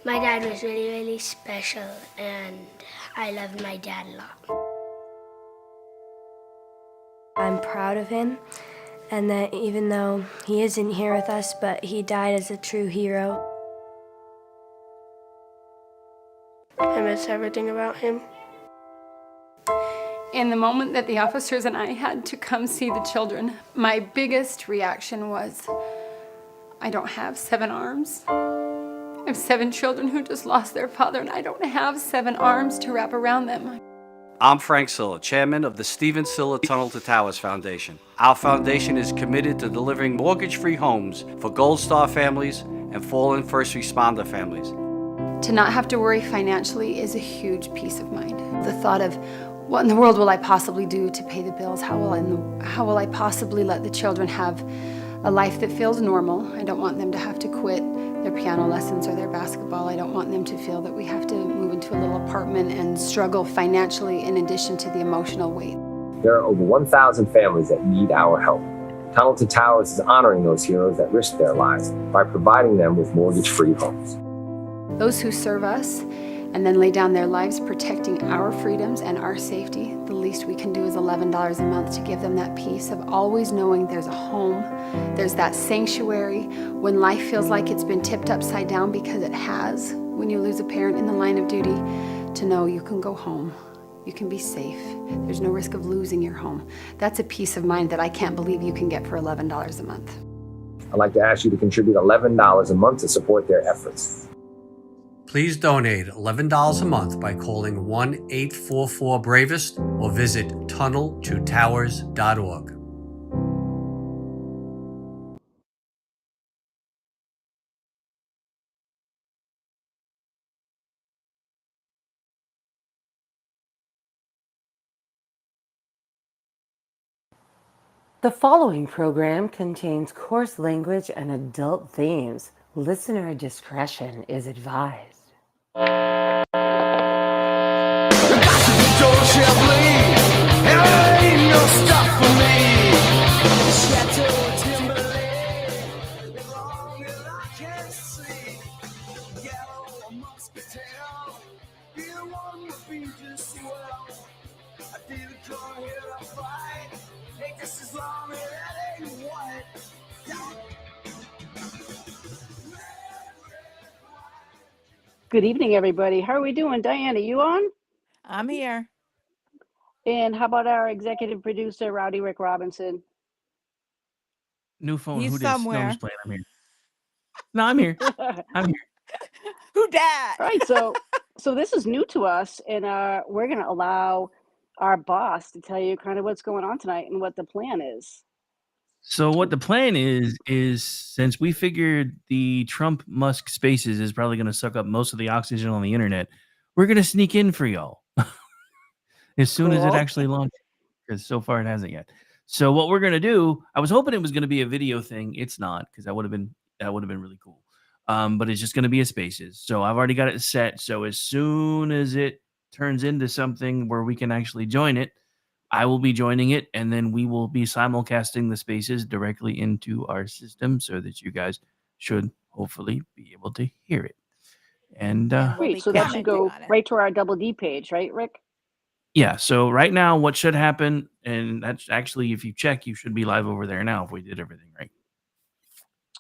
My dad was really, really special, and I loved my dad a lot. I'm proud of him, and that even though he isn't here with us, but he died as a true hero. I miss everything about him. In the moment that the officers and I had to come see the children, my biggest reaction was, I don't have 7 arms. I have 7 children who just lost their father, and I don't have 7 arms to wrap around them. I'm Frank Silla, chairman of the Stephen Silla Tunnel to Towers Foundation. Our foundation is committed to delivering mortgage-free homes for Gold Star families and fallen first responder families. To not have to worry financially is a huge peace of mind. The thought of, what in the world will I possibly do to pay the bills? How will I possibly let the children have a life that feels normal? I don't want them to have to quit their piano lessons or their basketball. I don't want them to feel that we have to move into a little apartment and struggle financially in addition to the emotional weight. There are over 1,000 families that need our help. Tunnel to Towers is honoring those heroes that risk their lives by providing them with mortgage-free homes. Those who serve us and then lay down their lives protecting our freedoms and our safety, the least we can do is $11 a month to give them that peace of always knowing there's a home, there's that sanctuary when life feels like it's been tipped upside down, because it has, when you lose a parent in the line of duty, to know you can go home, you can be safe, there's no risk of losing your home. That's a peace of mind that I can't believe you can get for $11 a month. I'd like to ask you to contribute $11 a month to support their efforts. Please donate $11 a month by calling 1-844-BRAVEST or visit tunneltotowers.org. The following program contains coarse language and adult themes. Listener discretion is advised. Good evening, everybody. How are we doing? Diana, you on? I'm here. And how about our executive producer, Rowdy Rick Robinson? New phone. He's Who dis? No, I'm somewhere. just playing. I'm here. No, I'm here. I'm here. Who dat? All right, so this is new to us, and we're going to allow our boss to tell you kind of what's going on tonight and what the plan is. So what the plan is since we figured the Trump Musk Spaces is probably going to suck up most of the oxygen on the internet, we're going to sneak in for y'all as soon as it actually launches, because so far it hasn't yet. So what we're going to do, I was hoping it was going to be a video thing. It's not, because that would have been really cool. But it's just going to be a Spaces. So I've already got it set. So as soon as it turns into something where we can actually join it, I will be joining it, and then we will be simulcasting the Spaces directly into our system so that you guys should hopefully be able to hear it. And great, so that should go right to our Double D page, right, Rick? Yeah, so right now what should happen, and that's actually, if you check, you should be live over there now if we did everything right.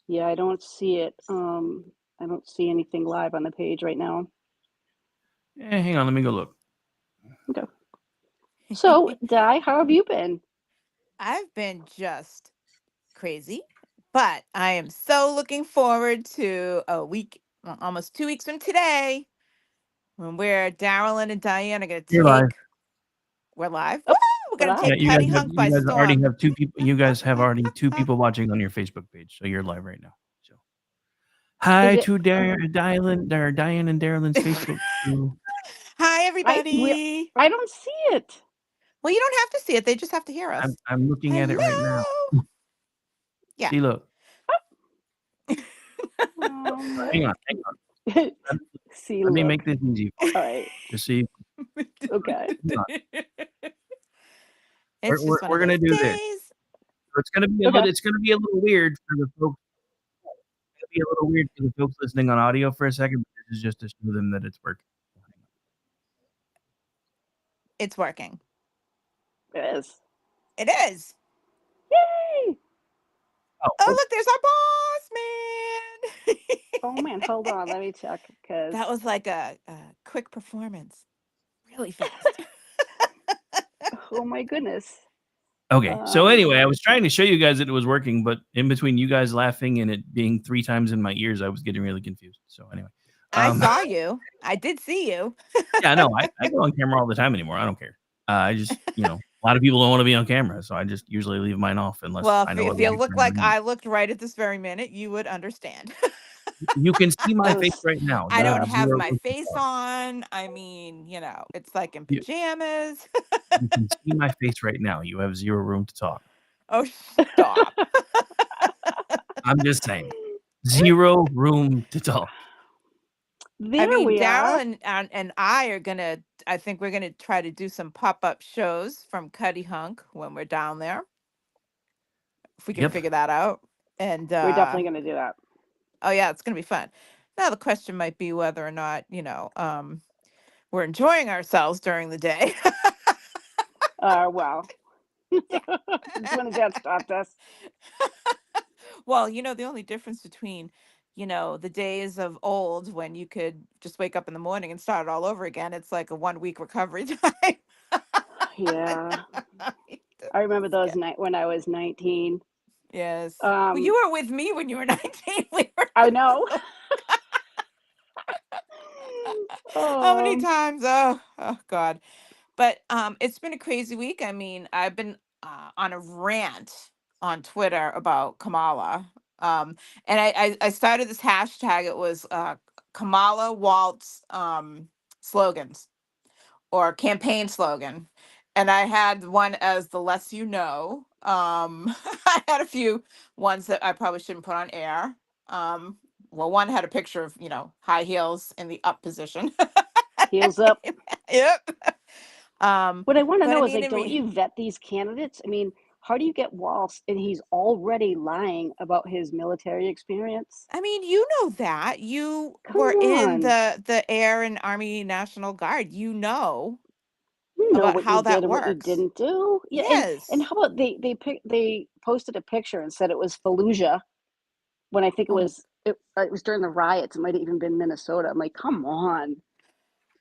Yeah, I don't see it. I don't see anything live on the page right now. Hang on, let me go look. Okay. So, Di, how have you been? I've been just crazy, but I am so looking forward to a week, almost 2 weeks from today, when Daryl and Diane are going to You're live. We're live. Woo! We're going to take you Patty guys Hunk by storm. already have 2 people. You guys have already 2 people watching on your Facebook page, so you're live right now. So, hi to Diane and Darylyn's Facebook. Hi, everybody. I don't see it. Well, you don't have to see it. They just have to hear us. I'm looking at it right now. Yeah. See, look. Hang on. See, Let me make this easy. All right. Just see. Okay. We're gonna do this. So it's gonna be a little weird for the folks. It's gonna be a little weird for the folks listening on audio for a second. is just to show them that it's working. It's working. It is. It is. Yay! Oh, look, there's our boss, man. Oh man, hold on, let me check because That was like a quick performance, really fast. oh my goodness. Okay. So anyway, I was trying to show you guys that it was working, but in between you guys laughing and it being 3 times in my ears, I was getting really confused. So anyway. I saw you. I did see you. Yeah, no, I go on camera all the time anymore. I don't care. I just, a lot of people don't want to be on camera, so I just usually leave mine off unless Well, I know if other you people look are like gonna use I looked right at this very minute, you would understand. it. You can see my I face was- right now. I You don't have have zero my room to face talk. on. I mean, it's like in You- pajamas. You can see my face right now. You have zero room to talk. Oh, stop. I'm just saying. Zero room to talk. There I mean, we are. Daryl and I think we're gonna try to do some pop-up shows from Cuddy Hunk when we're down there. If we can Yep. figure that out. And We're definitely gonna do that. oh yeah, it's gonna be fun. Now the question might be whether or not, we're enjoying ourselves during the day. Well. When has that stopped us? Well, the only difference between, the days of old when you could just wake up in the morning and start all over again, it's like a 1 week recovery time. Yeah. I remember those when I was 19. Yes. Well, you were with me when you were 19. We were I know. how many times? Oh God. But it's been a crazy week. I mean, I've been on a rant on Twitter about Kamala. And I started this hashtag. It was Kamala Waltz slogans or campaign slogan. And I had one as the less you know. I had a few ones that I probably shouldn't put on air. Well, one had a picture of, high heels in the up position. Heels up. Yep. What I want to but know I is, mean, like, don't you vet these candidates? I mean, how do you get Waltz and he's already lying about his military experience? I mean, you know that. You Come were in on. the Air and Army National Guard. You know You know about what you how that did and what you works. didn't do. Yeah, and Yes. how about they posted a picture and said it was Fallujah when I think Oh, it was during the riots. It might have even been Minnesota. I'm like, come on.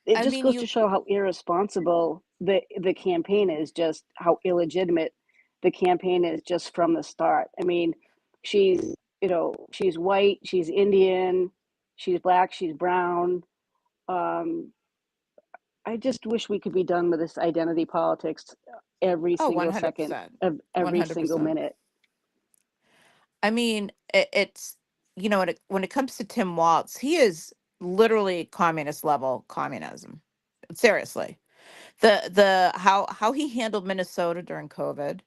It I just mean, goes to show how irresponsible the campaign is, just how illegitimate the campaign is just from the start. I mean, she's she's white, she's Indian, she's black, she's brown. Um, I just wish we could be done with this identity politics every oh, single second 100%. of every single 100%. minute. I mean, it's when it comes to Tim Waltz, he is literally communist level communism. Seriously. The how he handled Minnesota during COVID,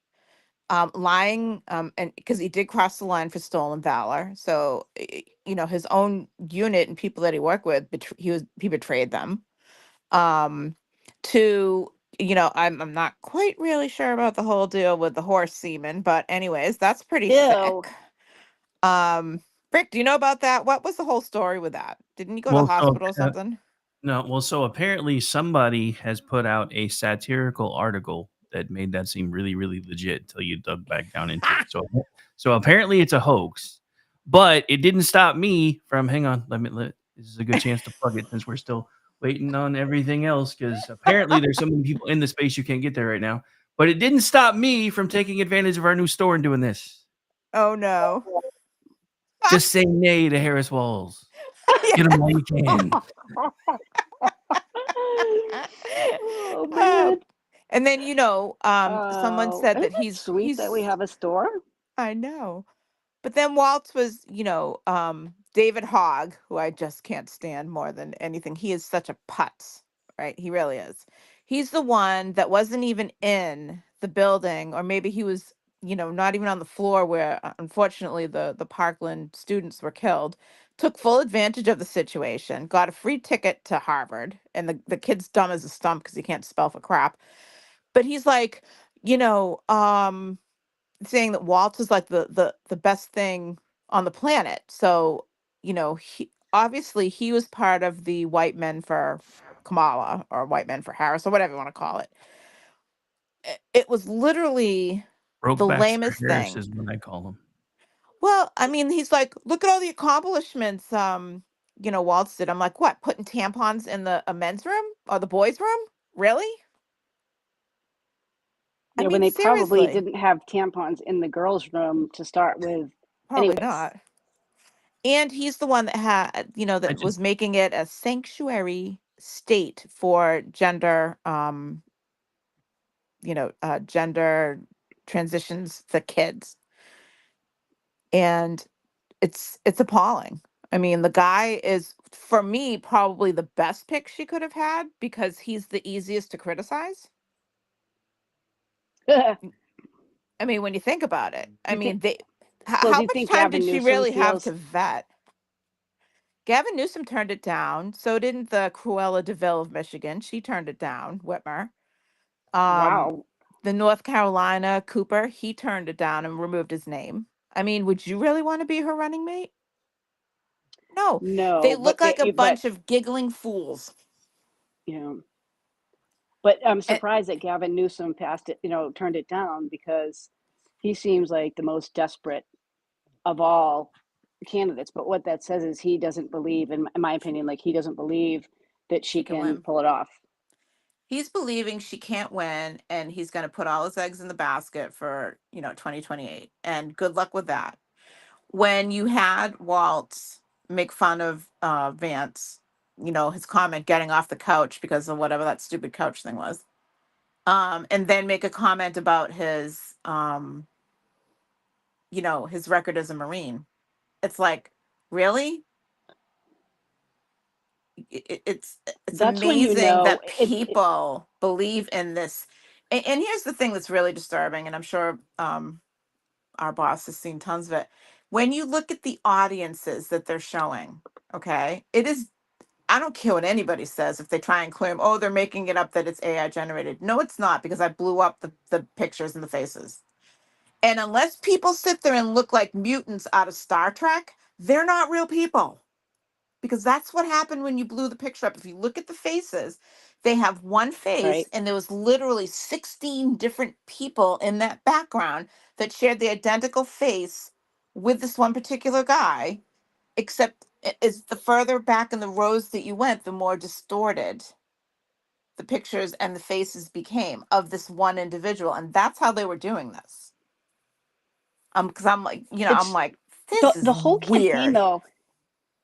lying, and because he did cross the line for stolen valor. So, his own unit and people that he worked with, he betrayed them. Um, to, I'm not quite really sure about the whole deal with the horse semen, but anyways, that's pretty Ew. sick. Rick, do you know about that? What was the whole story with that? Didn't you go to the Well, hospital or something? no, well, so apparently somebody has put out a satirical article that made that seem really, really legit until you dug back down into it. So apparently it's a hoax, but it didn't stop me from. Hang on, this is a good chance to plug it since we're still waiting on everything else because apparently there's so many people in the space you can't get there right now. But it didn't stop me from taking advantage of our new store and doing this. Oh no. Just say nay to Harris Walls. Get them while you can. Oh man. And then someone said Isn't that it sweet that we have a store? I know. But then Waltz was, David Hogg, who I just can't stand more than anything. He is such a putz, right? He really is. He's the one that wasn't even in the building, or maybe he was, not even on the floor where, unfortunately, the Parkland students were killed. Took full advantage of the situation, got a free ticket to Harvard, and the kid's dumb as a stump because he can't spell for crap. But he's like, you know, saying that Waltz is like the best thing on the planet. So, obviously he was part of the white men for Kamala or white men for Harris or whatever you want to call it. It was literally the Brokebacks for lamest Harris thing. is what I call them. Well, I mean, he's like, look at all the accomplishments, Waltz did. I'm like, what? Putting tampons in the a men's room or the boys' room? Really? I Yeah, when mean, they probably seriously, didn't have tampons in the girls' room to start with. probably Anyways, not. And he's the one that I that just was making it a sanctuary state for gender, gender transitions for kids. And it's appalling. I mean, the guy is, for me, probably the best pick she could have had because he's the easiest to criticize. you I mean, when you think about it, I think? mean, Well, do how you much think time did Gavin she Newsom really have feels? to vet? Gavin Newsom turned it down. So didn't the Cruella DeVille of Michigan. She turned it down, Whitmer. Um, Wow, the North Carolina Cooper, he turned it down and removed his name. I mean, would you really want to be her running mate? No. They no, look like a but bunch of giggling fools. you know, but I'm And surprised that Gavin Newsom passed it. Turned it down because he seems like the most desperate of all candidates. But what that says is he doesn't believe, in my opinion, like he doesn't believe that she she can can win. pull it off. He's believing she can't win, and he's going to put all his eggs in the basket for 2028. And good luck with that. When you had Walt make fun of Vance, his comment getting off the couch because of whatever that stupid couch thing was, and then make a comment about his record as a Marine. It's like, really? It's That's when amazing that it. people believe in this. And here's the thing that's really disturbing, and I'm sure our boss has seen tons of it. When you look at the audiences that they're showing, okay, it is. I don't care what anybody says if they try and claim, oh, they're making it up that it's AI generated. No, it's not, because I blew up the pictures and the faces. And unless people sit there and look like mutants out of Star Trek, they're not real people, because that's what happened when you blew the picture up. If you look at the faces, they have one face, Right. and there was literally 16 different people in that background that shared the identical face with this one particular guy, except is the further back in the rows that you went, the more distorted the pictures and the faces became of this one individual. And that's how they were doing this. Because I'm like, I'm It's like, this the is whole campaign, weird. though.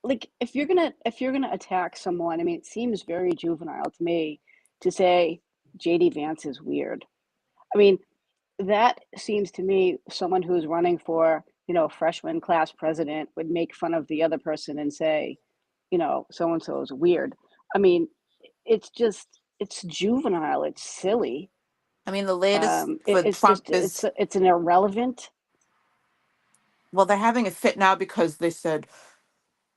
Like, if you're gonna attack someone, I mean, it seems very juvenile to me to say JD Vance is weird. I mean, that seems to me someone who's running for, freshman class president would make fun of the other person and say, so and so is weird. I mean, it's juvenile, it's silly. I mean, the latest for It's Trump just is, it's an irrelevant. well, they're having a fit now because they said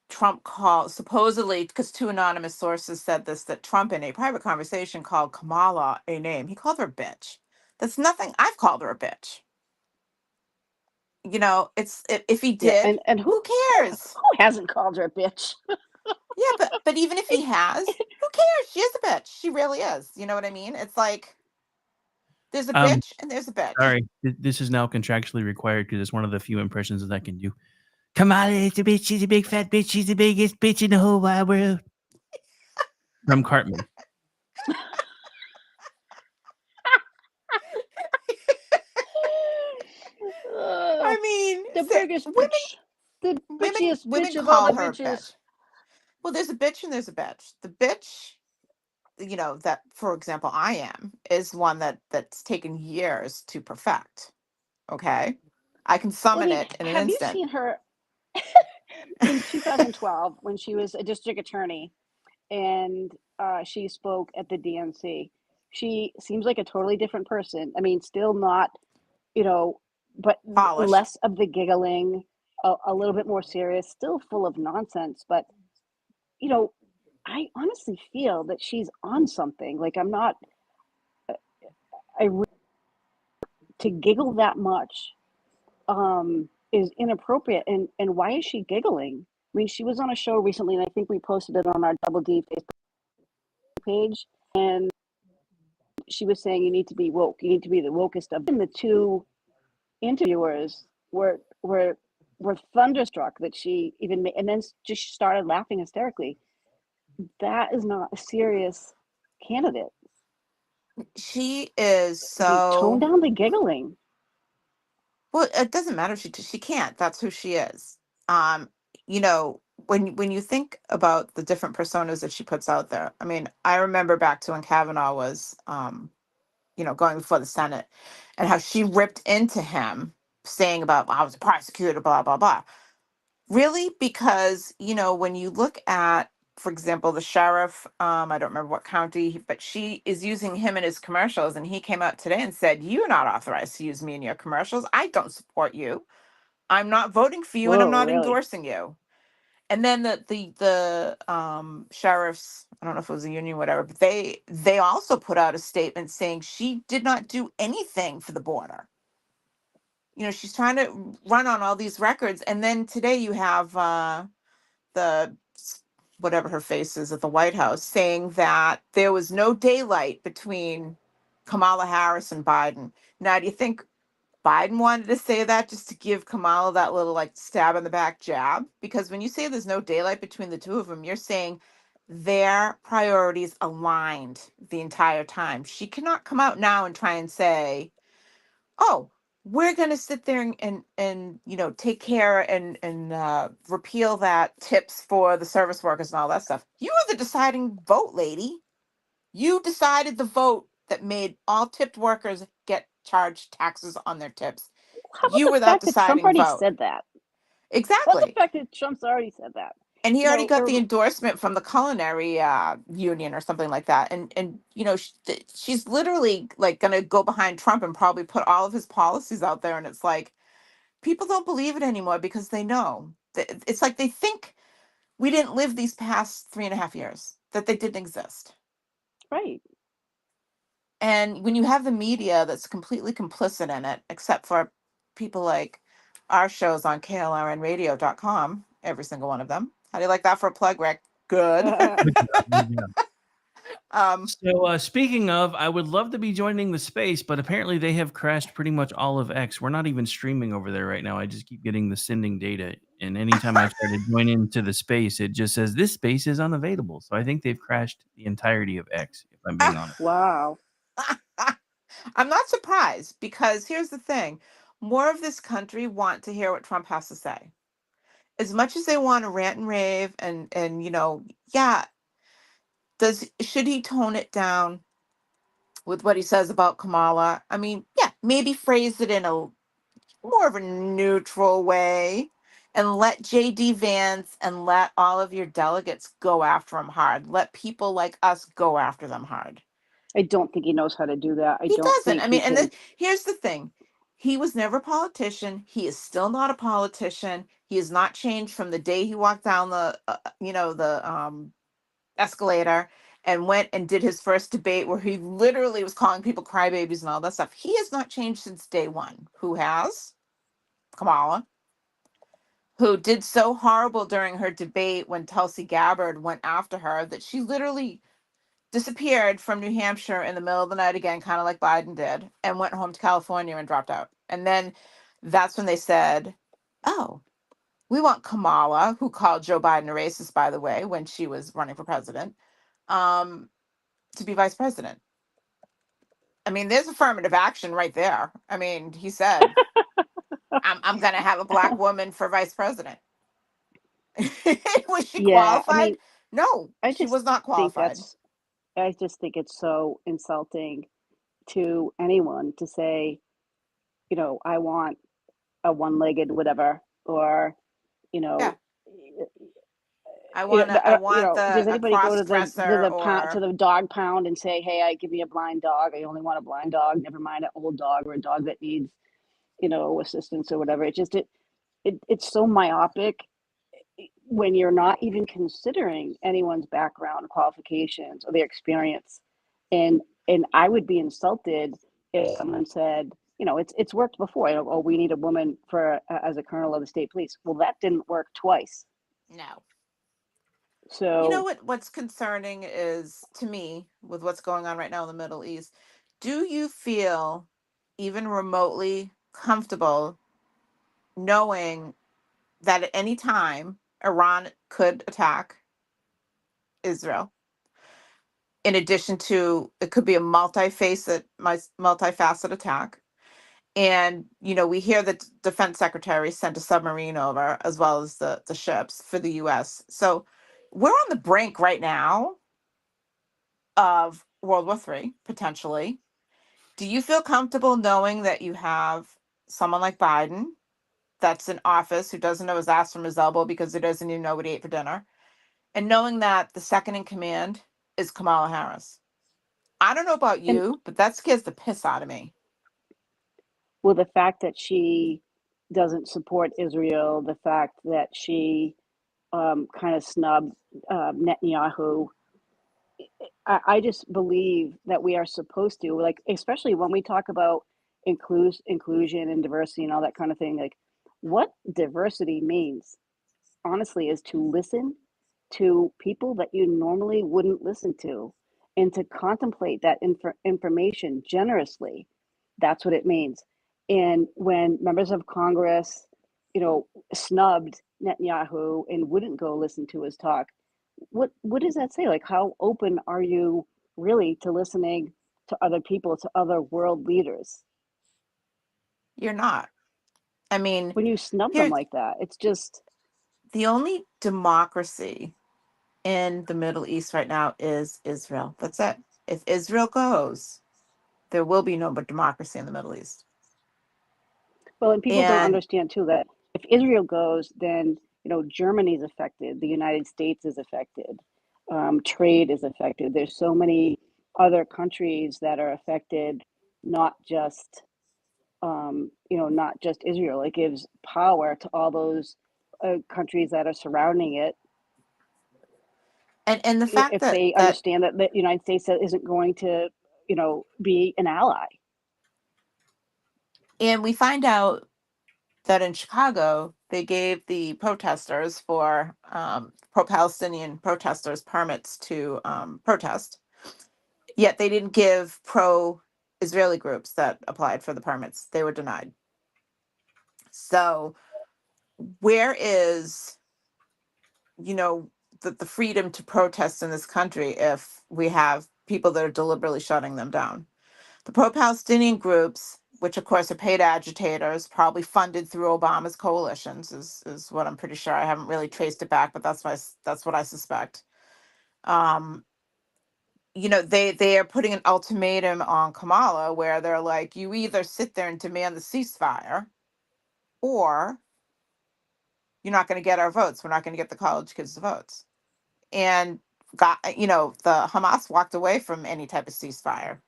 Trump called, supposedly, because two anonymous sources said this, that Trump in a private conversation called Kamala a name. He called her a bitch. That's nothing. I've called her a bitch. If he Yeah, did, and who who cares? who hasn't called her a bitch? Yeah, but even if he has, who cares? She is a bitch. She really is. You know what I mean? It's like there's a um bitch and there's a bitch. sorry, this is now contractually required because it's one of the few impressions that I can do. Kamala is a bitch. She's a big fat bitch. She's the biggest bitch in the whole wide world. From Cartman. Uh, I mean, the biggest bitch, the bitchiest women bitch of all the call her a bitches. bitch. Well, there's a bitch and there's a bitch. The bitch, that, for example, I am, is one that's taken years to perfect. Okay, I can Well, I summon mean, it in an have you instant. seen her in 2012 when she was a district attorney and she spoke at the DNC? She seems like a totally different person. I mean, still not, you know, but Polished. less of the giggling, a little bit more serious, still full of nonsense. But, you know, I honestly feel that she's on something. Like, I'm not, I to giggle that much is inappropriate. And why is she giggling? mean, she was on a show recently, and I think we posted it on our Double D Facebook page. And she was saying, you need to be woke. You need to be the wokest of them. And the two interviewers were thunderstruck that she even made, and then just started laughing hysterically. That is not a serious candidate. She is I mean, tone so down the giggling. well. It doesn't matter. She can't. That's who she is. Um, you know, when you think about the different personas that she puts out there. I mean, I remember back to when Kavanaugh was, going before the Senate, and how she ripped into him, saying about I was a prosecutor, blah blah blah. Really? Because, when you look at, for example, the sheriff, I don't remember what county, but she is using him in his commercials. And he came out today and said, you're not authorized to use me in your commercials. I don't support you. I'm not voting for you and I'm Whoa, not really? endorsing you. And then the sheriffs, I don't know if it was a union, whatever, but they also put out a statement saying she did not do anything for the border. She's trying to run on all these records. And then today you have the whatever her face is at the White House saying that there was no daylight between Kamala Harris and Biden. Now, do you think Biden wanted to say that just to give Kamala that little like stab in the back jab? Because when you say there's no daylight between the two of them, you're saying their priorities aligned the entire time. She cannot come out now and try and say, oh, we're going to sit there and take care and repeal that tips for the service workers and all that stuff. You are the deciding vote, lady. You decided the vote that made all tipped workers get charged taxes on their tips. How about You the were that fact that Trump deciding already vote. said that? How about the Exactly. fact that Trump's already said that? And he already got the Or endorsement from the culinary union or something like that. And she's literally like going to go behind Trump and probably put all of his policies out there. And it's like, people don't believe it anymore because they know. It's like they think we didn't live these past 3.5 years, that they didn't exist. right. And when you have the media that's completely complicit in it, except for people like our shows on KLRNRadio.com, every single one of them. How do you like that for a plug, Rick? Good. Yeah. um, So speaking of, I would love to be joining the space, but apparently they have crashed pretty much all of X. We're not even streaming over there right now. I just keep getting the sending data. And anytime I try to join into the space, it just says this space is unavailable. So I think they've crashed the entirety of X, if I'm being honest. Wow. I'm not surprised because here's the thing. More of this country want to hear what Trump has to say. As much as they want to rant and rave and yeah, should he tone it down with what he says about Kamala? I mean, yeah, maybe phrase it in a more of a neutral way and let JD Vance and let all of your delegates go after him hard. Let people like us go after them hard. I don't think he knows how to do that. I He don't doesn't. think I he mean, can. here's the thing. He was never a politician. He is still not a politician. He has not changed from the day he walked down the escalator and went and did his first debate where he literally was calling people crybabies and all that stuff. He has not changed since day one. Who has? Kamala, who did so horrible during her debate when Tulsi Gabbard went after her that she literally disappeared from New Hampshire in the middle of the night again, kind of like Biden did, and went home to California and dropped out. And then that's when they said, oh, we want Kamala, who called Joe Biden a racist, by the way, when she was running for president, to be vice president. I mean, there's affirmative action right there. I mean, he said, I'm going to have a black woman for vice president. Was she Yeah, I qualified? mean, No, I she just was not think qualified. I just think it's so insulting to anyone to say, I want a one-legged whatever, or, you Yeah, know, I want does a anybody go cross to dresser to or the dog pound and say, hey, I give me a blind dog. I only want a blind dog. Never mind an old dog or a dog that needs, assistance or whatever. It's so myopic when you're not even considering anyone's background qualifications or their experience. And I would be insulted if someone said, it's worked before. Oh, we need a woman for as a colonel of the state police. Well, that didn't work twice. No. You know So, what's concerning is to me with what's going on right now in the Middle East. Do you feel even remotely comfortable knowing that at any time Iran could attack Israel? In addition to, it could be a multifaceted attack. And we hear that defense secretary sent a submarine over as well as the ships for the US. So we're on the brink right now of World War III, potentially. Do you feel comfortable knowing that you have someone like Biden that's in office who doesn't know his ass from his elbow because he doesn't even know what he ate for dinner, and knowing that the second in command is Kamala Harris? I don't know about and you, but that scares the piss out of me. well, the fact that she doesn't support Israel, the fact that she kind of snubbed Netanyahu, I just believe that we are supposed to, like, especially when we talk about inclusion and diversity and all that kind of thing, like, what diversity means, honestly, is to listen to people that you normally wouldn't listen to and to contemplate that information generously. That's what it means. And when members of Congress, snubbed Netanyahu and wouldn't go listen to his talk, what does that say? Like, how open are you really to listening to other people, to other world leaders? You're not. I mean, When you snub them here's like that, it's just, the only democracy in the Middle East right now is Israel. That's it. If Israel goes, there will be no but democracy in the Middle East. well, and people don't And understand too that if Israel goes, then Germany's affected, the United States is affected, trade is affected. There's so many other countries that are affected, not just not just Israel. It gives power to all those countries that are surrounding it the fact if that they understand that the United States isn't going to, be an ally. and we find out that in Chicago they gave the protesters for pro-Palestinian protesters permits to protest, yet they didn't give pro-Israeli groups that applied for the permits. They were denied. So where is the freedom to protest in this country if we have people that are deliberately shutting them down? The pro-Palestinian groups, which of course are paid agitators, probably funded through Obama's coalitions, is what I'm pretty sure. I haven't really traced it back, but that's what I suspect. They are putting an ultimatum on Kamala where they're like, you either sit there and demand the ceasefire, or you're not going to get our votes. We're not going to get the college kids the votes. And the Hamas walked away from any type of ceasefire.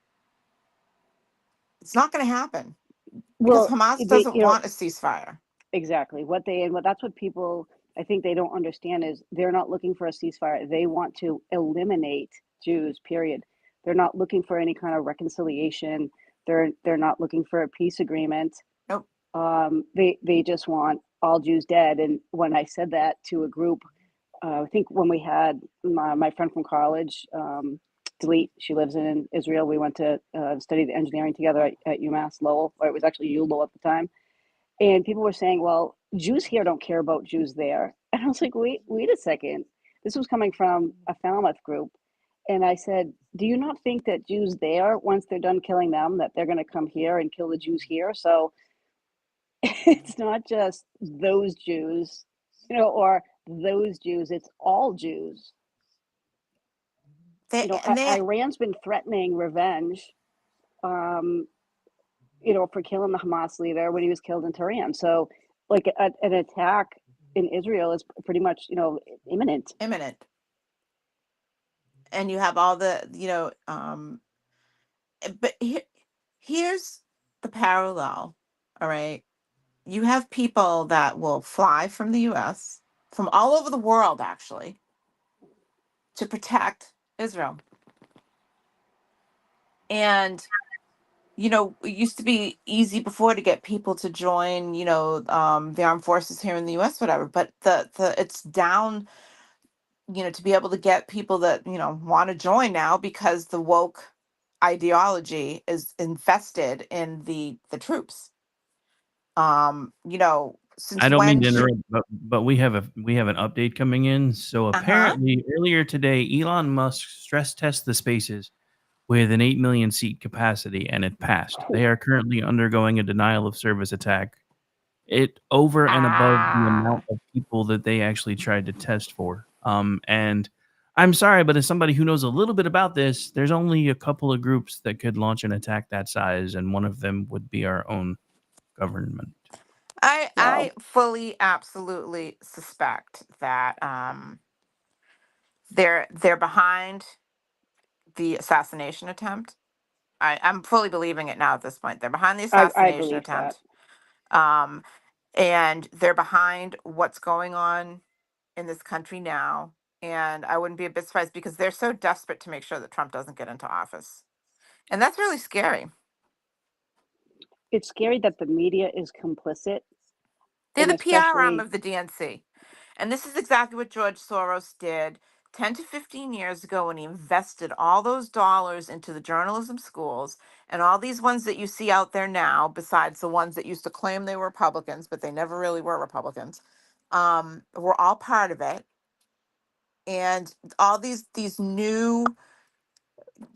It's not going to happen because Well, Hamas they, doesn't want a ceasefire. exactly that's what people, I think, they don't understand is they're not looking for a ceasefire. They want to eliminate Jews, period. They're not looking for any kind of reconciliation. They're not looking for a peace agreement. Nope. They just want all Jews dead. And when I said that to a group, I think when we had my friend from college, Delete, she lives in Israel. We went to study the engineering together at UMass Lowell, or it was actually ULO at the time. And people were saying, well, Jews here don't care about Jews there. And I was like, wait a second. This was coming from a Falmouth group. And I said, do you not think that Jews there, once they're done killing them, that they're going to come here and kill the Jews here? So it's not just those Jews, or those Jews, it's all Jews. Iran's been threatening revenge, for killing the Hamas leader when he was killed in Tehran. So, like, an attack in Israel is pretty much, imminent. And you have all the, but here's the parallel. All right. You have people that will fly from the US, from all over the world, actually, to protect Israel. And it used to be easy before to get people to join, the armed forces here in the U.S., whatever. But the it's down, to be able to get people that want to join now because the woke ideology is infested in the troops. I Since don't mean when to should? interrupt, but we have an update coming in. So Uh-huh. apparently earlier today, Elon Musk stress tested the spaces with an 8 million seat capacity, and it passed. They are currently undergoing a denial of service attack. It over and above the amount Ah. of people that they actually tried to test for. And I'm sorry, but as somebody who knows a little bit about this, there's only a couple of groups that could launch an attack that size, and one of them would be our own government. I Wow. I fully, absolutely suspect that they're behind the assassination attempt. I'm fully believing it now at this point. They're behind the I assassination believe that. attempt. Um, and they're behind what's going on in this country now. And I wouldn't be a bit surprised because they're so desperate to make sure that Trump doesn't get into office. And that's really scary. It's scary that the media is complicit, They're and the PR arm especially of the DNC. And this is exactly what George Soros did 10 to 15 years ago when he invested all those dollars into the journalism schools. And all these ones that you see out there now, besides the ones that used to claim they were Republicans, but they never really were Republicans, were all part of it. And all these new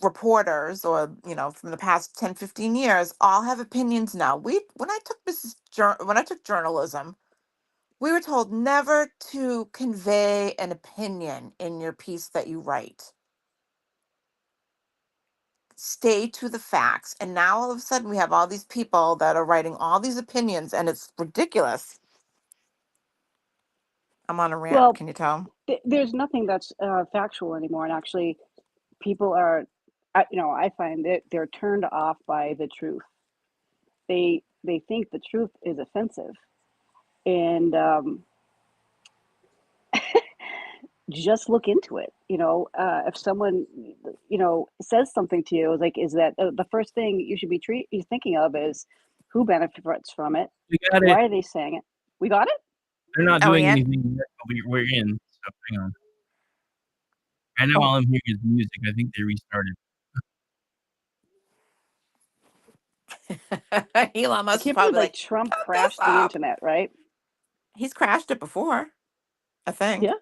reporters, or from the past 10, 15 years, all have opinions now. When I took when I took journalism, we were told never to convey an opinion in your piece that you write. Stay to the facts. And now all of a sudden we have all these people that are writing all these opinions, and it's ridiculous. I'm on a rant. well, Can you tell? there's nothing that's factual anymore, and actually, people are, I find that they're turned off by the truth. They think the truth is offensive, and just look into it. If someone says something to you, like, is that the first thing you should be you thinking of is who benefits from it? We got it. Why are they saying it? We got it. They're not Are we doing in? anything yet, but we're in. So hang on. I know Oh, all I'm hearing is music. I think they restarted. Elon I Musk is can't believe probably like like, Trump cut this crashed the up. internet, right? He's crashed it before, I think. Yeah.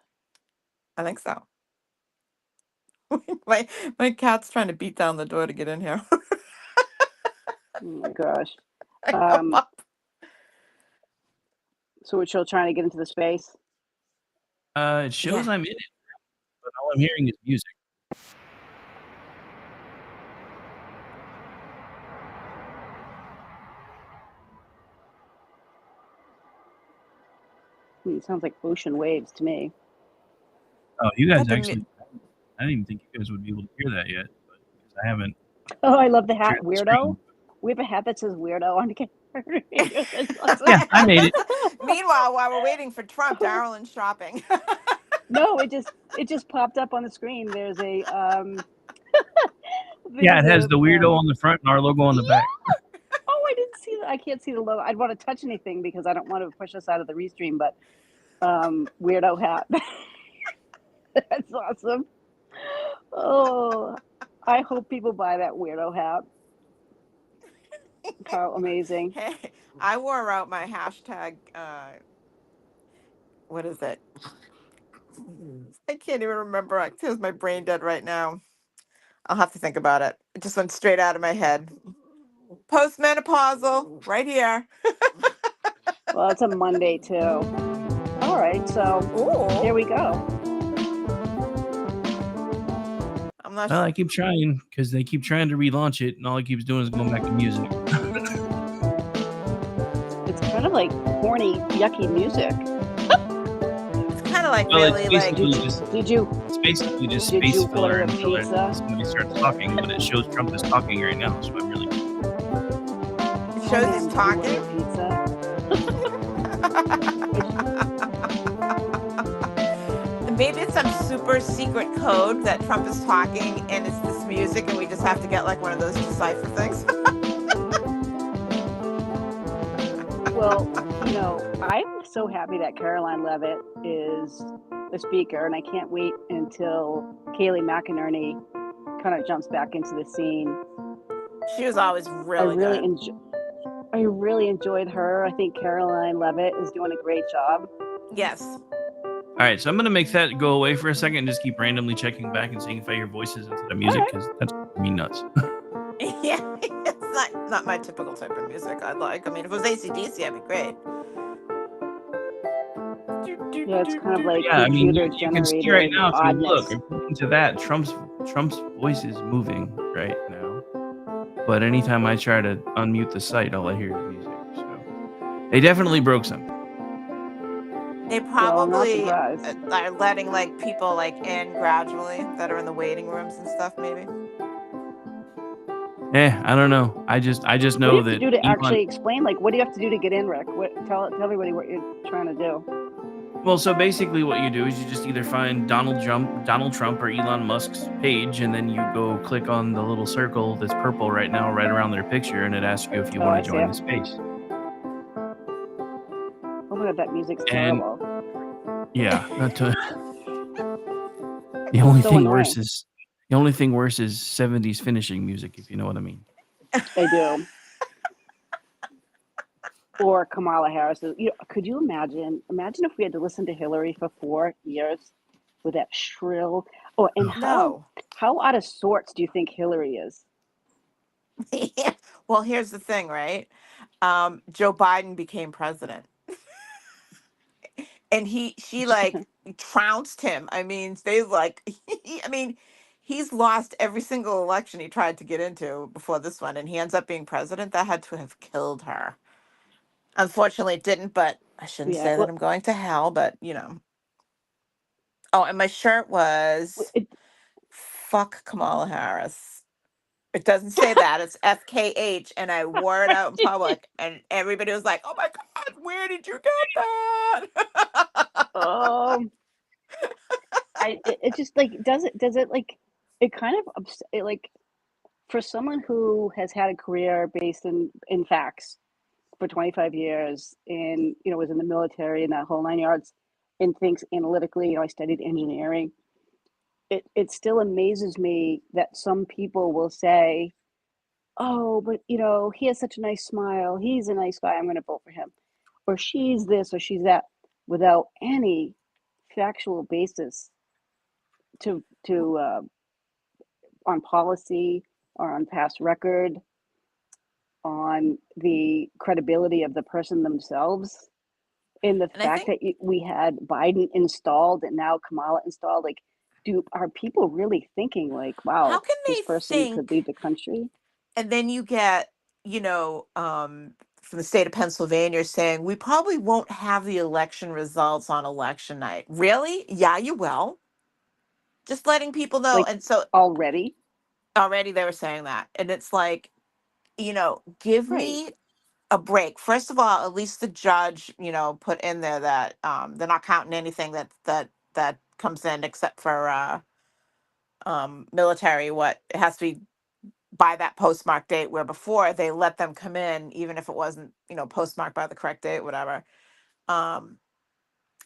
I think so. my cat's trying to beat down the door to get in here. Oh my gosh. I know. Um, so we're still trying to get into the space. It shows Yeah. I'm in it, but all I'm hearing is music. Sounds like ocean waves to me. Oh, you guys Got the actually, I didn't even think you guys would be able to hear that yet, but because I haven't Oh, I love the hat, shared the weirdo. screen. We have a hat that says weirdo on KLRNRadio. That's awesome. Yeah, I made it. Meanwhile, while we're waiting for Trump, Darylyn's shopping. No, it just popped up on the screen. There's a Yeah, there's it has a the weirdo on the front and our logo on the back. oh, I didn't see that. I can't see the logo. I'd want to touch anything because I don't want to push us out of the restream, but weirdo hat. That's awesome. Oh, I hope people buy that weirdo hat. How amazing. Hey, I wore out my hashtag. What is it? I can't even remember. It feels my brain dead right now. I'll have to think about it. It just went straight out of my head. Postmenopausal, right here. Well, it's a Monday too. All right, so here Ooh. we go. I'm not Well, sure. I keep trying because they keep trying to relaunch it, and all it keeps doing is going back to music. It's kind of like horny, yucky music. It's kind of like Well, really it's like. basically just Did space you filler order a until pizza? somebody starts talking, but it shows Trump is talking right now, so I'm really. It shows he's talking. Did you order pizza? Maybe it's some super secret code that Trump is talking and it's this music and we just have to get like one of those decipher things. Well, I'm so happy that Caroline Levitt is the speaker, and I can't wait until Kayleigh McInerney kind of jumps back into the scene. She was always really good. I really enjoyed her. I think Caroline Levitt is doing a great job. Yes. All right, so I'm gonna make that go away for a second and just keep randomly checking back and seeing if I hear voices instead of music, because that's me nuts. Yeah, it's not my typical type of music I'd like. I mean, if it was AC/DC, I'd be great. Yeah, it's kind of like Yeah, I mean, computer you can see right generated now if you oddness. look according to that, Trump's voice is moving right now. But anytime I try to unmute the site, all I hear is music. So they definitely broke something. They Well, I'm not probably surprised. are letting like people like in gradually that are in the waiting rooms and stuff. Maybe. I don't know. I just What do know you have that to do to Elon. actually explain? Like, what do you have to do to get in, Rick? Tell everybody what you're trying to do. Well, so basically, what you do is you just either find Donald Trump, or Elon Musk's page, and then you go click on the little circle that's purple right now, right around their picture, and it asks you if you Oh, want I to see join it. the space. Oh my God, that music's And terrible. yeah, not to. The only So thing annoying. worse is 70s finishing music, if you know what I mean. They do. Or Kamala Harris. Could you imagine? Imagine if we had to listen to Hillary for 4 years with that shrill. Oh, and No. how out of sorts do you think Hillary is? Well, here's the thing, right? Joe Biden became president, and she like trounced him. I mean, they like. I mean, he's lost every single election he tried to get into before this one, and he ends up being president. That had to have killed her. Unfortunately, it didn't. But I shouldn't Yeah. say that Well, I'm going to hell. But Oh, and my shirt was "fuck Kamala Harris." It doesn't say that. It's FKH, and I wore it out in public, and everybody was like, "Oh my God, where did you get that?" um, it just like does it like it kind of like for someone who has had a career based in facts for 25 years and was in the military and that whole 9 yards and thinks analytically. I studied engineering. It still amazes me that some people will say, oh, but he has such a nice smile, he's a nice guy, I'm going to vote for him, or she's this or she's that, without any factual basis to on policy or on past record, on the credibility of the person themselves, and the And I fact think, that we had Biden installed and now Kamala installed. Like, are people really thinking like, how wow, can this they person could think? lead the country? And then you get, from the state of Pennsylvania saying we probably won't have the election results on election night. Really? Yeah, you will. Just letting people know. Like, And so already? already they were saying that, and it's like, give Right. me a break. First of all, at least the judge, put in there that they're not counting anything that comes in except for military. What it has to be by that postmark date, where before they let them come in even if it wasn't postmarked by the correct date, whatever. Um,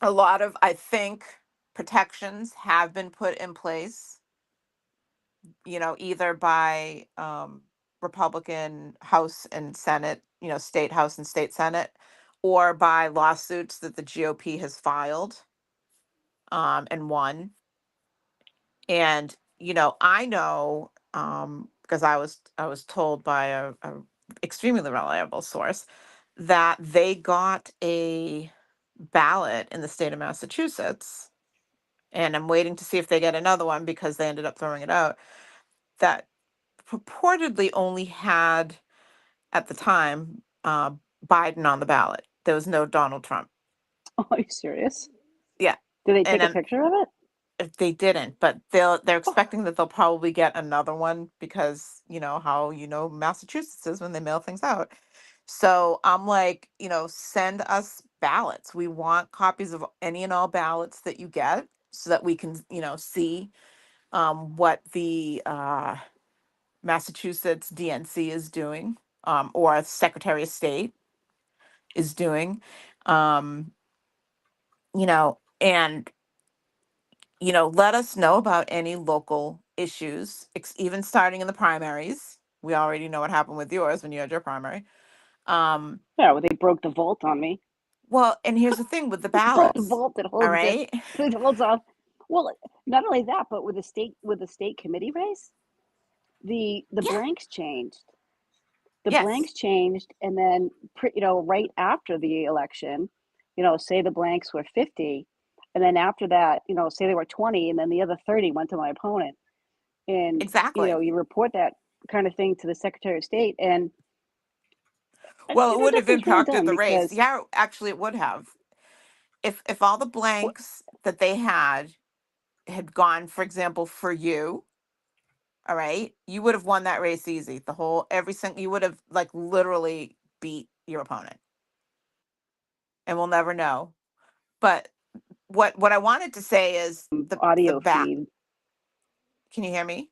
a lot of, I think, protections have been put in place, either by Republican House and Senate, state House and state Senate, or by lawsuits that the GOP has filed and won. And I know, because I was told by a extremely reliable source that they got a ballot in the state of Massachusetts, and I'm waiting to see if they get another one because they ended up throwing it out, that purportedly only had, at the time, Biden on the ballot. There was no Donald Trump. Oh, are you serious? Yeah. Did they And take a picture of it? if they didn't, but they're Oh, expecting that they'll probably get another one because how Massachusetts is when they mail things out. So I'm like, send us ballots. We want copies of any and all ballots that you get so that we can, see what the Massachusetts DNC is doing, or Secretary of State. is doing. Um, and let us know about any local issues, even starting in the primaries. We already know what happened with yours when you had your primary. Um, Yeah, well, they broke the vault on me. well, and here's the thing with the Broke the ballots. vault that All holds right. it holds off. Well, not only that, but with the state committee race, the Yeah. blanks changed. The Yes. blanks changed, and then right after the election, say the blanks were 50, and then after that, say they were 20, and then the other 30 went to my opponent, and Exactly. you report that kind of thing to the Secretary of State, and Well, it wouldn't have nothing's really impacted done the race. because Yeah, actually, it would have. If all the what blanks that they had gone, for example, for you, all right, you would have won that race easy. Every single, you would have like literally beat your opponent, and we'll never know. But what I wanted to say is the audio back. feed. Can you hear me,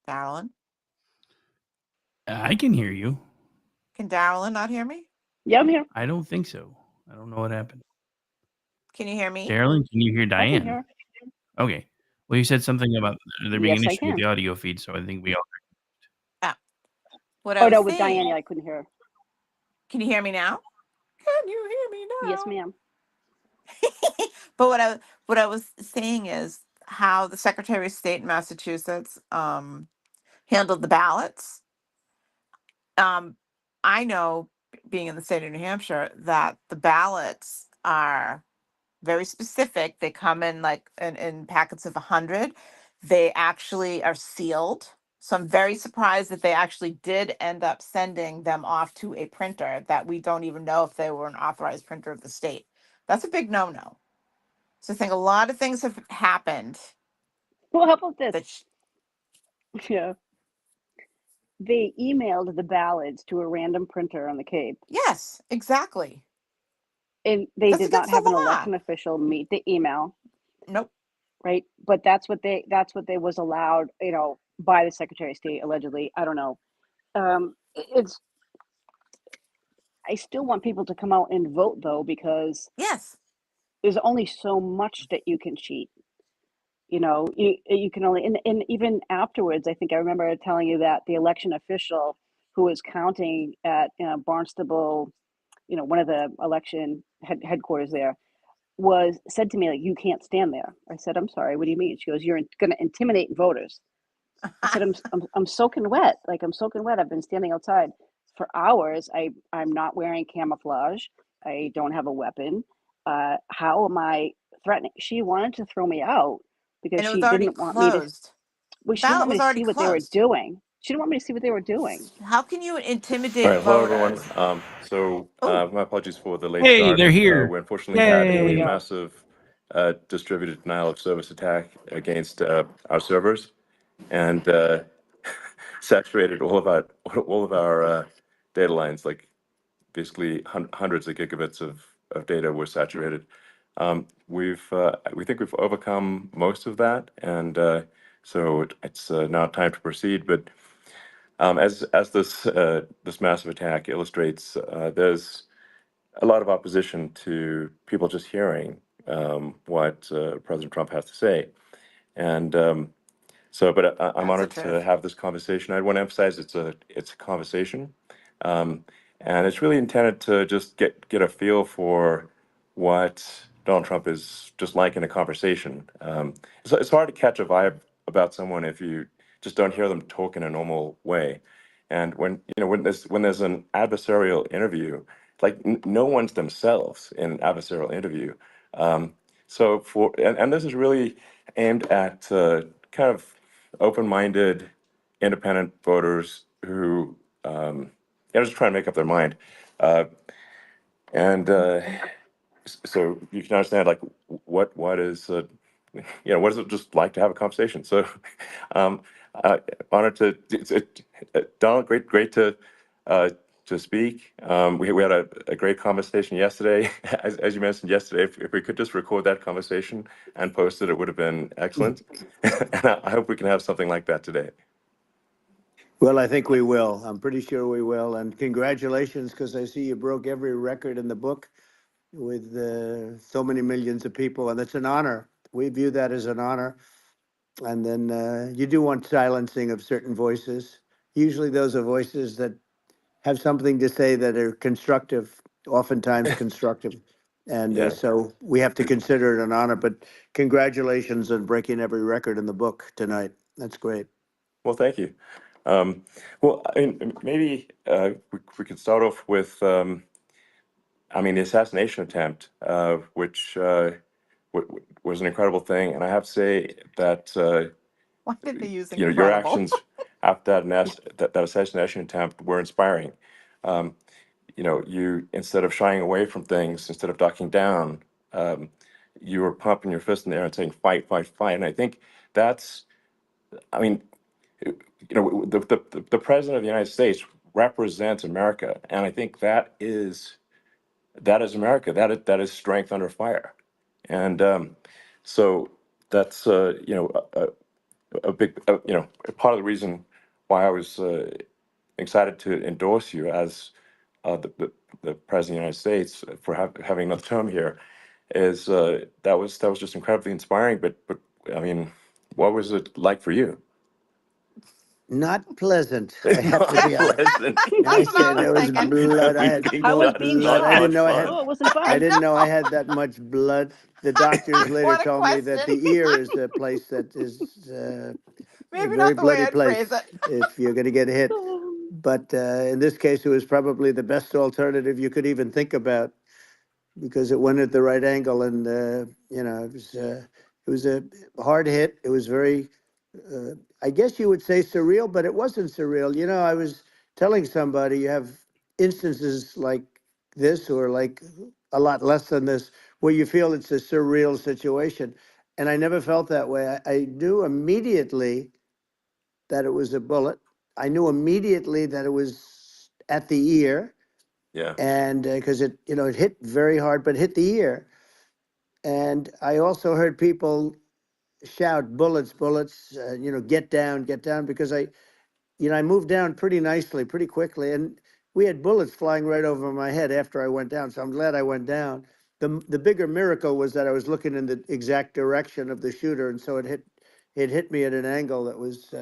Darylyn? I can hear you. Can Darylyn not hear me? Yeah, I'm here. I don't think so. I don't know what happened. Can you hear me? Carolyn, can you hear I can Diane? hear. Okay. Well, you said something about there being an Yes, I issue with can. the audio feed, so I think we all. Ah, what I Oh was no, with Diane, saying. yeah, I couldn't hear her. Can you hear me now? Can you hear me Yes, now? ma'am. But what I was saying is how the Secretary of State in Massachusetts handled the ballots. I know, being in the state of New Hampshire, that the ballots are very specific. They come in like in packets of 100. They actually are sealed. So I'm very surprised that they actually did end up sending them off to a printer that we don't even know if they were an authorized printer of the state. That's a big no-no. So I think a lot of things have happened Well, how about this? that, Yeah, they emailed the ballots to a random printer on the Cape, yes, exactly. and they That's did not against the have an law. election official meet the email, Nope. right? But that's what they was allowed, by the Secretary of State allegedly. I don't know. It's I still want people to come out and vote though, because Yes. there's only so much that you can cheat. You can only, and even afterwards, I think I remember telling you that the election official who was counting at Barnstable, one of the election headquarters there, said to me, like, you can't stand there. I said, I'm sorry, what do you mean? She goes, you're going to intimidate voters. I said, I'm soaking wet. Like, I'm soaking wet. I've been standing outside for hours. I'm not wearing camouflage. I don't have a weapon. How am I threatening? She wanted to throw me out because And it was she already didn't want me to. closed. Well, The she didn't ballot want me was to already see what they were closed. doing. She didn't want me to see what they were doing. How can you All intimidate right, hello everyone. voters? Oh, My apologies for the late Hey, start. they're here. We unfortunately had There we a Yay. go. massive distributed denial of service attack against our servers, and saturated all of our data lines. Like basically hundreds of gigabits of data were saturated. We think we've overcome most of that, and so it's now time to proceed. But as this massive attack illustrates, there's a lot of opposition to people just hearing what President Trump has to say, and but I'm that's the honored to truth. have this conversation. I want to emphasize it's a conversation, um, and it's really intended to just get a feel for what Donald Trump is just like in a conversation. It's hard to catch a vibe about someone if you just don't hear them talk in a normal way. And when there's an adversarial interview, like no one's themselves in an adversarial interview. And this is really aimed at kind of open-minded, independent voters who are just trying to make up their mind. Uh, and so you can understand, like, what is what is it just like to have a conversation? So um, honored to Donald, great to speak. We had a great conversation yesterday. As you mentioned yesterday, if we could just record that conversation and post it, it would have been excellent. And I hope we can have something like that today. Well, I think we will. I'm pretty sure we will. And congratulations, because I see you broke every record in the book with so many millions of people, and it's an honor. We view that as an honor. And then you do want silencing of certain voices. Usually, those are voices that have something to say that are constructive, oftentimes constructive. And Yeah. so we have to consider it an honor. But congratulations on breaking every record in the book tonight. That's great. Well, thank you. Well, I mean, maybe we could start off with, I mean, the assassination attempt, which was an incredible thing. And I have to say that, Why did they use your incredible? actions after that assassination attempt were inspiring. Um, you, instead of shying away from things, instead of ducking down, you were pumping your fist in the air and saying, fight, fight, fight. And I think that's, I mean, the president of the United States represents America, and I think that is America. That is strength under fire, and so that's a big a part of the reason why I was excited to endorse you as the president of the United States for having another term here is that was just incredibly inspiring. But I mean, what was it like for you? Not pleasant, I have to Not be honest. pleasant. I That's what I said was there was thinking. blood. I being had being How was shot is being blood. not I shot? didn't much know I had. fun. Oh, it wasn't I fun. didn't know I had that much blood. The doctors later What a told me that question. the ear is a place that is a Maybe very not the way bloody I'd phrase place it. if you're going to get hit. But in this case, it was probably the best alternative you could even think about because it went at the right angle, and it was a hard hit. It was very, I guess you would say surreal, but it wasn't surreal. I was telling somebody you have instances like this, or like a lot less than this, where you feel it's a surreal situation, and I never felt that way. I knew immediately that it was a bullet. I knew immediately that it was at the ear, Yeah, and because it hit very hard, but hit the ear. And I also heard people shout, "Bullets, bullets!" Get down, because I moved down pretty nicely, pretty quickly, and we had bullets flying right over my head after I went down. So I'm glad I went down. The bigger miracle was that I was looking in the exact direction of the shooter, and so it hit me at an angle that was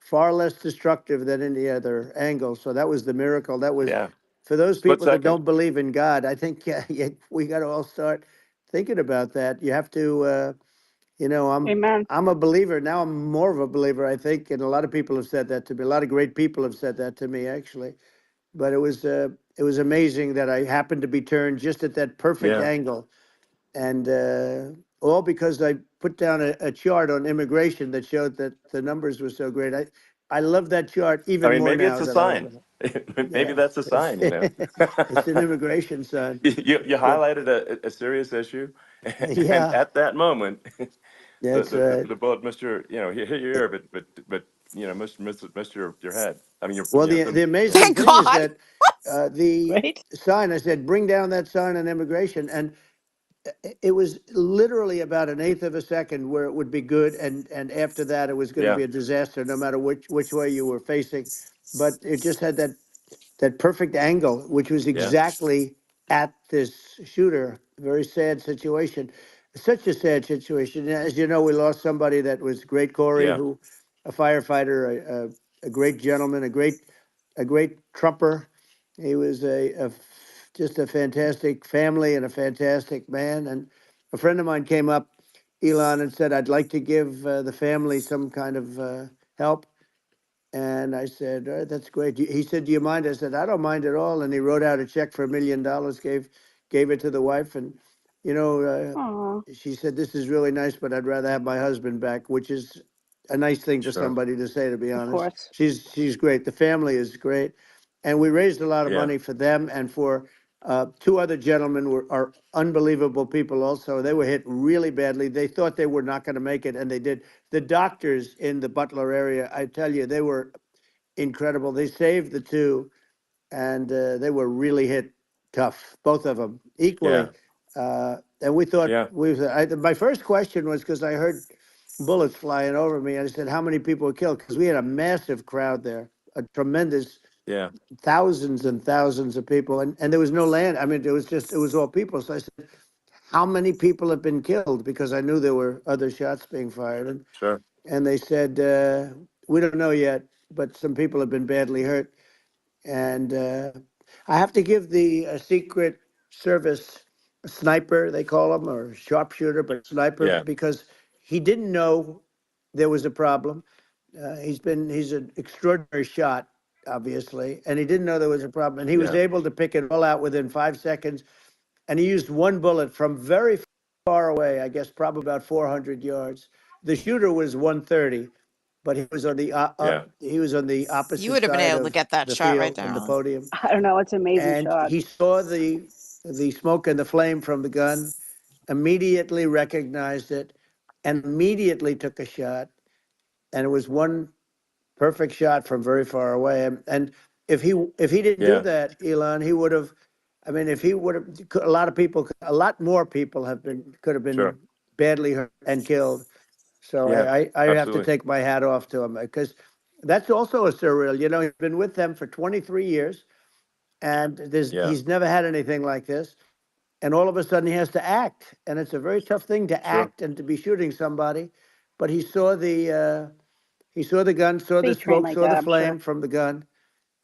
far less destructive than any other angle. So that was the miracle. That was yeah. for those Split people that second. don't believe in God. I think we got to all start thinking about that. You have to, Amen. I'm a believer now. I'm more of a believer, I think, and a lot of people have said that to me. A lot of great people have said that to me, actually. But it was amazing that I happened to be turned just at that perfect Yeah. angle, and all because I put down a chart on immigration that showed that the numbers were so great. I love that chart I even mean, more maybe it's now a that I sign. open it. Maybe Yeah, that's a it's sign. it's an immigration sign. You But highlighted a serious issue, and yeah, at that moment, the that's the, the, right. the bullet missed hit your ear, but missed your head. I mean, Well, the amazing Thank thing is God. that the Right? sign, I said, bring down that sign on immigration, and it was literally about an eighth of a second where it would be good, and after that, it was going to yeah, be a disaster, no matter which way you were facing. But it just had that perfect angle, which was yeah, exactly at this shooter. Very sad situation. Such a sad situation. As you know, we lost somebody that was great, Corey, yeah, who, a firefighter, a great gentleman, a great trumper. He was just a fantastic family and a fantastic man. And a friend of mine came up, Elon, and said, "I'd like to give the family some kind of help." And I said, "That's great." He said, "Do you mind?" I said, "I don't mind at all." And he wrote out a check for $1 million, gave it to the wife. And, you know, Aw, she said, "This is really nice, but I'd rather have my husband back," which is a nice thing for sure, somebody to say, to be of honest. course. She's great. The family is great. And we raised a lot of yeah, money for them and for two other gentlemen are unbelievable people also. They were hit really badly. They thought they were not going to make it, and they did. The doctors in the Butler area, I tell you, they were incredible. They saved the two, and they were really hit tough, both of them yeah, equally. And we thought yeah, my first question was, because I heard bullets flying over me. I said, "How many people were killed?" Because we had a massive crowd there, a tremendous Yeah. thousands and thousands of people, and there was no land. I mean, it was all people. So I said, "How many people have been killed?" Because I knew there were other shots being fired, Sure. and they said, "We don't know yet, but some people have been badly hurt." And I have to give the Secret Service sniper, they call him, or sharpshooter, but sniper, Yeah. because he didn't know there was a problem. He's an extraordinary shot, obviously, and he didn't know there was a problem. And he was Yeah. able to pick it all out within 5 seconds. And he used one bullet from very far away, I guess probably about 400 yards. The shooter was 130, but Yeah. he was on the You opposite would have been side able to of get that the shot right field there, from the Alan. podium, I don't know. It's an amazing and shot. he saw the smoke and the flame from the gun, immediately recognized it, and immediately took a shot. And it was one perfect shot from very far away. And if he didn't do Yeah. that, Elon, he would have. I mean, if he would have, a lot of people, a lot more people could have Sure. been badly hurt and killed. So Yeah. I have to Absolutely. take my hat off to him because that's also a surreal. You know, he's been with them for 23 years, and Yeah. he's never had anything like this. And all of a sudden, he has to act, and it's a very tough thing to Sure. act and to be shooting somebody. But he saw the gun, saw They the train smoke, like saw that, the I'm sure. flame from the gun,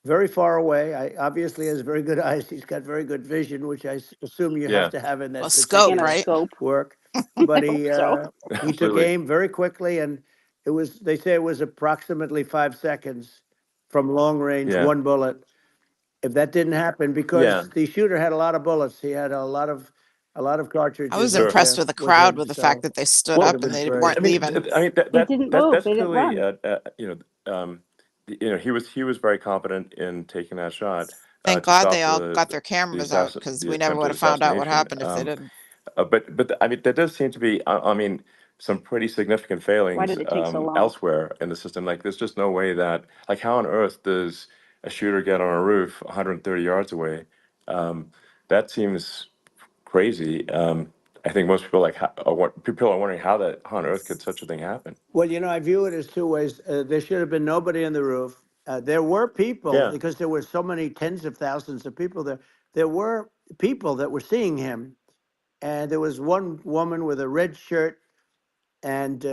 very far away. I obviously has very good eyes. He's got very good vision, which assume you have Yeah. to have in Well, that scope, And a particular right? scope. work. I But hope so. he took Absolutely. aim very quickly, and it was they say it was approximately 5 seconds from long range, Yeah. one bullet. If that didn't happen, Yeah. because the shooter had a lot of bullets, he had a lot of I was cartridges Sure. impressed with the with crowd him, with the fact so that they stood it would Well, have up and been they very. weren't leaving. They didn't move. that's They didn't clearly run. he was very competent in taking that shot Thank to God stop they all got their cameras out because the we never would attempted have found out what assassination. happened if they didn't. But I mean, there does seem to be, I mean, some pretty significant Why failings did it take so long? elsewhere in the system. Like, there's just no way that, like, how on earth does a shooter get on a roof 130 yards away? That seems crazy. I think most people people are wondering how on earth could such a thing happen? Well, I view it as two ways. There should have been nobody on the roof. There were people, Yeah. because there were so many tens of thousands of people there. There were people that were seeing him, and there was one woman with a red shirt and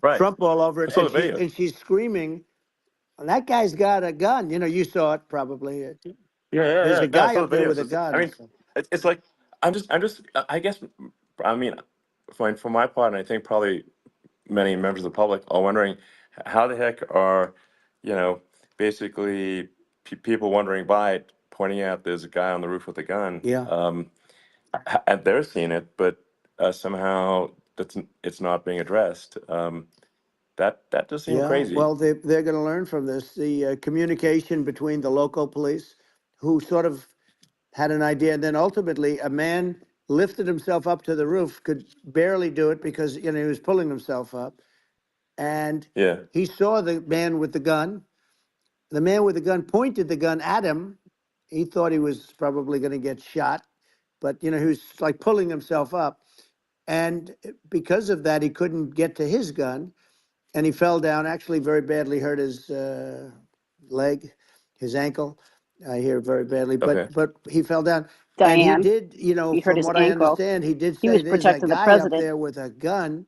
Right. Trump all over I it, saw and the videos. she's screaming. That guy's got a gun. You saw it probably. Yeah, yeah, There's yeah. a No, I guy saw up the there videos. with a I gun. mean, So. it's like I guess, I mean, for my part, and I think probably many members of the public are wondering how the heck are, you know, basically people wondering by it, pointing out there's a guy on the roof with a gun, Yeah. and they're seeing it, but somehow it's not being addressed. That does seem Yeah, crazy. well, they're going to learn from this. The communication between the local police, who sort of had an idea, and then ultimately a man lifted himself up to the roof, could barely do it because he was pulling himself up, and Yeah, he saw the man with the gun. The man with the gun pointed the gun at him. He thought he was probably going to get shot, but he was like pulling himself up, and because of that, he couldn't get to his gun, and he fell down. Actually, very badly hurt his leg, his ankle. I hear very badly, okay, but he fell down, and he Diane, did. he hurt From his what I ankle. understand, he did He say was there's a protecting the guy up president. there with a gun,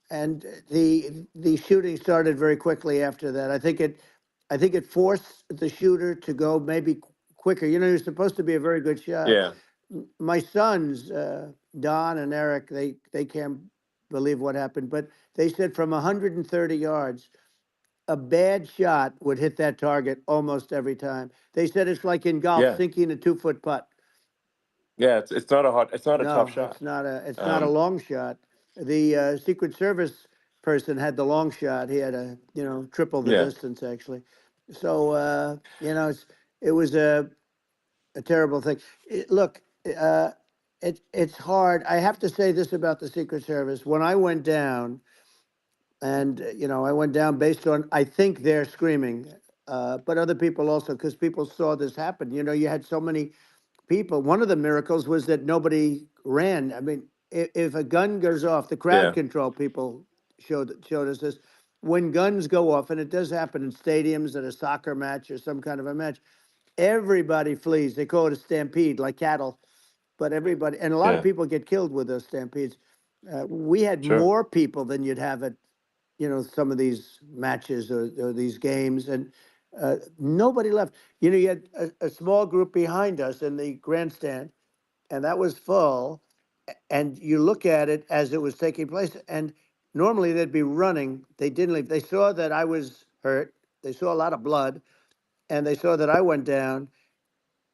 and the shooting started very quickly after that. I think it forced the shooter to go maybe quicker. He was supposed to be a very good shot. yeah, My sons, Don and Eric, they can't believe what happened, but they said from 130 yards, a bad shot would hit that target almost every time. They said it's like in golf, yeah, sinking a 2-foot putt. yeah. It's not a tough No, shot. it's not a Um, long shot. The Secret Service person had the long shot. He had triple the yeah, distance actually. So it was a terrible thing. Look, it's hard. I have to say this about the Secret Service. When I went down, and I went down based on, I think, they're screaming, but other people also, because people saw this happen. You had so many people. One of the miracles was that nobody ran. I mean, if a gun goes off, the crowd yeah, control people showed us this. When guns go off, and it does happen in stadiums at a soccer match or some kind of a match, everybody flees. They call it a stampede, like cattle. But everybody, and a lot of Yeah. people get killed with those stampedes. We had Sure. more people than you'd have at, some of these matches or these games, and nobody left. You had a small group behind us in the grandstand, and that was full. And you look at it as it was taking place, and normally they'd be running. They didn't leave. They saw that I was hurt. They saw a lot of blood, and they saw that I went down,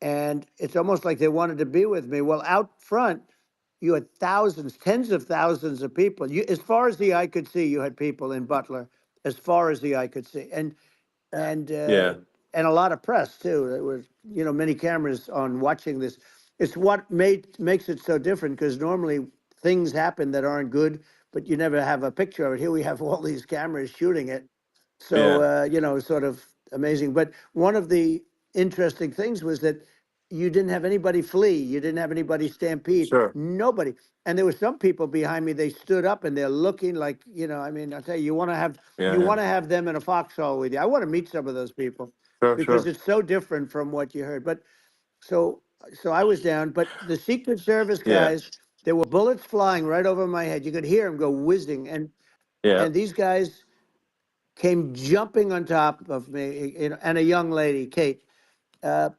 and it's almost like they wanted to be with me. Well, out front, you had thousands, tens of thousands of people. As far as the eye could see, you had people in Butler, as far as the eye could see, and Yeah. and a lot of press too. There was, many cameras on watching this. It's what makes it so different, because normally things happen that aren't good, but you never have a picture of it. Here we have all these cameras shooting it. So, Yeah. sort of amazing. But one of the interesting things was that you didn't have anybody flee. You didn't have anybody stampede. Sure. Nobody. And there were some people behind me. They stood up and they're looking like, I mean, I'll tell you, Yeah. you Yeah. want to have them in a foxhole with you. I want to meet some of those people, Sure. because Sure. it's so different from what you heard. But so, so I was down. But the Secret Service Yeah. guys, there were bullets flying right over my head. You could hear them go whizzing, Yeah. and these guys came jumping on top of me, and a young lady, Kate, uh,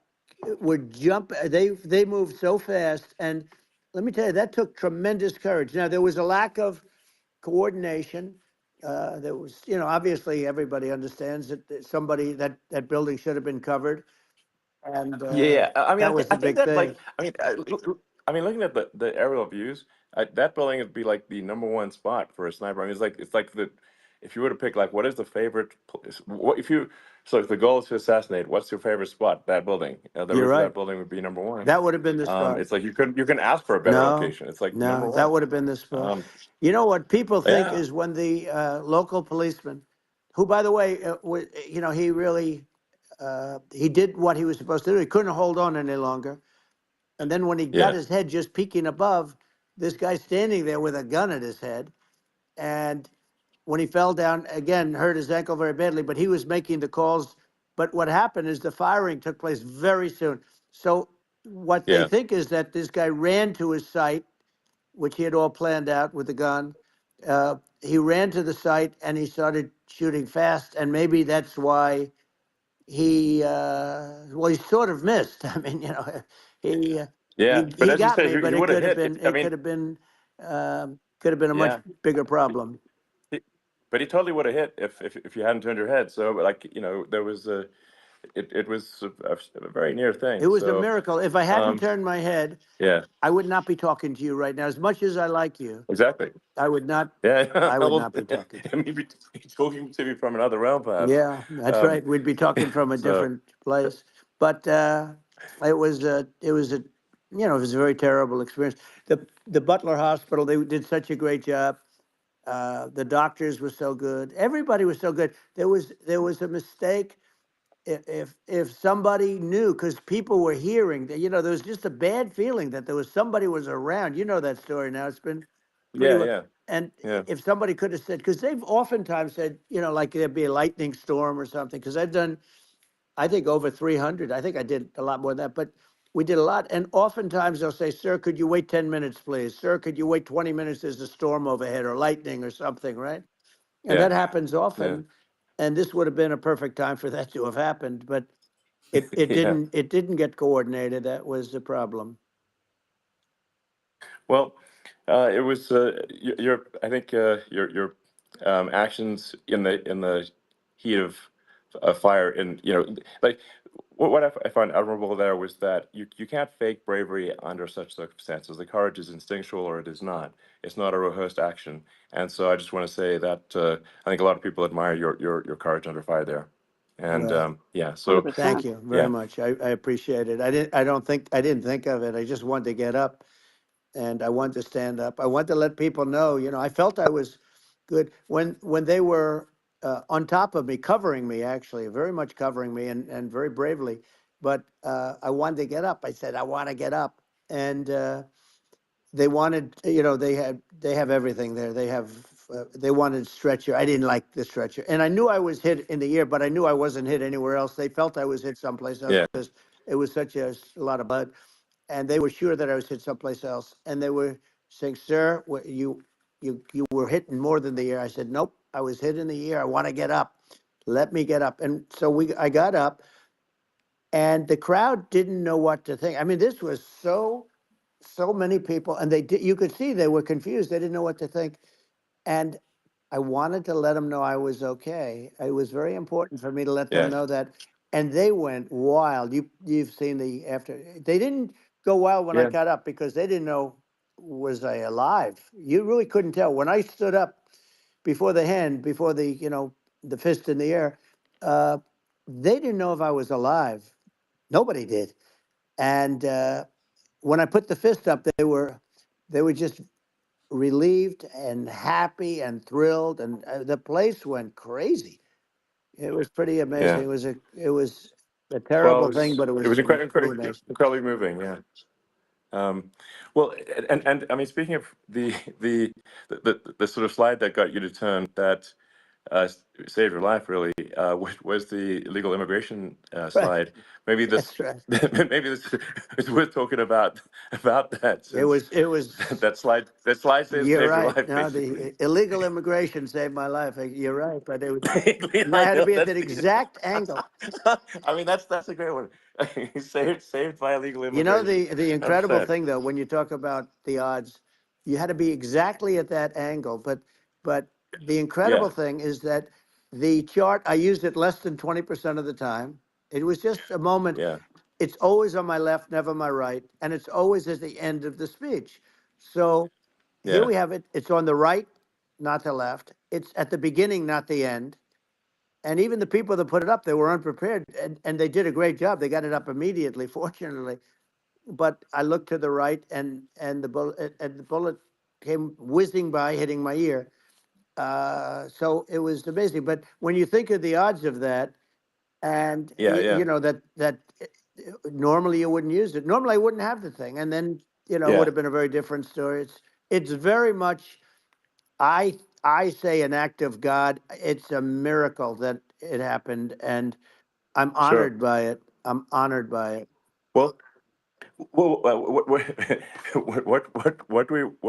would jump. They moved so fast, and let me tell you, that took tremendous courage. Now there was a lack of coordination. There was, obviously everybody understands that that building should have been covered, and Yeah, yeah. I mean, that was I the think big that thing. I mean, looking at the aerial views, that building would be like the number one spot for a sniper. I mean, it's like the if you were to pick like what is the favorite place, what if you so if the goal is to assassinate, what's your favorite spot? That building, the You're roof of right. that building would be number one. That would have been the spot. It's like you can ask for a better No, location. It's like number no, that one. would have been the spot. Um, You know what people think yeah, is when the local policeman, who, by the way, he really he did what he was supposed to do. He couldn't hold on any longer. And then when he got yeah, his head just peeking above, this guy standing there with a gun at his head. And when he fell down, again, hurt his ankle very badly, but he was making the calls. But what happened is the firing took place very soon. So what they yeah, think is that this guy ran to his site, which he had all planned out with the gun. He ran to the site and he started shooting fast, and maybe that's why he sort of missed. I mean, he uh, yeah. But he as you got said, me, he but would have hit. it I mean, could have been a much yeah. bigger problem. He- But he totally would have hit if you hadn't turned your head. So like there was it was a very near It thing. was a So miracle. If I hadn't um, turned my head, yeah, I would not be talking to you right now. As much as I like you, exactly. I would not. Yeah, I would well, not be talking to you. maybe talking to me from another realm, perhaps. Yeah, that's Um, right. We'd be talking from a so different place. But it was a very terrible experience. The Butler Hospital, they did such a great job. The doctors were so good. Everybody was so good. There was a mistake. If somebody knew, because people were hearing that, there was just a bad feeling that there was somebody was around. You know that story now. It's been pretty yeah, well. yeah, And yeah, if somebody could have said, because they've oftentimes said, like there'd be a lightning storm or something, because I've done, I think, over 300. I think I did a lot more than that, but we did a lot. And oftentimes they'll say, sir, could you wait 10 minutes, please? Sir, could you wait 20 minutes? There's a storm overhead or lightning or something, right? And yeah, that happens yeah, often. And this would have been a perfect time for that to have happened, but it yeah. didn't get coordinated. That was the problem. Well, it was your I think your actions in the heat of fire, and like what I find admirable there was that you can't fake bravery under such circumstances. The courage is instinctual or it is not. It's not a rehearsed action. And so I just want to say that I think a lot of people admire your courage under fire there. And Well, yeah, so 100%. thank you very yeah, much. I appreciate it. I didn't think of it. I just wanted to get up and I wanted to stand up. I wanted to let people know, I felt I was good when they were on top of me, covering me, actually, very much covering me, and very bravely. But I wanted to get up. I said, I want to get up. And they wanted, they have everything there. They have they wanted stretcher. I didn't like the stretcher, and I knew I was hit in the ear, but I knew I wasn't hit anywhere else. They felt I was hit someplace else Yeah. because it was such a lot of blood, and they were sure that I was hit someplace else. And they were saying, "Sir, you were hitting more than the ear." I said, "Nope, I was hit in the ear. I want to get up. Let me get up." And so I got up, and the crowd didn't know what to think. I mean, this was so many people, and you could see they were confused. They didn't know what to think. And I wanted to let them know I was okay. It was very important for me to let them Yeah. know that. And they went wild. You've seen the after. They didn't go wild when I Yeah. got up because they didn't know, was I alive? You really couldn't tell. When I stood up before the hand, before the fist in the air, uh, they didn't know if I was alive. Nobody did. And when I put the fist up, they were just relieved and happy and thrilled, and the place went crazy. It was pretty amazing. Yeah. It was a Well, terrible thing, but it was really nice. incredibly moving. Yeah. Well, and I mean, speaking of the sort of slide that got you to turn that saved your life really was the illegal immigration Right. slide. Maybe this That's right. maybe this is worth talking about that It since was. It was. that slide You're saved your right. life No, basically. the illegal immigration saved my life. You're right, but and I I had to know be at that's that the. exact angle. I mean that's a great one. Saved by illegal You know, immigration. the incredible 100%. thing though, when you talk about the odds, you had to be exactly at that angle. But the incredible Yeah. thing is that the chart, I used it less than 20% of the time. It was just a moment. Yeah. It's always on my left, never my right, and it's always at the end of the speech. So here Yeah. we have it. It's on the right, not the left. It's at the beginning, not the end. And even the people that put it up, they were unprepared, and they did a great job. They got it up immediately, fortunately. But I looked to the right, and the bullet came whizzing by, hitting my ear. So it was amazing. But when you think of the odds of that, and Yeah. Yeah. that normally you wouldn't use it. Normally I wouldn't have the thing, and then it would Yeah. have been a very different story. It's very much. I say an act of God. It's a miracle that it happened, and I'm Sure. honored by it. I'm honored by it. Well, what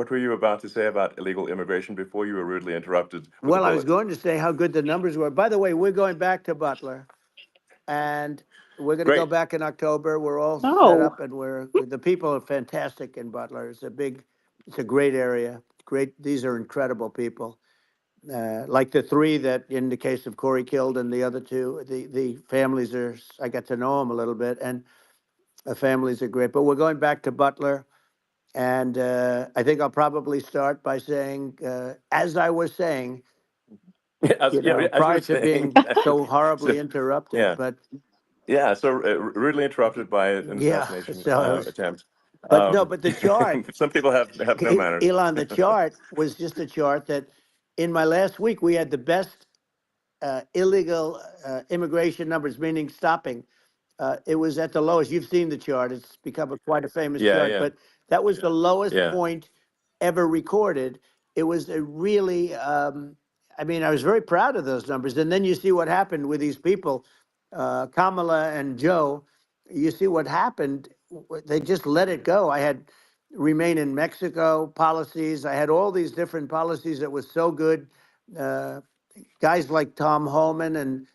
were you about to say about illegal immigration before you were rudely interrupted with a Well, I was bullet? going to say how good the numbers were. By the way, we're going back to Butler, and we're going to go Great. back in October. We're all set Oh, up, and the people are fantastic in Butler. It's a great area. Great, these are incredible people. Like the three that, in the case of Corey killed, and the other two, the families are. I got to know them a little bit, and the families are great. But we're going back to Butler, and I think I'll probably start by saying, as I was saying, As you prior were to saying. being so So, horribly interrupted. yeah. But Yeah. So rudely interrupted by an yeah, assassination so it was. attempt. But no, but the chart, Some people have no manners. Elon, the chart was just a chart that in my last week we had the best illegal immigration numbers, meaning stopping. It was at the lowest. You've seen the chart. It's become quite a famous Yeah. chart, Yeah. but that was the lowest Yeah. point ever recorded. It was a really, I mean, I was very proud of those numbers. And then you see what happened with these people, Kamala and Joe. You see what happened. They just let it go. I had remain in Mexico policies. I had all these different policies that was so good. Uh, Guys like Tom Homan and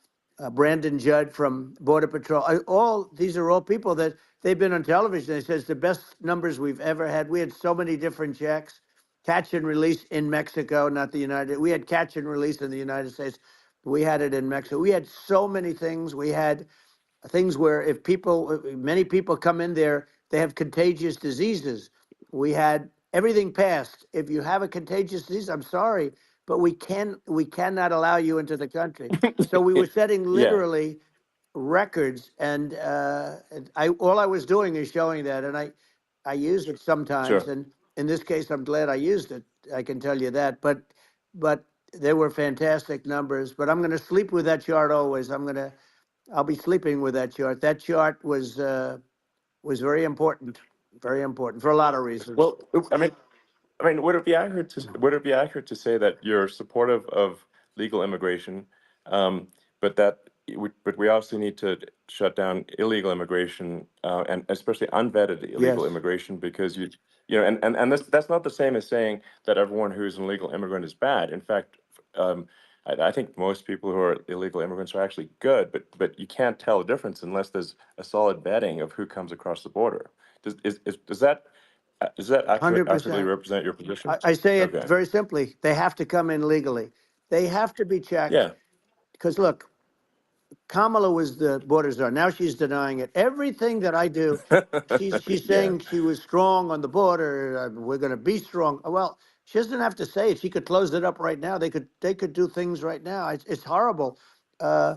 Brandon Judd from Border Patrol. These are all people that they've been on television. They says the best numbers we've ever had. We had so many different checks, catch and release in Mexico, not the United. We had catch and release in the United States. We had it in Mexico. We had so many things. We had things where if many people come in there, they have contagious diseases. We had everything passed. If you have a contagious disease, I'm sorry, but we cannot allow you into the country. So we were setting Yeah. literally records, and all I was doing is showing that, and I use it sometimes, Sure. and in this case, I'm glad I used it. I can tell you that, but they were fantastic numbers. But I'm going to sleep with that chart always. I'll be sleeping with that chart. That chart was very important for a lot of reasons. Well, I mean, I mean, would it be accurate to say that you're supportive of legal immigration, but but we also need to shut down illegal immigration, and especially unvetted illegal Yes, immigration, because and that's not the same as saying that everyone who's an illegal immigrant is bad. In fact, I think most people who are illegal immigrants are actually good, but you can't tell the difference unless there's a solid vetting of who comes across the border. Does that accurately 100%. represent your position? I say it Okay. very simply. They have to come in legally. They have to be checked. Yeah. Because look, Kamala was the border czar. Now she's denying it. Everything that I do, she's Yeah. saying she was strong on the border. We're going to be strong. Well, she doesn't have to say it. She could close it up right now. They could do things right now. It's horrible. Uh,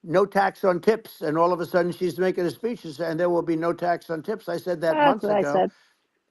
no tax on tips, and all of a sudden she's making a speech and there will be no tax on tips. I said that That's months what I ago. said.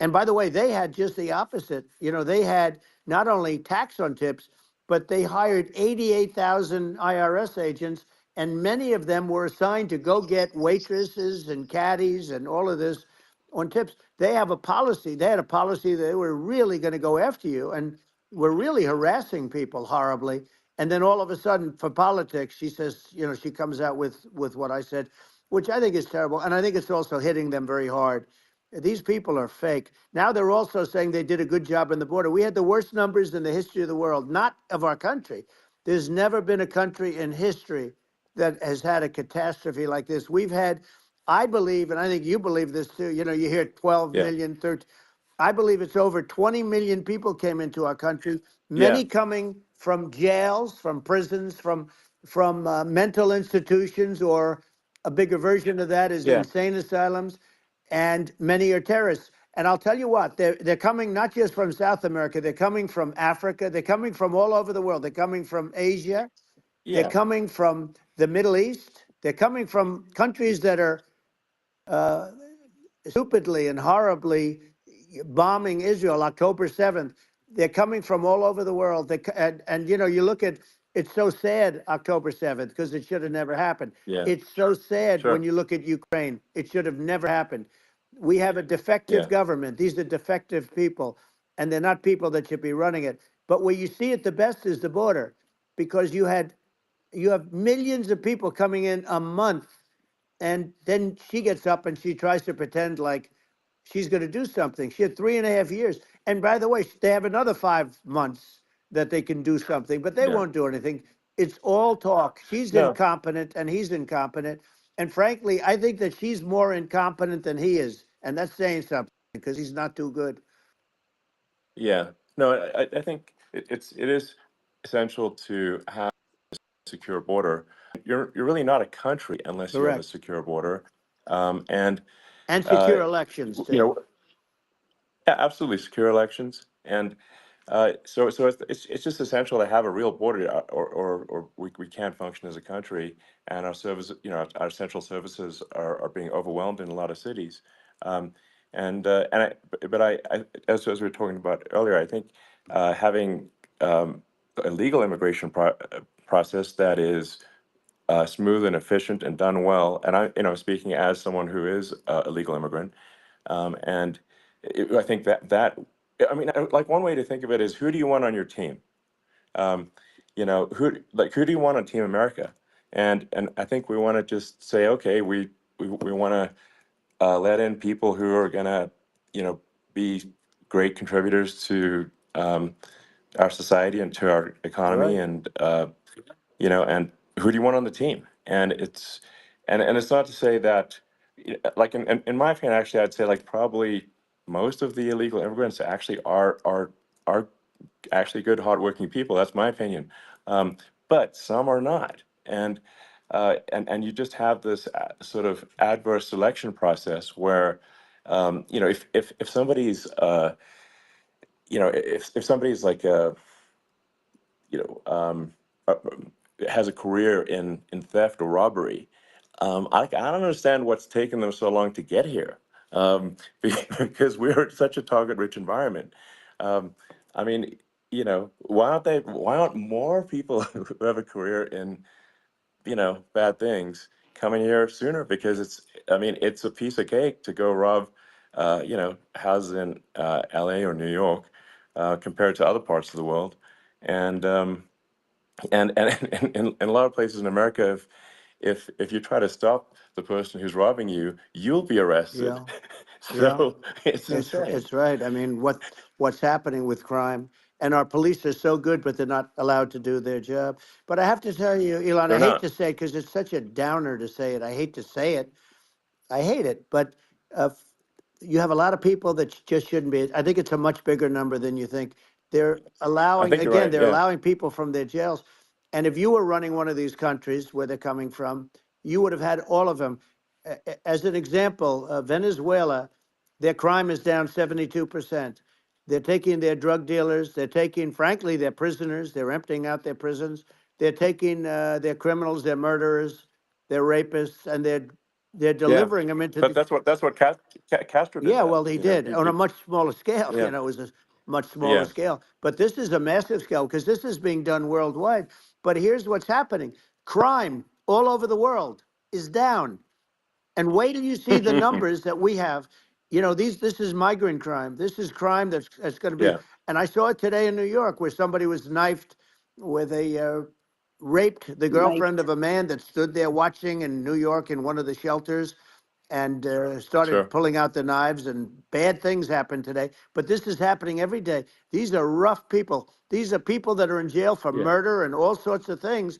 And by the way, they had just the opposite. They had not only tax on tips, but they hired 88,000 IRS agents, and many of them were assigned to go get waitresses and caddies and all of this on tips. They have a policy. They had a policy that they were really going to go after you and were really harassing people horribly. And then all of a sudden, for politics, she says, she comes out with what I said, which I think is terrible. And I think it's also hitting them very hard. These people are fake. Now they're also saying they did a good job on the border. We had the worst numbers in the history of the world, not of our country. There's never been a country in history that has had a catastrophe like this. We've had, I believe, and I think you believe this too, you hear 12 Yeah. million, 13. I believe it's over 20 million people came into our country, Yeah. many coming from jails, from prisons, from mental institutions, or a bigger version of that is Yeah. insane asylums, and many are terrorists. And I'll tell you what, they're coming not just from South America, they're coming from Africa, they're coming from all over the world. They're coming from Asia, they're Yeah. coming from the Middle East, they're coming from countries that are uh, stupidly and horribly bombing Israel October 7th. They're coming from all over the world. And you look at, it's so sad October 7th because it should have never happened. Yeah. It's so sad when Sure. you look at Ukraine. It should have never happened. We have a defective Yeah. government. These are defective people, and they're not people that should be running it. But where you see it the best is the border, because you have millions of people coming in a month, and then she gets up and she tries to pretend like she's going to do something. She had 3.5 years. And by the way, they have another 5 months that they can do something, but they Yeah. won't do anything. It's all talk. She's No. incompetent and he's incompetent. And frankly, I think that she's more incompetent than he is. And that's saying something because he's not too good. Yeah. No, I think it is essential to have a secure border. You're really not a country unless you have a Correct. secure border. And And uh, secure elections, you too. know, yeah, absolutely secure elections. And so it's just essential to have a real border, or we can't function as a country, and our service, our essential services are being overwhelmed in a lot of cities. Um, as we were talking about earlier, I think having a legal immigration process that is smooth and efficient and done well, and speaking as someone who is a legal immigrant, and I think I mean, like one way to think of it is, who do you want on your team? Who do you want on Team America? And I think we want to just say, okay, we want to let in people who are gonna, be great contributors to our society and to our economy, Right. and and who do you want on the team? And it's not to say that, like in my opinion, actually, I'd say like probably most of the illegal immigrants actually are actually good, hardworking people. That's my opinion. But some are not, and you just have this sort of adverse selection process where, if somebody's if somebody's like you know, um, uh, has a career in theft or robbery. I don't understand what's taken them so long to get here, because we're in such a target-rich environment. Um, I mean, why aren't more people who have a career in, bad things coming here sooner? Because I mean, it's a piece of cake to go rob, houses in LA or New York, compared to other parts of the world. And in a lot of places in America, if you try to stop the person who's robbing you, you'll be arrested. Yeah. Yeah. So it's insane. It's right. I mean, what's happening with crime, and our police are so good, but they're not allowed to do their job. But I have to tell you, Elon, I They're hate not. to say it because it's such a downer to say it. I hate to say it. I hate it, but f- you have a lot of people that just shouldn't be. I think it's a much bigger number than you think. They're I allowing, think you're again, right. they're Yeah. allowing people from their jails. And if you were running one of these countries where they're coming from, you would have had all of them. As an example, Venezuela, their crime is down 72%. They're taking their drug dealers, they're taking, frankly, their prisoners, they're emptying out their prisons. They're taking their criminals, their murderers, their rapists, and they're Yeah. delivering them into But the. that's what Castro did Yeah, that. well, he did on a much smaller scale. Yeah. You know, it was a much smaller Yeah. scale. But this is a massive scale because this is being done worldwide. But here's what's happening: crime all over the world is down. And wait till you see the numbers that we have. You know, this is migrant crime. This is crime that's going to be. Yeah. And I saw it today in New York where somebody was knifed with raped the Knife. girlfriend of a man that stood there watching in New York in one of the shelters and started Sure. pulling out the knives, and bad things happened today. But this is happening every day. These are rough people. These are people that are in jail for Yeah. murder and all sorts of things,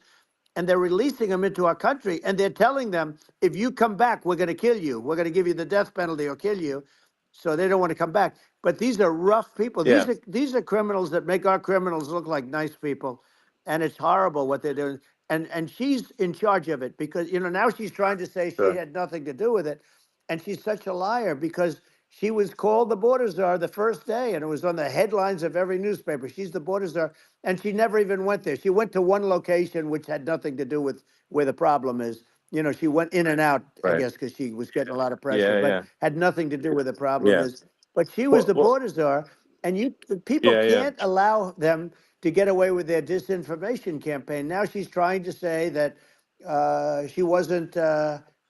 and they're releasing them into our country, and they're telling them, if you come back, we're going to kill you. We're going to give you the death penalty or kill you. So they don't want to come back. But these are rough people. Yeah. These are criminals that make our criminals look like nice people, and it's horrible what they're doing. And she's in charge of it because now she's trying to say she Sure. had nothing to do with it, and she's such a liar because she was called the border czar the first day, and it was on the headlines of every newspaper. She's the border czar, and she never even went there. She went to one location which had nothing to do with where the problem is. She went in and out, I Right. guess, because she was getting a lot of pressure, Yeah. but Yeah. had nothing to do where the problem Yeah. is. But she was Well. the Well. border czar, and people Yeah. Yeah. can't allow them to get away with their disinformation campaign. Now she's trying to say that she wasn't.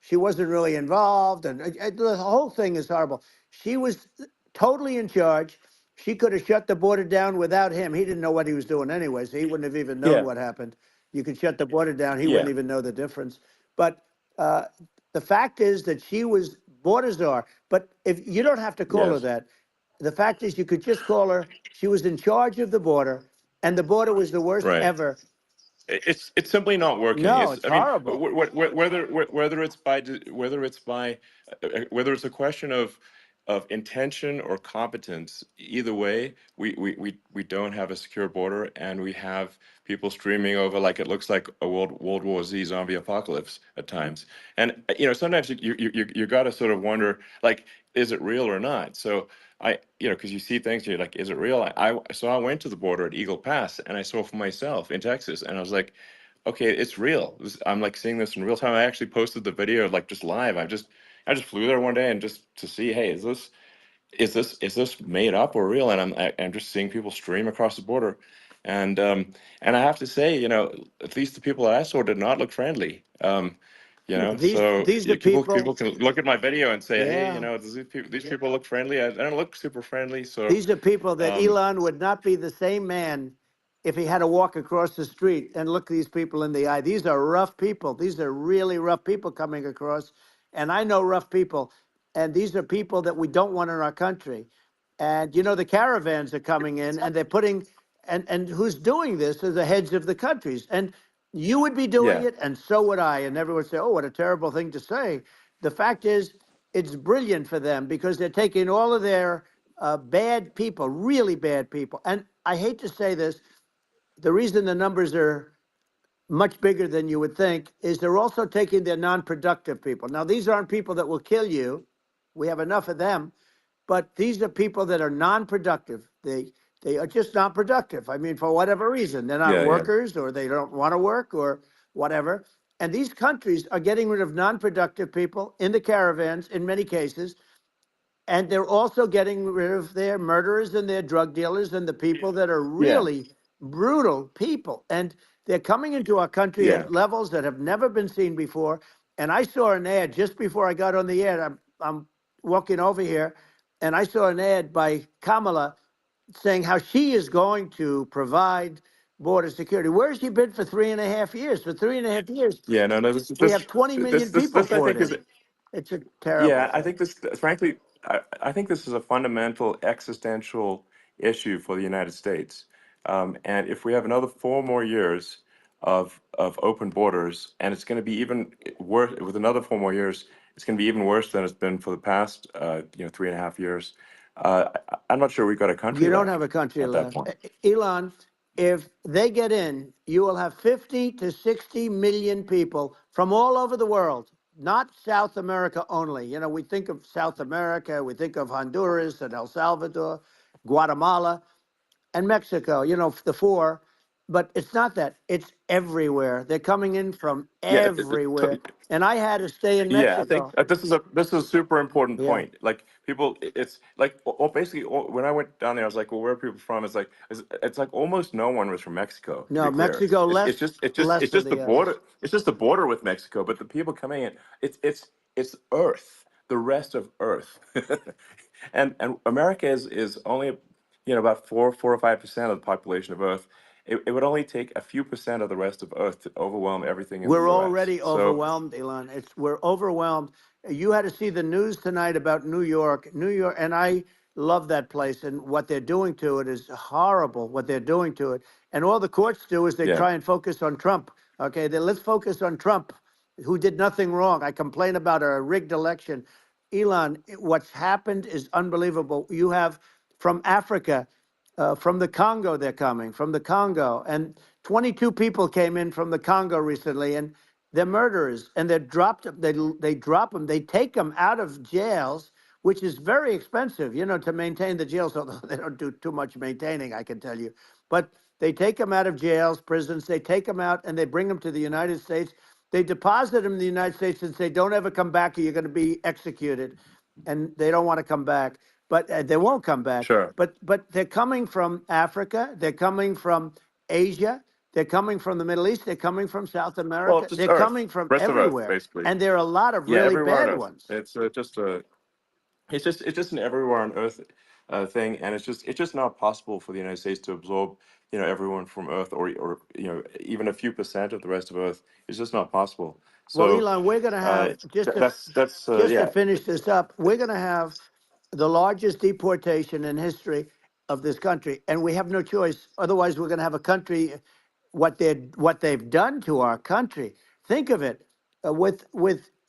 She wasn't really involved, and the whole thing is horrible. She was totally in charge. She could have shut the border down without him. He didn't know what he was doing anyway, so he wouldn't have even known Yeah. what happened. You could shut the border down, he Yeah. wouldn't even know the difference. But uh, the fact is that she was border czar. But if you don't have to call her Yes. that, the fact is you could just call her. She was in charge of the border, and the border was the worst Right. ever. It's simply not working. No, It's it's I mean horrible. whether it's a question of intention or competence, either way, we don't have a secure border, and we have people streaming over like it looks like a World War Z zombie apocalypse at times. And sometimes you got to sort of wonder, like, is it real or not? So because you see things, you're like, is it real? So I went to the border at Eagle Pass, and I saw for myself in Texas, and I was like, okay, it's real. I'm like seeing this in real time. I actually posted the video like just live. I just flew there one day and just to see, hey, is this made up or real? And I'm just seeing people stream across the border, and I have to say, at least the people that I saw did not look friendly. These So these are people people. can look at my video and say, hey, Yeah. these people look friendly. I don't look super friendly. So, These are people that um, Elon would not be the same man if he had to walk across the street and look these people in the eye. These are rough people. These are really rough people coming across. And I know rough people. And these are people that we don't want in our country. And the caravans are coming in and they're putting, and who's doing this are the heads of the countries. And you would be doing yeah, it, and so would I. And everyone would say, oh, what a terrible thing to say. The fact is, it's brilliant for them because they're taking all of their bad people, really bad people. And I hate to say this, the reason the numbers are much bigger than you would think is they're also taking their non-productive people. Now, these aren't people that will kill you. We have enough of them, but these are people that are non-productive. They are just not productive. I mean, for whatever reason, they're not yeah, yeah, workers or they don't want to work or whatever. And these countries are getting rid of non-productive people in the caravans in many cases, and they're also getting rid of their murderers and their drug dealers and the people that are yeah, really brutal people. And they're coming into our country yeah, at levels that have never been seen before. And I saw an ad just before I got on the air. I'm walking over here, and I saw an ad by Kamala saying how she is going to provide border security. Where has she been for 3.5 years? For 3.5 years, Yeah, no, no. we have 20 million people I poured think is in. It's a terrible Yeah, I thing. think this, frankly, I think this is a fundamental existential issue for the United States. And if we have another 4 more years of open borders, and it's going to be even worse with another 4 more years, it's going to be even worse than it's been for the past, 3.5 years. I'm not sure we've got a country You don't have left a country at that left. point. Elon, if they get in, you will have 50 to 60 million people from all over the world, not South America only. You know, we think of South America, we think of Honduras and El Salvador, Guatemala, and Mexico, you know, the four. But it's not that. It's everywhere. They're coming in from Yeah, everywhere. And I had to stay in Yeah, I think Mexico. this is a super important Yeah. point. Like people, it's like basically when I went down there, I was like, well, where are people from? It's like almost no one was from Mexico. To be No, clear, Mexico it's less, just less than the the border. others. It's just the border with Mexico. But the people coming in, it's Earth, the rest of Earth, and America is only about 4 or 5% of the population of Earth. It would only take a few percent of the rest of Earth to overwhelm everything in the We're U.S. already So overwhelmed, Elon. We're overwhelmed. You had to see the news tonight about New York. New York, and I love that place, and what they're doing to it is horrible, what they're doing to it. And all the courts do is they yeah, try and focus on Trump. Okay, let's focus on Trump, who did nothing wrong. I complain about a rigged election. Elon, what's happened is unbelievable. You have from Africa, from the Congo, they're coming from the Congo, and 22 people came in from the Congo recently, and they're murderers, and they're dropped. They drop them. They take them out of jails, which is very expensive, you know, to maintain the jails. Although they don't do too much maintaining, I can tell you. But they take them out of jails, prisons. They take them out, and they bring them to the United States. They deposit them in the United States and say, "Don't ever come back, or you're going to be executed." And they don't want to come back, but they won't come back. sure. But they're coming from Africa. They're coming from Asia. They're coming from the Middle East. They're coming from South Well, America. just They're Earth, coming from rest of Earth, everywhere. basically. And there are a lot of Yeah, really everywhere on bad Earth. ones. It's just an everywhere on Earth thing, and it's just not possible for the United States to absorb everyone from Earth, or even a few percent of the rest of Earth. It's just not possible. Well, So Elon, we're going to have that's just to yeah, finish this up. We're going to have the largest deportation in history of this country, and we have no choice. Otherwise, we're going to have a country. What they've done to our country. Think of it, with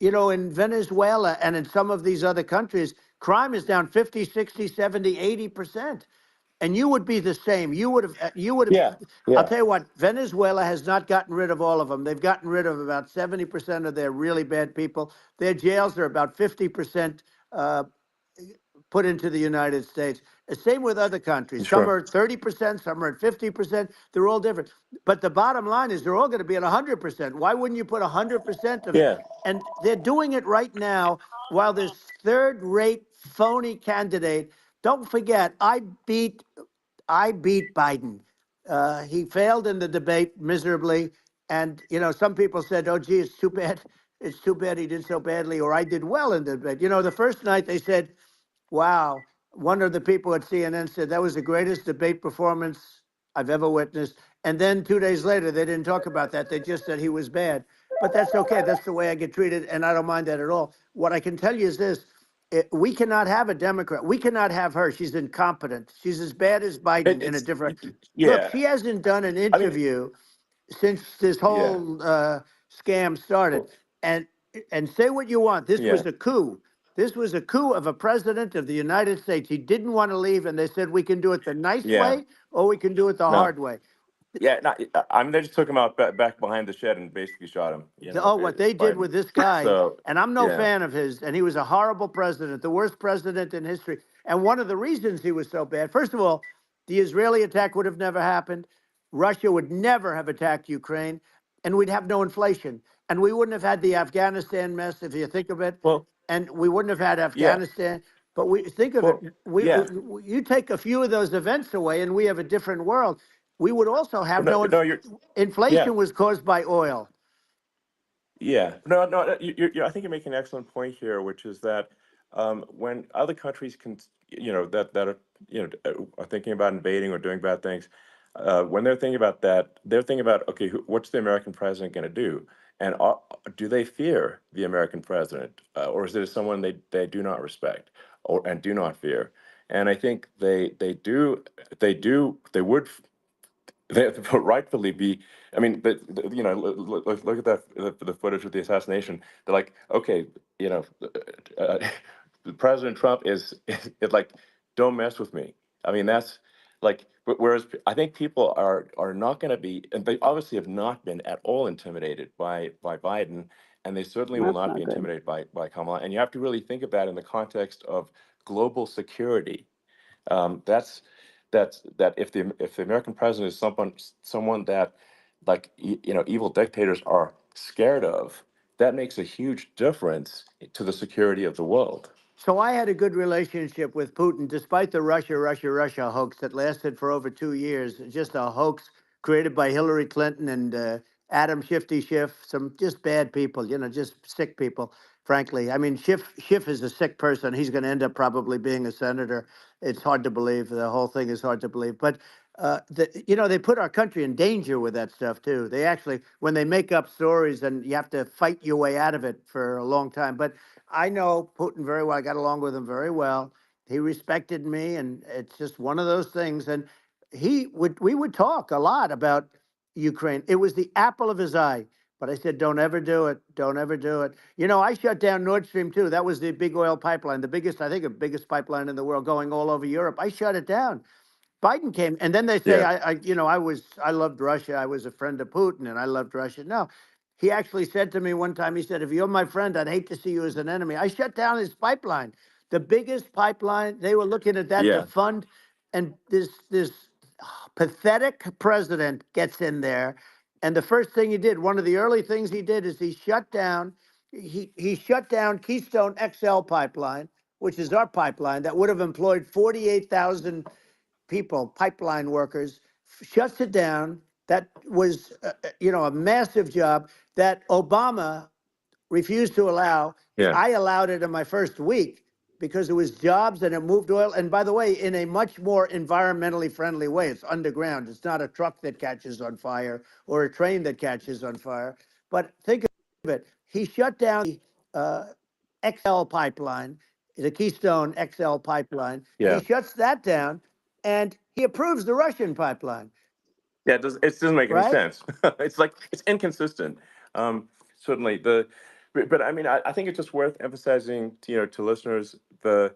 in Venezuela and in some of these other countries, crime is down 50, 60, 70, 80%. And you would be the same. You would have. yeah, I'll yeah, tell you what. Venezuela has not gotten rid of all of them. They've gotten rid of about 70% of their really bad people. Their jails are about 50% uh, put into the United States. The same with other countries. Some sure, are at 30%, some are at 50%. They're all different. But the bottom line is they're all going to be at 100%. Why wouldn't you put 100% of? yeah, And they're doing it right now while this third-rate phony candidate. Don't forget, I beat Biden. He failed in the debate miserably. And, some people said, oh, gee, it's too bad. It's too bad he did so badly, or I did well in the debate. The first night they said, wow. One of the people at CNN said that was the greatest debate performance I've ever witnessed. And then 2 days later, they didn't talk about that. They just said he was bad. But that's okay. That's the way I get treated, and I don't mind that at all. What I can tell you is this. We cannot have a Democrat. We cannot have her. She's incompetent. She's as bad as Biden in a it's different. Look, yeah. she hasn't done an I mean, interview since this yeah, whole scam started. well, And say what you want. This yeah, was a coup. This was a coup of a president of the United States. He didn't want to leave, and they said we can do it the nice yeah. way or we can do it the No, hard way. yeah. Not, I mean, they just took him out back behind the shed and basically shot him. What they did Biden. with this guy, So and I'm no yeah. fan of his, and he was a horrible president, the worst president in history. And one of the reasons he was so bad, first of all, the Israeli attack would have never happened. Russia would never have attacked Ukraine, and we'd have no inflation. And we wouldn't have had the Afghanistan mess, if you think of it. Well, And we wouldn't have had yeah. Afghanistan. But we think of it, Well, yeah. you take a few of those events away, and we have a different world. We would also have No, no no, you're yeah. inflation was caused by oil. Yeah, no, no. I think you're making an excellent point here, which is that when other countries can, that are, are thinking about invading or doing bad things, when they're thinking about that, they're thinking about, okay, what's the American president going to do? And do they fear the American president, or is it someone they do not respect and do not fear? And I think they would they rightfully be. I mean, look at that the footage of the assassination. They're like, okay, uh, President Trump is like, don't mess with me. I mean, that's like, whereas I think people are not going to be, and they obviously have not been at all intimidated by Biden, and they certainly will That's not not be good. intimidated by Kamala. And you have to really think of that in the context of global security. That's that if the American president is someone that, like, evil dictators are scared of, that makes a huge difference to the security of the world. So I had a good relationship with Putin, despite the Russia hoax that lasted for over 2 years. Just a hoax created by Hillary Clinton and Adam Shifty Schiff, some just bad people, just sick people, frankly. I mean, Schiff is a sick person. He's going to end up probably being a senator. It's hard to believe. The whole thing is hard to believe. But, they put our country in danger with that stuff, too. They actually, when they make up stories, and you have to fight your way out of it for a long time. But I know Putin very well. I got along with him very well. He respected me, and it's just one of those things. And we would talk a lot about Ukraine. It was the apple of his eye. But I said, don't ever do it. Don't ever do it. I shut down Nord Stream 2. That was the big oil pipeline, the biggest, I think, the biggest pipeline in the world going all over Europe. I shut it down. Biden came, and then they say, Yeah, I loved Russia. I was a friend of Putin, and I loved Russia. No, he actually said to me one time, he said, if you're my friend, I'd hate to see you as an enemy. I shut down his pipeline, the biggest pipeline. They were looking at that to yeah, fund, and this pathetic president gets in there, and the first thing he did, one of the early things he did, is he shut down Keystone XL pipeline, which is our pipeline that would have employed 48,000 people, pipeline workers, shuts it down. That was, a massive job that Obama refused to allow. yeah, I allowed it in my first week because it was jobs and it moved oil. And by the way, in a much more environmentally friendly way. It's underground. It's not a truck that catches on fire or a train that catches on fire. But think of it. He shut down the XL pipeline, the Keystone XL pipeline. He yeah. shuts that down and he approves the Russian pipeline, Yeah, it doesn't make any right? sense. It's like it's inconsistent. Certainly but I mean, I think it's just worth emphasizing to listeners the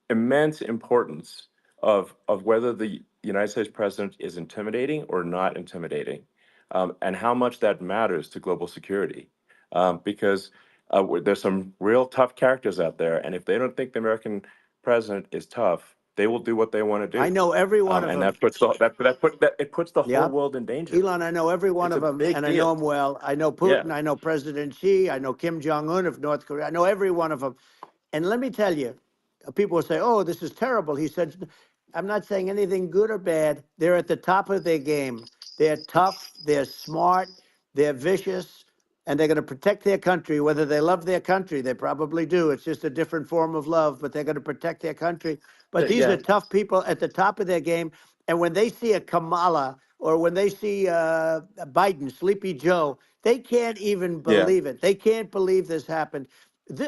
immense importance of whether the United States president is intimidating or not intimidating, and how much that matters to global security, because there's some real tough characters out there, and if they don't think the American president is tough, they will do what they want to I do, know every one of and them. it puts the whole Yep. world in danger. Elon, I know every one It's of a them, big and I know deal. them well. I know Yeah, Putin. I know President Xi. I know Kim Jong Un of North Korea. I know every one of them. And let me tell you, people will say, "Oh, this is terrible." He said, "I'm not saying anything good or bad. They're at the top of their game. They're tough. They're smart. They're vicious, and they're going to protect their country. Whether they love their country, they probably do. It's just a different form of love, but they're going to protect their country. But these are yeah, tough people at the top of their game. And when they see a Kamala or when they see Biden, Sleepy Joe, they can't even yeah, believe it. They can't believe this happened.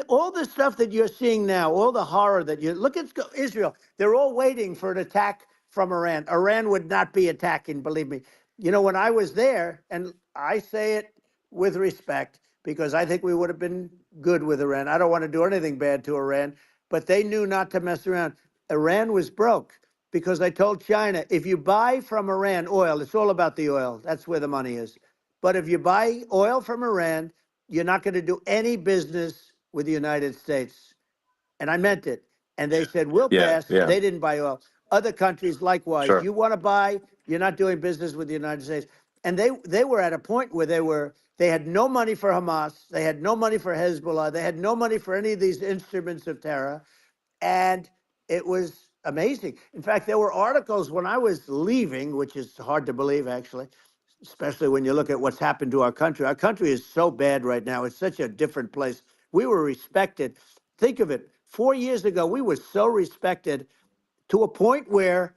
All the stuff that you're seeing now, all the horror that you look at Israel, they're all waiting for an attack from Iran. Iran would not be attacking, believe me. When I was there, and I say it with respect because I think we would have been good with Iran. I don't want to do anything bad to Iran, but they knew not to mess around. Iran was broke because I told China, if you buy from Iran oil, it's all about the oil. That's where the money is. But if you buy oil from Iran, you're not going to do any business with the United States. And I meant it. And they said, we'll yeah, pass. yeah. They didn't buy oil. Other countries, likewise. Sure. You want to buy, you're not doing business with the United States. And they were at a point where they had no money for Hamas. They had no money for Hezbollah. They had no money for any of these instruments of terror. And it was amazing. In fact, there were articles when I was leaving, which is hard to believe, actually, especially when you look at what's happened to our country. Our country is so bad right now. It's such a different place We were respected. Think of it. 4 years ago, we were so respected to a point where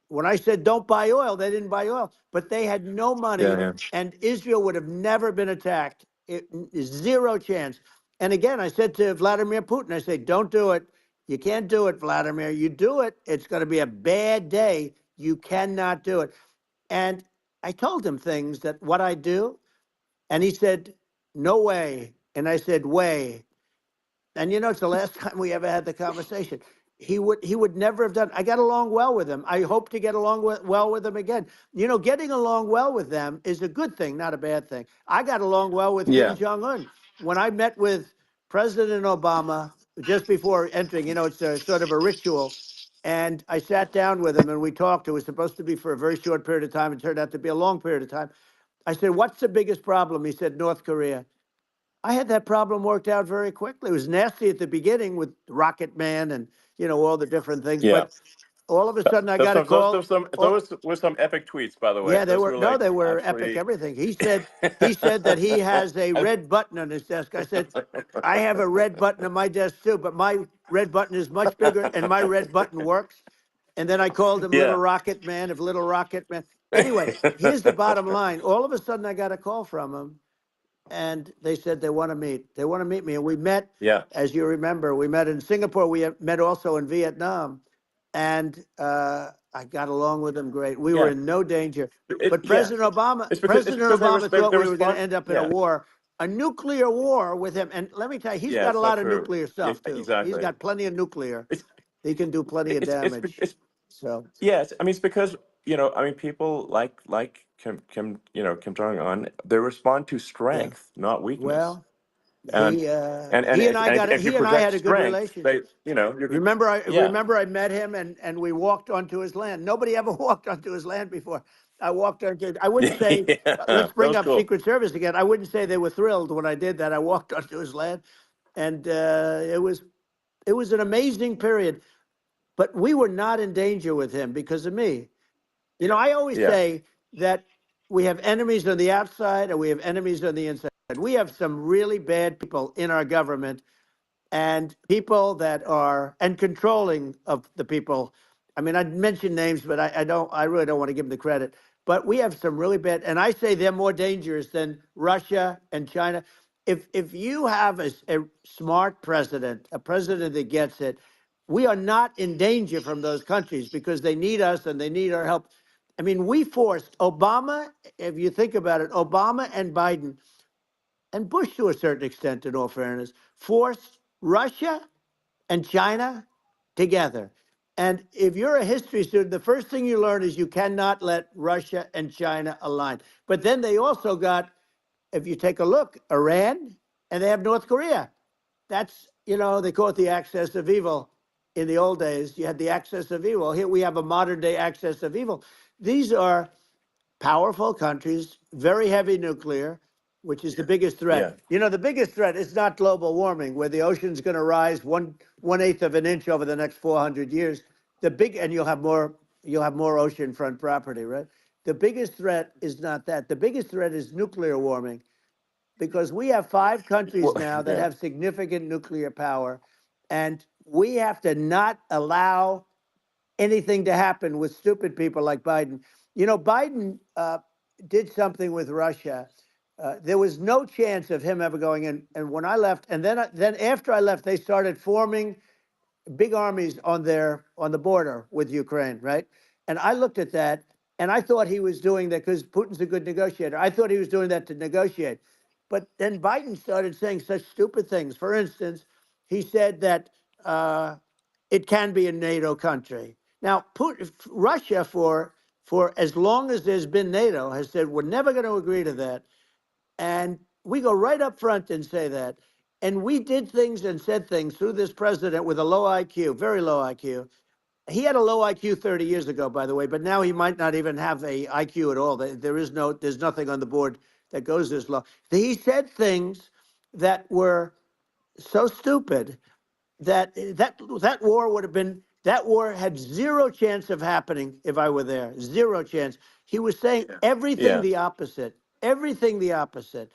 when I said don't buy oil, they didn't buy oil, but they had no money, Yeah. and Israel would have never been attacked. Zero chance. And again, I said to Vladimir Putin, I said, don't do it. You can't do it, Vladimir. You do it, it's going to be a bad day. You cannot do it. And I told him things that what I do, and he said, no way. And I said, way. And it's the last time we ever had the conversation. He would never have done. I got along well with him. I hope to get along well with him again. Getting along well with them is a good thing, not a bad thing. I got along well with Kim Yeah. Jong Un. When I met with President Obama just before entering, it's a sort of a ritual. And I sat down with him and we talked. It was supposed to be for a very short period of time. It turned out to be a long period of time. I said, what's the biggest problem? He said, North Korea. I had that problem worked out very quickly. It was nasty at the beginning with Rocket Man and all the different things, Yeah. but all of a sudden I Those got a some those call. those some Oh, those were some epic tweets, by the way. yeah, they Those were were no, like they were epic. absolutely. Everything he said that he has a red button on his desk. I said, I have a red button on my desk too, but my red button is much bigger, and my red button works. And then I called him Little Yeah. Rocket Man of Little Rocket Man. Anyway, here's the bottom line. All of a sudden I got a call from him and they said they want to meet. They want to meet me. And we met, Yeah. as you remember, we met in Singapore. We met also in Vietnam. And I got along with them great. We were Yeah. in no danger. It, But yeah. President Obama, It's President because Obama thought they we were going to respond. end up in a Yeah. war, a nuclear war with him. And let me tell you, he's Yeah. got a It's not lot of true. nuclear Yeah, stuff too. He's exactly. got plenty of nuclear. It's He can do plenty of damage. it's So, yes. I mean, it's because I mean, people like Kim Jong Un. They respond to yeah. strength, not weakness. Well, And he and I got it. if you He and I project had a good strength, they relationship. you're good. Remember, I Yeah. remember I met him and we walked onto his land. Nobody ever walked onto his land before. I walked onto. I wouldn't say. Yeah. Let's That bring was up cool. Secret Service again. I wouldn't say they were thrilled when I did that. I walked onto his land, and it was an amazing period. But we were not in danger with him because of me. I always Yeah. say that we have enemies on the outside and we have enemies on the inside. We have some really bad people in our government and people that are and controlling of the people. I mean, I'd mention names, but I really don't want to give them the credit. But we have some really bad, and I say they're more dangerous than Russia and China. If you have a smart president, a president that gets it, we are not in danger from those countries because they need us and they need our help. I mean, we forced Obama, if you think about it, Obama and Biden and Bush, to a certain extent, in all fairness, forced Russia and China together. And if you're a history student, the first thing you learn is you cannot let Russia and China align. But then they also got, if you take a look, Iran, and they have North Korea. That's, they call it the axis of evil. In the old days, you had the axis of evil. Here we have a modern day axis of evil. These are powerful countries, very heavy nuclear, which is the biggest threat. Yeah. The biggest threat is not global warming, where the ocean's going to rise one eighth of an inch over the next 400 years. And you'll have more oceanfront property, right? The biggest threat is not that. The biggest threat is nuclear warming, because we have 5 countries Well, now that yeah. have significant nuclear power, and we have to not allow anything to happen with stupid people like Biden. Biden did something with Russia. There was no chance of him ever going in. And when I left, and then after I left, they started forming big armies on the border with Ukraine, right? And I looked at that, and I thought he was doing that because Putin's a good negotiator. I thought he was doing that to negotiate. But then Biden started saying such stupid things. For instance, he said that it can be a NATO country. Now, Russia, for as long as there's been NATO, has said we're never going to agree to that. And we go right up front and say that. And we did things and said things through this president with a low IQ, very low IQ. He had a low IQ 30 years ago, by the way, but now he might not even have a IQ at all. There's nothing on the board that goes this low. He said things that were so stupid that war would have been that war had zero chance of happening if I were there. Zero chance. He was saying everything Yeah. the opposite. Everything the opposite.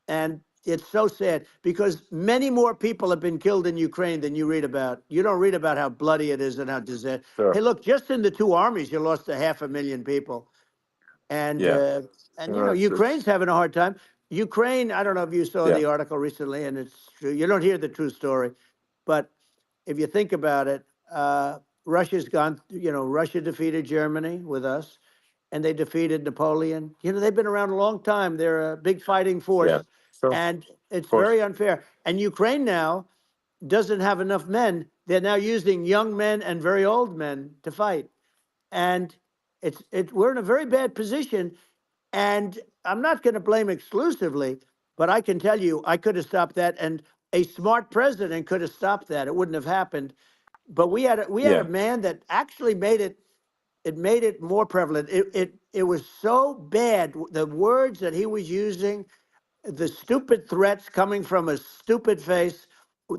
And it's so sad because many more people have been killed in Ukraine than you read about. You don't read about how bloody it is and how disaster. Hey, Sure. look, just in the two armies, you lost 500,000 people, and Yeah. you know Ukraine's having a hard time. Ukraine, I don't know if you saw Yeah. the article recently, and it's true. You don't hear the true story, but if you think about it, Russia's gone. You know, Russia defeated Germany with us, and they defeated Napoleon. You know, they've been around a long time. They're a big fighting Yeah. force, Sure. Of and it's course. very unfair. And Ukraine now doesn't have enough men. They're now using young men and very old men to fight, and we're in a very bad position. And I'm not going to blame exclusively, but I can tell you, I could have stopped that, and a smart president could have stopped that. It wouldn't have happened. But we had a Yeah. man that actually made it. It made it more prevalent. It was so bad. The words that he was using, the stupid threats coming from a stupid face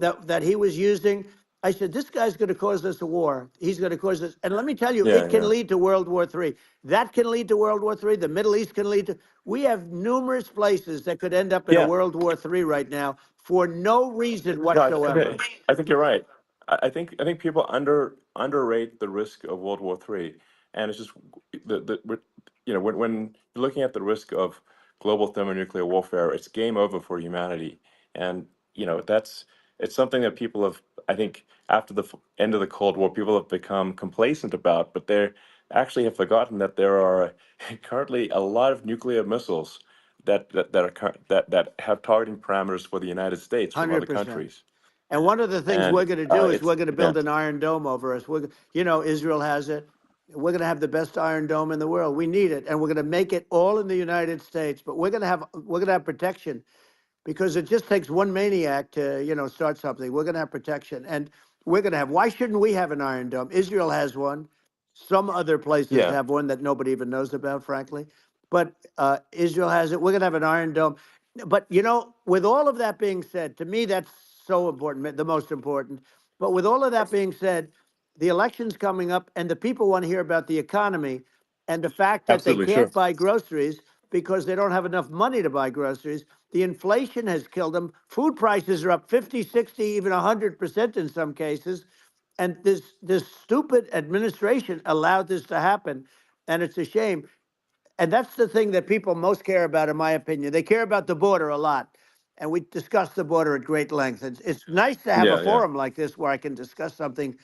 that he was using. I said, this guy's going to cause us a war. He's going to cause us. And let me tell you, Yeah. it can Yeah. lead to World War III. That can lead to World War III. The Middle East can lead to. We have numerous places that could end up in a Yeah. World War III right now for no reason No, whatsoever. I think you're right. I think people underrate the risk of World War III, and it's just when you're looking at the risk of global thermonuclear warfare, it's game over for humanity, and that's it's something that people have, I think, after the end of the Cold War, people have become complacent about, but they actually have forgotten that there are currently a lot of nuclear missiles that have targeting parameters for the United States from other 100%. countries. And one of the things And we're going to do is it's we're going to yeah, build an iron dome over us. Israel has it. We're going to have the best iron dome in the world. We need it, and we're going to make it all in the United States. But we're going to have protection because it just takes one maniac to start something. We're going to have protection, and we're going to have. Why shouldn't we have an iron dome? Israel has one. Some other places yeah, have one that nobody even knows about, frankly. But Israel has it. We're going to have an iron dome. But with all of that being said, to me that's so important, the most important. But with all of that being said, the election's coming up, and the people want to hear about the economy and the fact that they absolutely, sure. can't buy groceries because they don't have enough money to buy groceries. The inflation has killed them. Food prices are up 50, 60, even 100% in some cases. And this stupid administration allowed this to happen. And it's a shame. And that's the thing that people most care about, in my opinion. They care about the border a lot. And we discussed the border at great length. It's nice to have a Yeah, yeah. forum like this where I can discuss something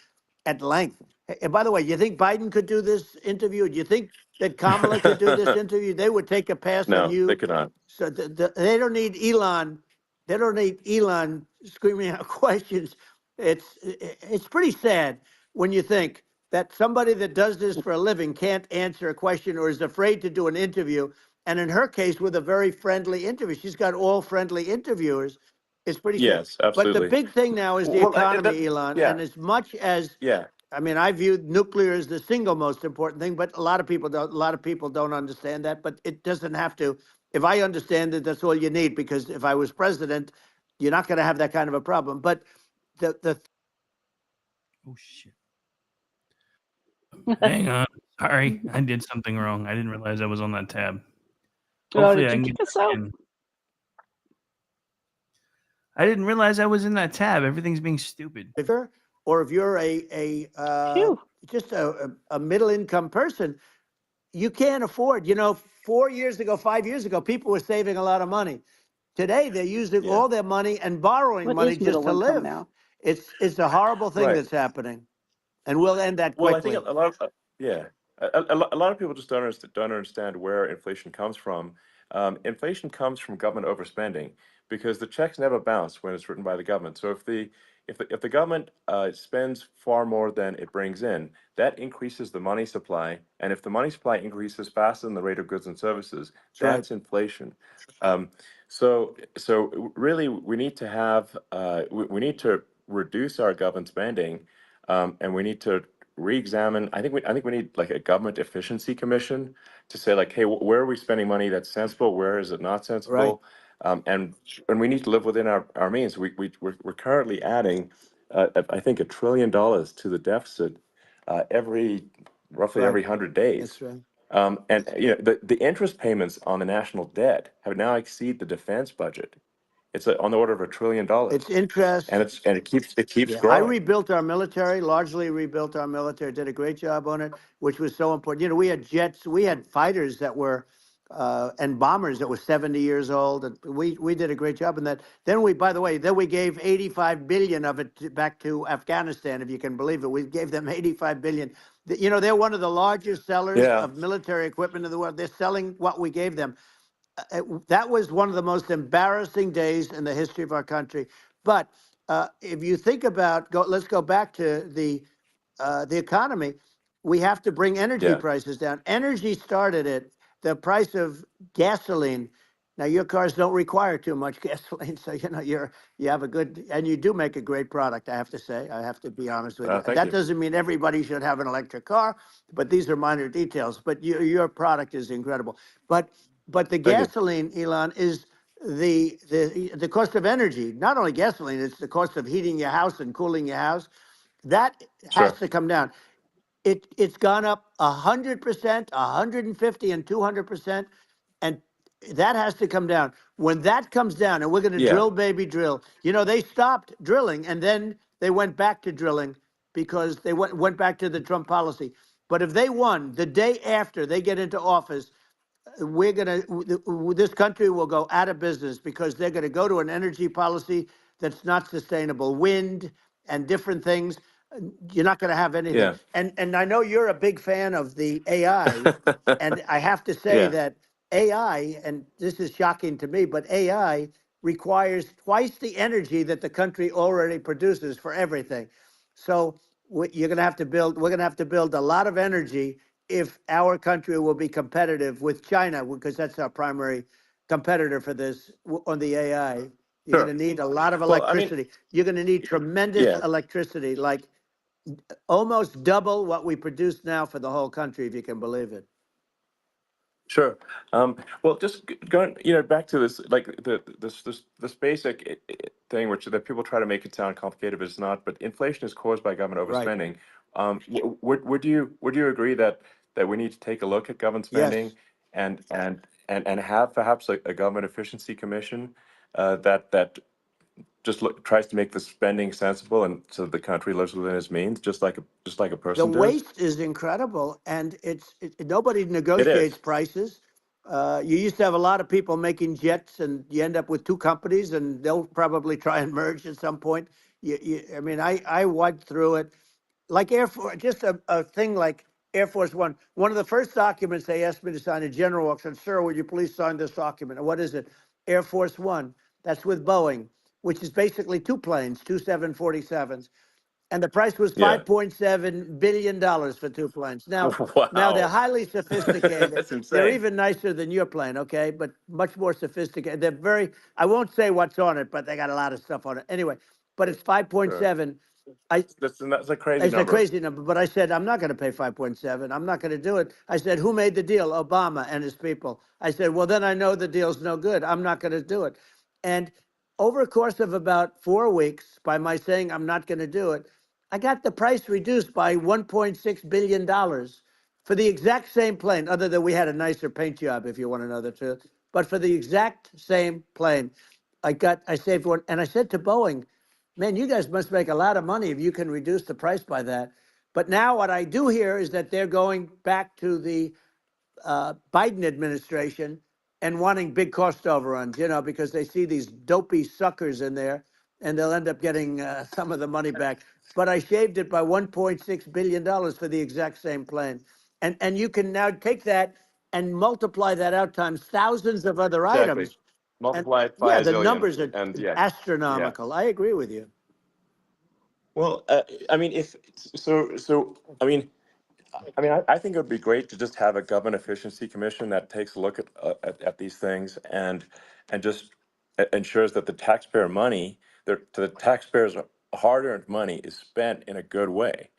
at length. And by the way, you think Biden could do this interview? Do you think that Kamala could do this interview? They would take a pass on No, they you. cannot. So they don't need Elon. They don't need Elon screaming out questions. It's pretty sad when you think that somebody that does this for a living can't answer a question or is afraid to do an interview. And in her case, with a very friendly interview, she's got all friendly interviewers. It's pretty sad. Yes, But the absolutely. big thing now is the Well, economy, Elon. yeah, And as much as yeah. I mean, I view nuclear as the single most important thing, but a lot of people don't. A lot of people don't understand that. But it doesn't have to. If I understand it, that's all you need. Because if I was president, you're not going to have that kind of a problem. But the Oh shit! Hang on. Sorry, I did something wrong. I didn't realize I was on that tab. Oh, Hopefully, did I you can kick get us back out? in. I didn't realize I was in that tab. Everything's being stupid. or if you're a Phew. just a middle income person, you can't afford. 4 years ago, 5 years ago, people were saving a lot of money. Today, they're using Yeah. all their money and borrowing What money is just middle to income live. now? It's a horrible thing Right. that's happening, and we'll end that Well, I think quickly. a lot of yeah, a lot of people just don't understand where inflation comes from. Inflation comes from government overspending because the checks never bounce when it's written by the government. So if the government spends far more than it brings in, that increases the money supply, and if the money supply increases faster than the rate of goods and services, That's right. that's inflation. Um, so really, we need to have we need to reduce our government spending, and we need to re-examine. I think we need like a government efficiency commission to say like, hey, where are we spending money that's sensible? Where is it not Right. sensible? And we need to live within our means. We're currently adding, I think, $1 trillion to the deficit every roughly Right. every 100 days. That's right. And the interest payments on the national debt have now exceed the defense budget. It's on the order of $1 trillion, It's interest. and it keeps Yeah, I growing. rebuilt our military, largely rebuilt our military, did a great job on it, which was so important. You know, we had jets, we had fighters that were, and bombers that were 70 years old. And we did a great job in that. Then we, by the way, then we gave 85 billion of it back to Afghanistan, if you can believe it. We gave them 85 billion. You know, they're one of the largest sellers Yeah, of military equipment in the world. They're selling what we gave them. That was one of the most embarrassing days in the history of our country. But if you think about, let's go back to the economy. We have to bring energy yeah. prices down. Energy started at the price of gasoline. Now your cars don't require too much gasoline, so you know you have a good, and you do make a great product. I have to say, I have to be honest with you. Thank That you. doesn't mean everybody should have an electric car, but these are minor details. But your product is incredible. But the Thank you. gasoline, Elon, is the cost of energy. Not only gasoline, it's the cost of heating your house and cooling your house. That has Sure. to come down. It's gone up 100%, 150, and 200%, and that has to come down. When that comes down, and we're going to Yeah. drill, baby, drill. You know, they stopped drilling, and then they went back to drilling because they went back to the Trump policy. But if they won the day after they get into office, we're going to, this country will go out of business because they're going to go to an energy policy that's not sustainable, wind and different things. You're not going to have anything. Yeah. And I know you're a big fan of the AI, and I have to say Yeah. that AI, and this is shocking to me, but AI requires twice the energy that the country already produces for everything. So you're going to have to build, we're going to have to build a lot of energy if our country will be competitive with China, because that's our primary competitor for this on the AI. You're going Sure. to need a lot of Well, I mean, electricity. You're going to need tremendous yeah. electricity, like almost double what we produce now for the whole country, if you can believe it. Sure. Well, just going, back to this, like this basic thing, which that people try to make it sound complicated, but it's not. But inflation is caused by government Right. overspending. Would you agree that we need to take a look at government Yes. spending and have perhaps a government efficiency commission that just tries to make the spending sensible and so the country lives within its means, just like a The person does? waste is incredible, and nobody It negotiates is. prices. You used to have a lot of people making jets, and you end up with two companies, and they'll probably try and merge at some point. I mean, I went through it like Air Force, just a thing like Air Force One. One of the first documents they asked me to sign, a general walks in, sir, would you please sign this document? And what is it? Air Force One. That's with Boeing, which is basically two planes, two 747s, and the price was Yeah. $5.7 billion for two planes. Now they're Wow. highly sophisticated. That's They're insane. even nicer than your plane, okay? But much more sophisticated. They're very, I won't say what's on it, but they got a lot of stuff on it. Anyway, but it's Sure. 5.7. I That's a crazy It's a number. crazy number, but I said, I'm not going to pay 5.7. I'm not going to do it. I said, who made the deal? Obama and his people. I said, well, then I know the deal's no good. I'm not going to do it. And over a course of about 4 weeks, by my saying I'm not going to do it, I got the price reduced by $1.6 billion for the exact same plane, other than we had a nicer paint job, if you want to know the truth. But for the exact same plane, I saved one. And I said to Boeing, man, you guys must make a lot of money if you can reduce the price by that. But now what I do hear is that they're going back to the Biden administration and wanting big cost overruns, because they see these dopey suckers in there, and they'll end up getting some of the money back. But I shaved it by $1.6 billion for the exact same plane. And you can now take that and multiply that out times thousands of other Exactly. items. And Multiply it by yeah, a the zillion, numbers are and yeah, yeah. astronomical. I agree with you. Well, I mean, if so, I think it would be great to just have a government efficiency commission that takes a look at these things and just ensures that the taxpayer money, the taxpayers' hard-earned money, is spent in a good way.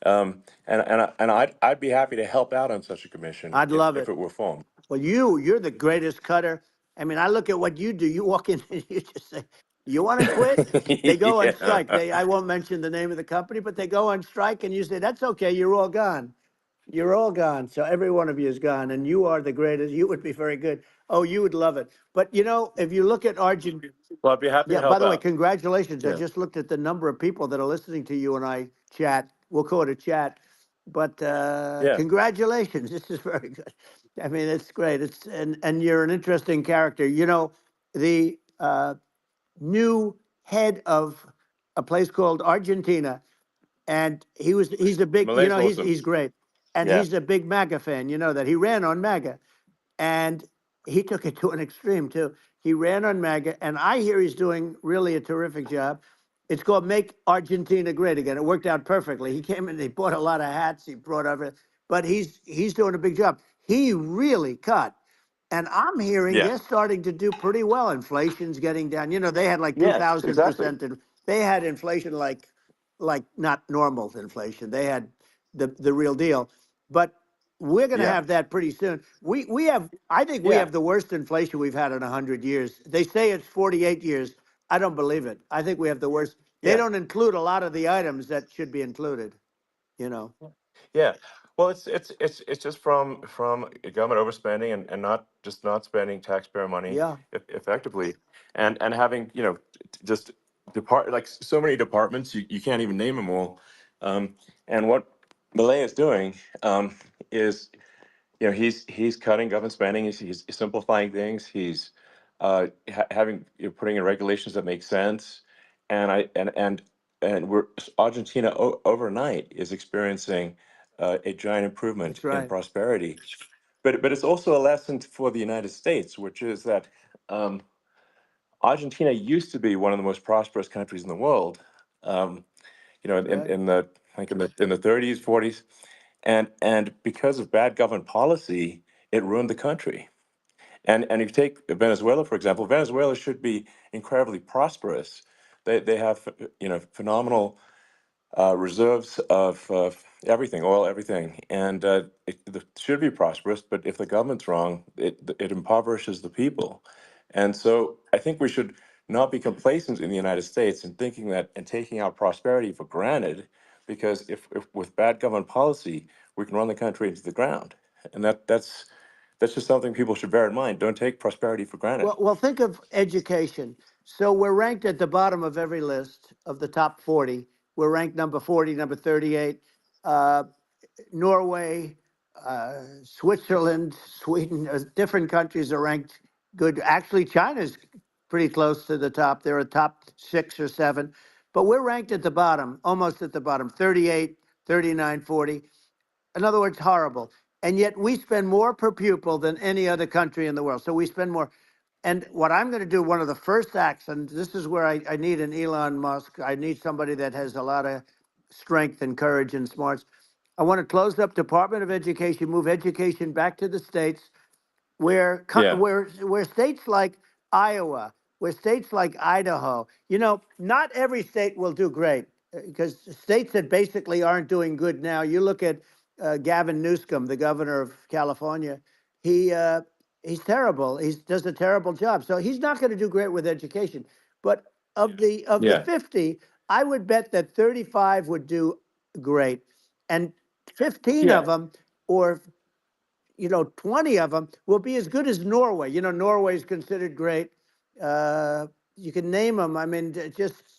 I'd be happy to help out on such a commission I'd love if it. it were formed. Well, you're the greatest cutter. I mean, I look at what you do. You walk in and you just say, "You want to quit?" They go on strike. Yeah. I won't mention the name of the company, but they go on strike, and you say, "That's okay. You're all gone." You're all gone. So every one of you is gone, and you are the greatest. You would be very good. Oh, you would love it. But you know, if you look at Argentina, Well, I'd be happy to yeah, by help the way, out. congratulations. I Yeah. just looked at the number of people that are listening to you and I chat. We'll call it a chat. But Yeah. congratulations. This is very good. I mean, it's great. It's and you're an interesting character. You know, the new head of a place called Argentina, and he's a big, you Malay's know, awesome. he's great. And Yeah. he's a big MAGA fan, you know that. He ran on MAGA. And he took it to an extreme too. He ran on MAGA, and I hear he's doing really a terrific job. It's called Make Argentina Great Again. It worked out perfectly. He came in, he bought a lot of hats, he brought over, but he's doing a big job. He really cut. And I'm hearing Yeah. they're starting to do pretty well. Inflation's getting down. You know, they had like Yes, exactly. 2,000%. And they had inflation like not normal inflation. They had the real deal. But we're going to Yeah. have that pretty soon. We have, I think we Yeah. have the worst inflation we've had in 100 years. They say it's 48 years. I don't believe it. I think we have the worst. They Yeah. don't include a lot of the items that should be included, you know. Yeah. Well, it's just from government overspending and not spending taxpayer money Yeah, effectively, and having just like so many departments you can't even name them all, and what Malay is doing is he's cutting government spending, he's simplifying things, he's having putting in regulations that make sense, and I and we're Argentina overnight is experiencing a giant improvement that's in right. prosperity, but it's also a lesson for the United States, which is that um, Argentina used to be one of the most prosperous countries in the world. Um, Right. in the like in the 30s, 40s, and because of bad government policy, it ruined the country. And if you take Venezuela, for example, Venezuela should be incredibly prosperous. They have phenomenal reserves of everything, oil, everything, and it should be prosperous. But if the government's wrong, it impoverishes the people. And so I think we should not be complacent in the United States and thinking that and taking our prosperity for granted, because if with bad government policy, we can run the country into the ground. And that's just something people should bear in mind. Don't take prosperity for granted. Well, think of education. So we're ranked at the bottom of every list of the top 40. We're ranked number 40, number 38. Uh, Norway, Switzerland, Sweden, different countries are ranked good. Actually, China's pretty close to the top. They're a top 6 or 7, but we're ranked at the bottom, almost at the bottom, 38, 39, 40. In other words, horrible. And yet we spend more per pupil than any other country in the world. So we spend more. And what I'm going to do, one of the first acts, and this is where I need an Elon Musk. I need somebody that has a lot of strength and courage and smarts. I want to close up Department of Education, move education back to the states, Yeah, where states like Iowa, where states like Idaho, you know, not every state will do great because states that basically aren't doing good now. You look at Gavin Newsom, the governor of California. He he's terrible. He does a terrible job. So he's not going to do great with education. But of the yeah, 50, I would bet that 35 would do great, and 15 yeah, of them, or 20 of them will be as good as Norway. You know, Norway is considered great. You can name them. I mean,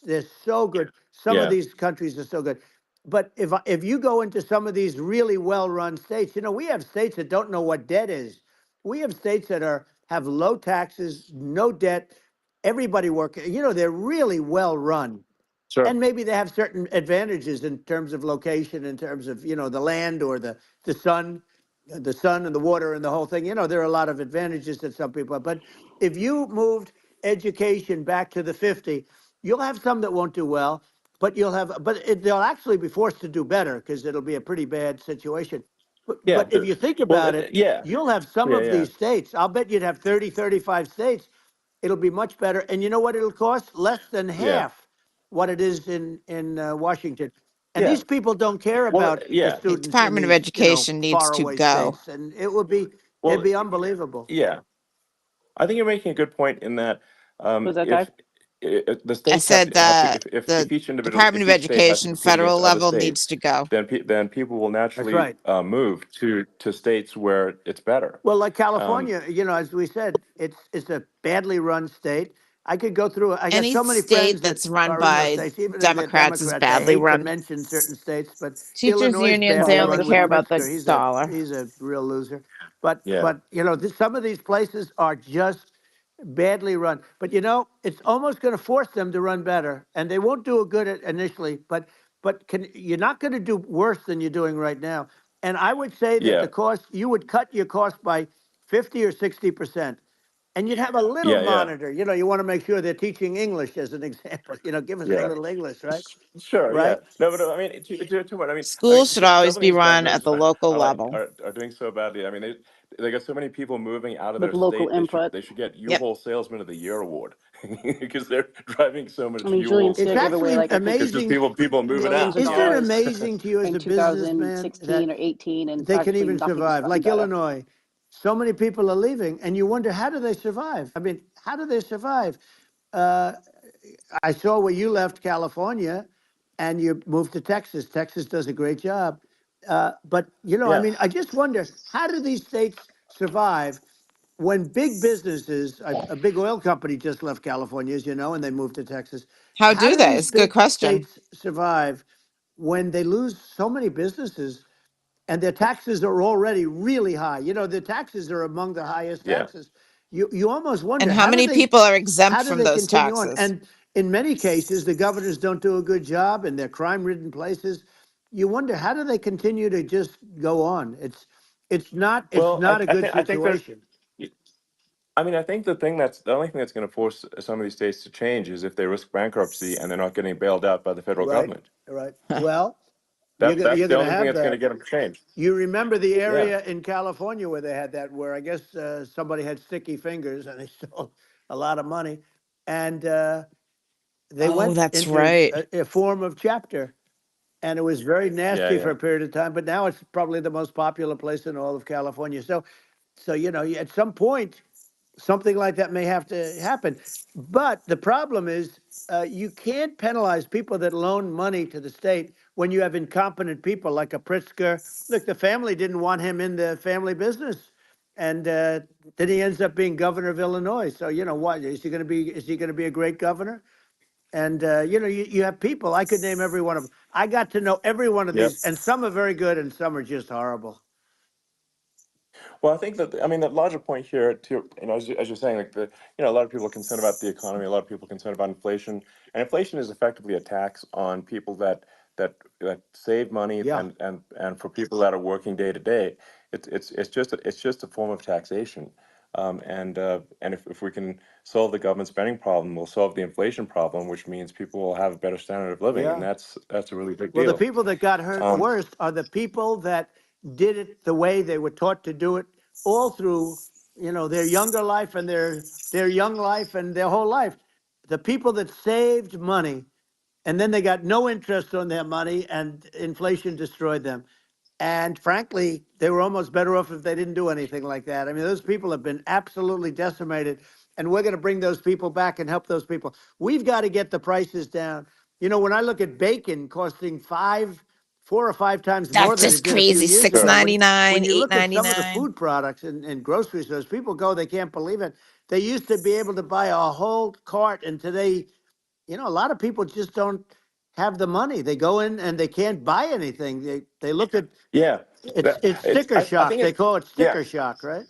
they're so good. Some of yeah, these countries are so good. But if you go into some of these really well-run states, we have states that don't know what debt is. We have states that have low taxes, no debt, everybody working. They're really well run, sure, and maybe they have certain advantages in terms of location, in terms of the land or the sun, and the water and the whole thing. There are a lot of advantages that some people have. But if you moved education back to the 50, you'll have some that won't do well, but they'll actually be forced to do better because it'll be a pretty bad situation. yeah. But if you think Well, about it, yeah, you'll have some yeah, of yeah, these states. I'll bet you'd have 30, 35 states. It'll be much better. And you know what it'll cost? Less than yeah, half what it is in Washington. And yeah. these people don't care Well, about yeah. The students in Department of these, Education needs to faraway go. states. And it'd Well, be unbelievable. yeah. I think you're making a good point in that Was that if Guy? the I states have said to have to that the Department if of each state has to Education, compete federal against other level needs states, to go. then people will That's naturally right. move to states where it's better. Well, like Um, California, as we said, it's a badly run state. I could go through it. I got Any so many state friends that that's run are in those by states, even if they're Democrats is Democrats. I badly hate to run. mention certain states, but Teachers Illinois is unions, badly they Well, only run like with care about the Pritzker. dollar. He's a real loser. But yeah, but some of these places are just badly run. But it's almost going to force them to run better, and they won't do it good initially. But you're not going to do worse than you're doing right now. And I would say that yeah, the cost you would cut your cost by 50 or 60%. And you'd have a little yeah. monitor. You want to make sure they're teaching English as an example. Give us a Yeah. little English, right? Sure, yeah. Right? No, but I mean, to what? Schools should always Some of be these run at governors the local are like level. are doing so badly. I mean, they got so many people moving out of with their local state. input. They should get Yep. U-Haul Salesman of the Year award because they're driving so I much mean, Julian U-Hauls. It's State gave away actually like I think It's just amazing. people moving millions out. of Isn't it dollars amazing to you as in a businessman that 2016 or 18, and they can practically even nothing's survive? gotten Like better. Illinois, so many people are leaving, and you wonder, how do they survive? I mean, how do they survive? Uh, I saw where you left California and you moved to Texas. Texas does a great job. But, I Yeah, mean, I just wonder, how do these states survive when big businesses, a big oil company just left California, as you know, and they moved to Texas. How How do do they? these It's a good big question. states survive when they lose so many businesses and their taxes are already really high? The taxes are among the highest yeah. taxes. You almost And wonder, how many people are how exempt do from they those continue on? taxes? And in many cases, the governors don't do a good job in their crime-ridden places. You wonder, how do they continue to just go on? It's Well, not a good I think there's. situation. I mean, I think the only thing that's going to force some of these states to change is if they risk bankruptcy and they're not getting bailed out by the federal Right, government. right. Well, That's you're the gonna only thing have that's going to that. get them to change. You remember the Yeah, area in California where they had that, where I guess somebody had sticky fingers and they stole a lot of money, and they Oh, went that's into right. a form of chapter, and it was very yeah, nasty for yeah. a period of time. But now it's probably the most popular place in all of California. So at some point, something like that may have to happen. But the problem is, you can't penalize people that loan money to the state when you have incompetent people like a Pritzker. Look, the family didn't want him in the family business, and then he ends up being governor of Illinois. So what is he going to be? Is he going to be a great governor? And you have people. I could name every one of them. I got to know every one of Yep. these, and some are very good, and some are just horrible. Well, I think that, I mean, the larger point here, too, as you're saying, like a lot of people are concerned about the economy, a lot of people are concerned about inflation, and inflation is effectively a tax on people that save money, Yeah, and for people that are working day to day, it's just a form of taxation, and if we can solve the government spending problem, we'll solve the inflation problem, which means people will have a better standard of living, and yeah. that's a really big Well, the deal. people that got hurt Um, worst are the people that did it the way they were taught to do it all through, their younger life and their young life and their whole life. The people that saved money and then they got no interest on their money and inflation destroyed them. And frankly, they were almost better off if they didn't do anything like that. I mean, those people have been absolutely decimated, and we're going to bring those people back and help those people. We've got to get the prices down. When I look at bacon costing 4 or 5 times more That's than it just did a few crazy. years Six ago, sure. when ninety when nine, you eight look at ninety some of the nine. food products in grocery stores, people go, they can't believe it. They used to be able to buy a whole cart, and today, a lot of people just don't have the money. They go in and they can't buy anything. They look at Yeah, it's it's. sticker I shock. think They it. call it Yeah, sticker shock, right?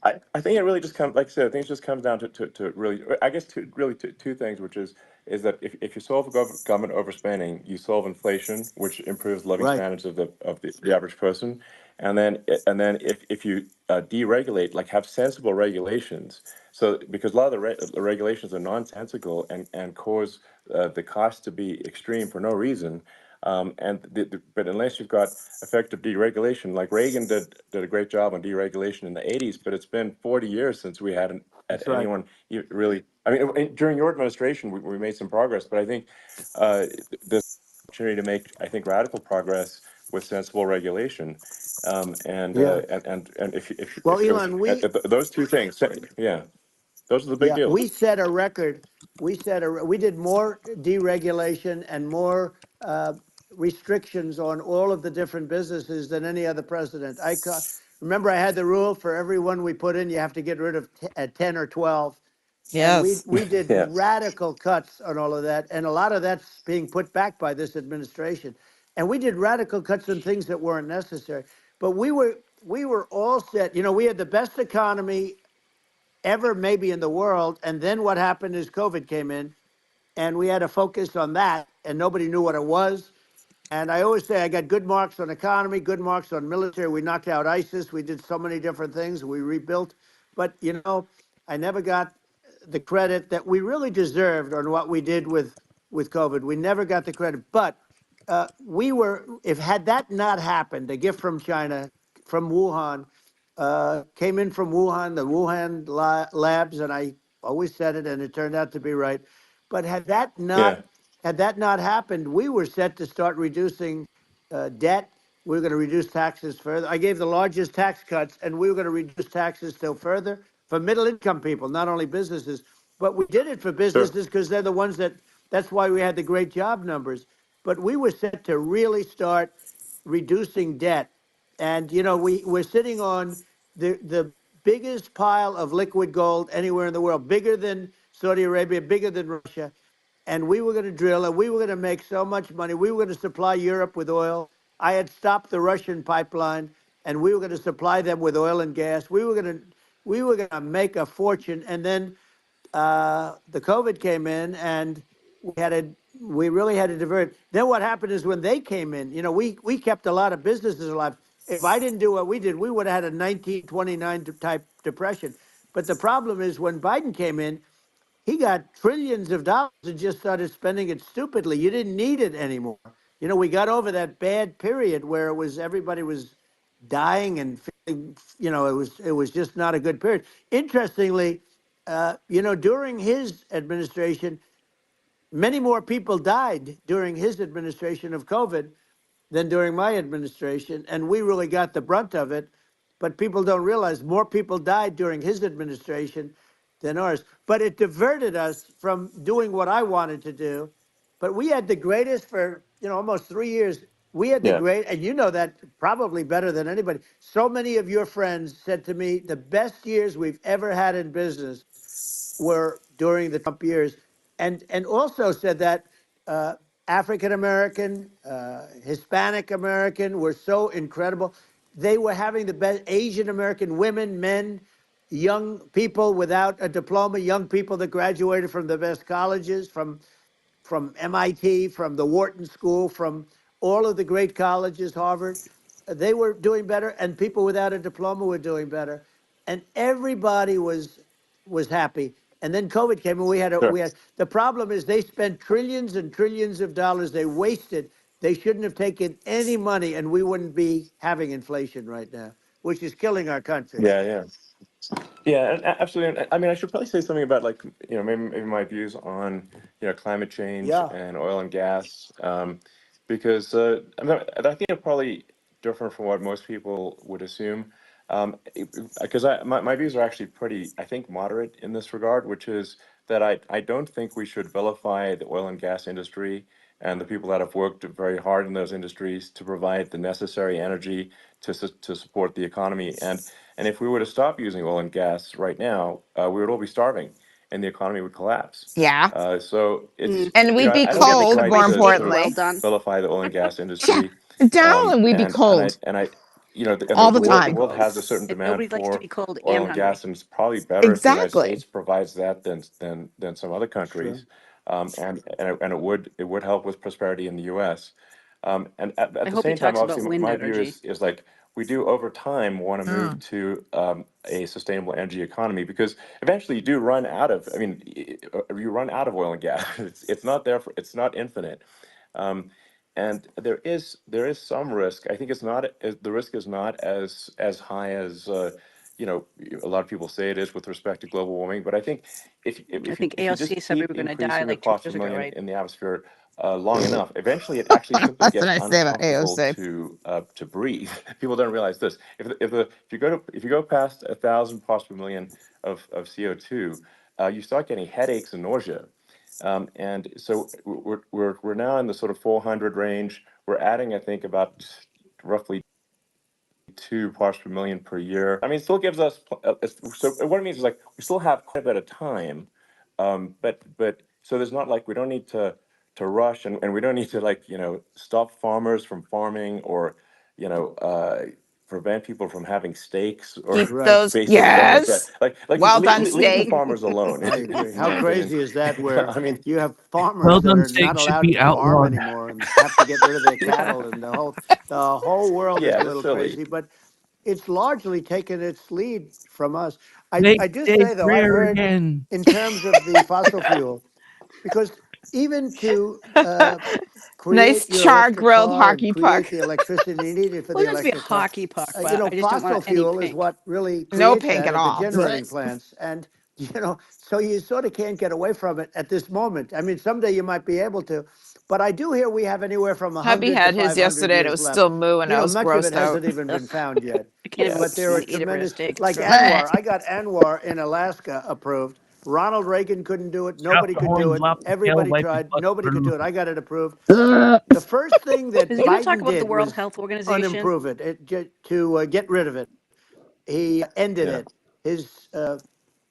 I think it really just comes, like I said, I think it just comes down to really, I guess, two things, which is that if you solve government overspending, you solve inflation, which improves living Right. standards of the average person, and then if you deregulate, like have sensible regulations, so because a lot of the regulations are nonsensical and cause the cost to be extreme for no reason, but unless you've got effective deregulation. Like Reagan did a great job on deregulation in the 80s, but it's been 40 years since we had That's right. anyone really. I mean, during your administration, we made some progress, but I think this opportunity to make, I think, radical progress with sensible regulation. And Yeah. and if Well, it was Elon, we those two things, yeah, Those are the big Yeah, deals. we set a record. We did more deregulation and more restrictions on all of the different businesses than any other president. Remember, I had the rule for every one we put in, you have to get rid of 10 or 12. And Yes. we did Yeah. radical cuts on all of that. And a lot of that's being put back by this administration. And we did radical cuts on things that weren't necessary. But we were all set. You know, we had the best economy ever maybe in the world. And then what happened is COVID came in and we had to focus on that and nobody knew what it was. And I always say I got good marks on economy, good marks on military. We knocked out ISIS. We did so many different things. We rebuilt. But, you know, I never got the credit that we really deserved on what we did with COVID. We never got the credit. But if had that not happened, a gift from China, from Wuhan, came in from Wuhan, the Wuhan labs, and I always said it, and it turned out to be right. But Yeah. had that not happened, we were set to start reducing debt. We were going to reduce taxes further. I gave the largest tax cuts, and we were going to reduce taxes still further for middle income people, not only businesses. But we did it for Sure. businesses because they're the ones that's why we had the great job numbers. But we were set to really start reducing debt. And, you know, we're sitting on the biggest pile of liquid gold anywhere in the world, bigger than Saudi Arabia, bigger than Russia. And we were going to drill and we were going to make so much money. We were going to supply Europe with oil. I had stopped the Russian pipeline and we were going to supply them with oil and gas. We were going to make a fortune. And then the COVID came in, and we really had to divert. Then what happened is when they came in, you know, we kept a lot of businesses alive. If I didn't do what we did, we would have had a 1929 type depression. But the problem is when Biden came in, he got trillions of dollars and just started spending it stupidly. You didn't need it anymore. You know, we got over that bad period where everybody was dying and feeling, you know, it was just not a good period. Interestingly, you know, during his administration, many more people died during his administration of COVID than during my administration, and we really got the brunt of it. But people don't realize more people died during his administration than ours. But it diverted us from doing what I wanted to do. But we had the greatest for, you know, almost 3 years. We had the Yeah. great, and you know that probably better than anybody. So many of your friends said to me, the best years we've ever had in business were during the Trump years, and also said that African American, Hispanic American were so incredible. They were having the best Asian American women, men, young people without a diploma, young people that graduated from the best colleges, from MIT, from the Wharton School, from all of the great colleges, Harvard. They were doing better, and people without a diploma were doing better, and everybody was happy. And then COVID came, and Sure. we had the problem is they spent trillions and trillions of dollars. They wasted. They shouldn't have taken any money, and we wouldn't be having inflation right now, which is killing our country. Yeah. Yeah. Yeah, and absolutely. And I mean, I should probably say something about like maybe my views on climate change Yeah. and oil and gas, because I think it's probably different from what most people would assume. Because my views are actually pretty, I think, moderate in this regard, which is that I don't think we should vilify the oil and gas industry and the people that have worked very hard in those industries to provide the necessary energy to support the economy. And if we were to stop using oil and gas right now, we would all be starving, and the economy would collapse. Yeah. So it's And we'd be I don't think They it's cold, cook right more my to steak sort of well importantly. done. vilify the oil and gas Yeah. industry. Darling, we'd be cold And I and all the We would the be time. world cold. has a certain And demand nobody likes to for be cold oil and and hungry. gas, and it's probably better if the United Exactly. States provides that than some other Sure. countries. And it would help with prosperity in the U.S. And at I the hope he same time, talks about obviously, wind my view energy. is like we do over time want to Oh. move to a sustainable energy economy, because eventually you do run out of. I mean, you run out of oil and gas. It's not there for. It's not infinite. Um, and there is some risk. I think the risk is not as high as a lot of people say it is with respect to global warming. But I think if I if you think if you just AOC said we keep were going to die increasing the like 2 parts per years ago, million right? in the atmosphere long enough, eventually it actually simply That's what gets I say about uncomfortable AO6. to breathe. People don't realize this. If you go past 1,000 parts per million of CO2, you start getting headaches and nausea. And so we're now in the sort of 400 range. We're adding, I think, about roughly 2 parts per million per year. I mean, it still gives us so what it means is like we still have quite a bit of time, but so there's not like we don't need to rush and we don't need to like stop farmers from farming or you know prevent people from having steaks or Keep Right. those, basic stuff like that. yes. Like Well done, leave the steak. farmers alone. I agree. In How my opinion, crazy is that where I mean, you have farmers Well that done are steak not should allowed be to farm outlawed. anymore and have to get rid of their cattle and the whole world is yeah, a that's little silly. crazy, but it's largely taken its lead from us. Make I just steak say though, I've rare heard again. in terms of the fossil fuel, because even to Nice create your char electric grilled car and hockey create puck. the electricity needed for Well, the it must be a electric car, hockey puck, but I just don't fossil want any fuel is pink. what really No creates pink that at at the all. generating plants. And, so you sort of can't get away from it at this moment. I mean, someday you might be able to, but I do hear we have anywhere from Hubby 100 to had his 500 yesterday and it years was left. still mooing. I was Much of it grossed out. hasn't even been found yet. I can't even Yeah, But there are want to eat a rare tremendous, steak. like Sorry. Anwar. I got Anwar in Alaska approved. Ronald Reagan couldn't do it. Chop Nobody the could do horns it. off the tail, Everybody wipe his tried. butt, Nobody burn could him. do it. I got it approved. Ugh. The first thing Is that he going to talk Biden about the did World was Health Organization? unimprove to get rid of it. He ended yeah. it.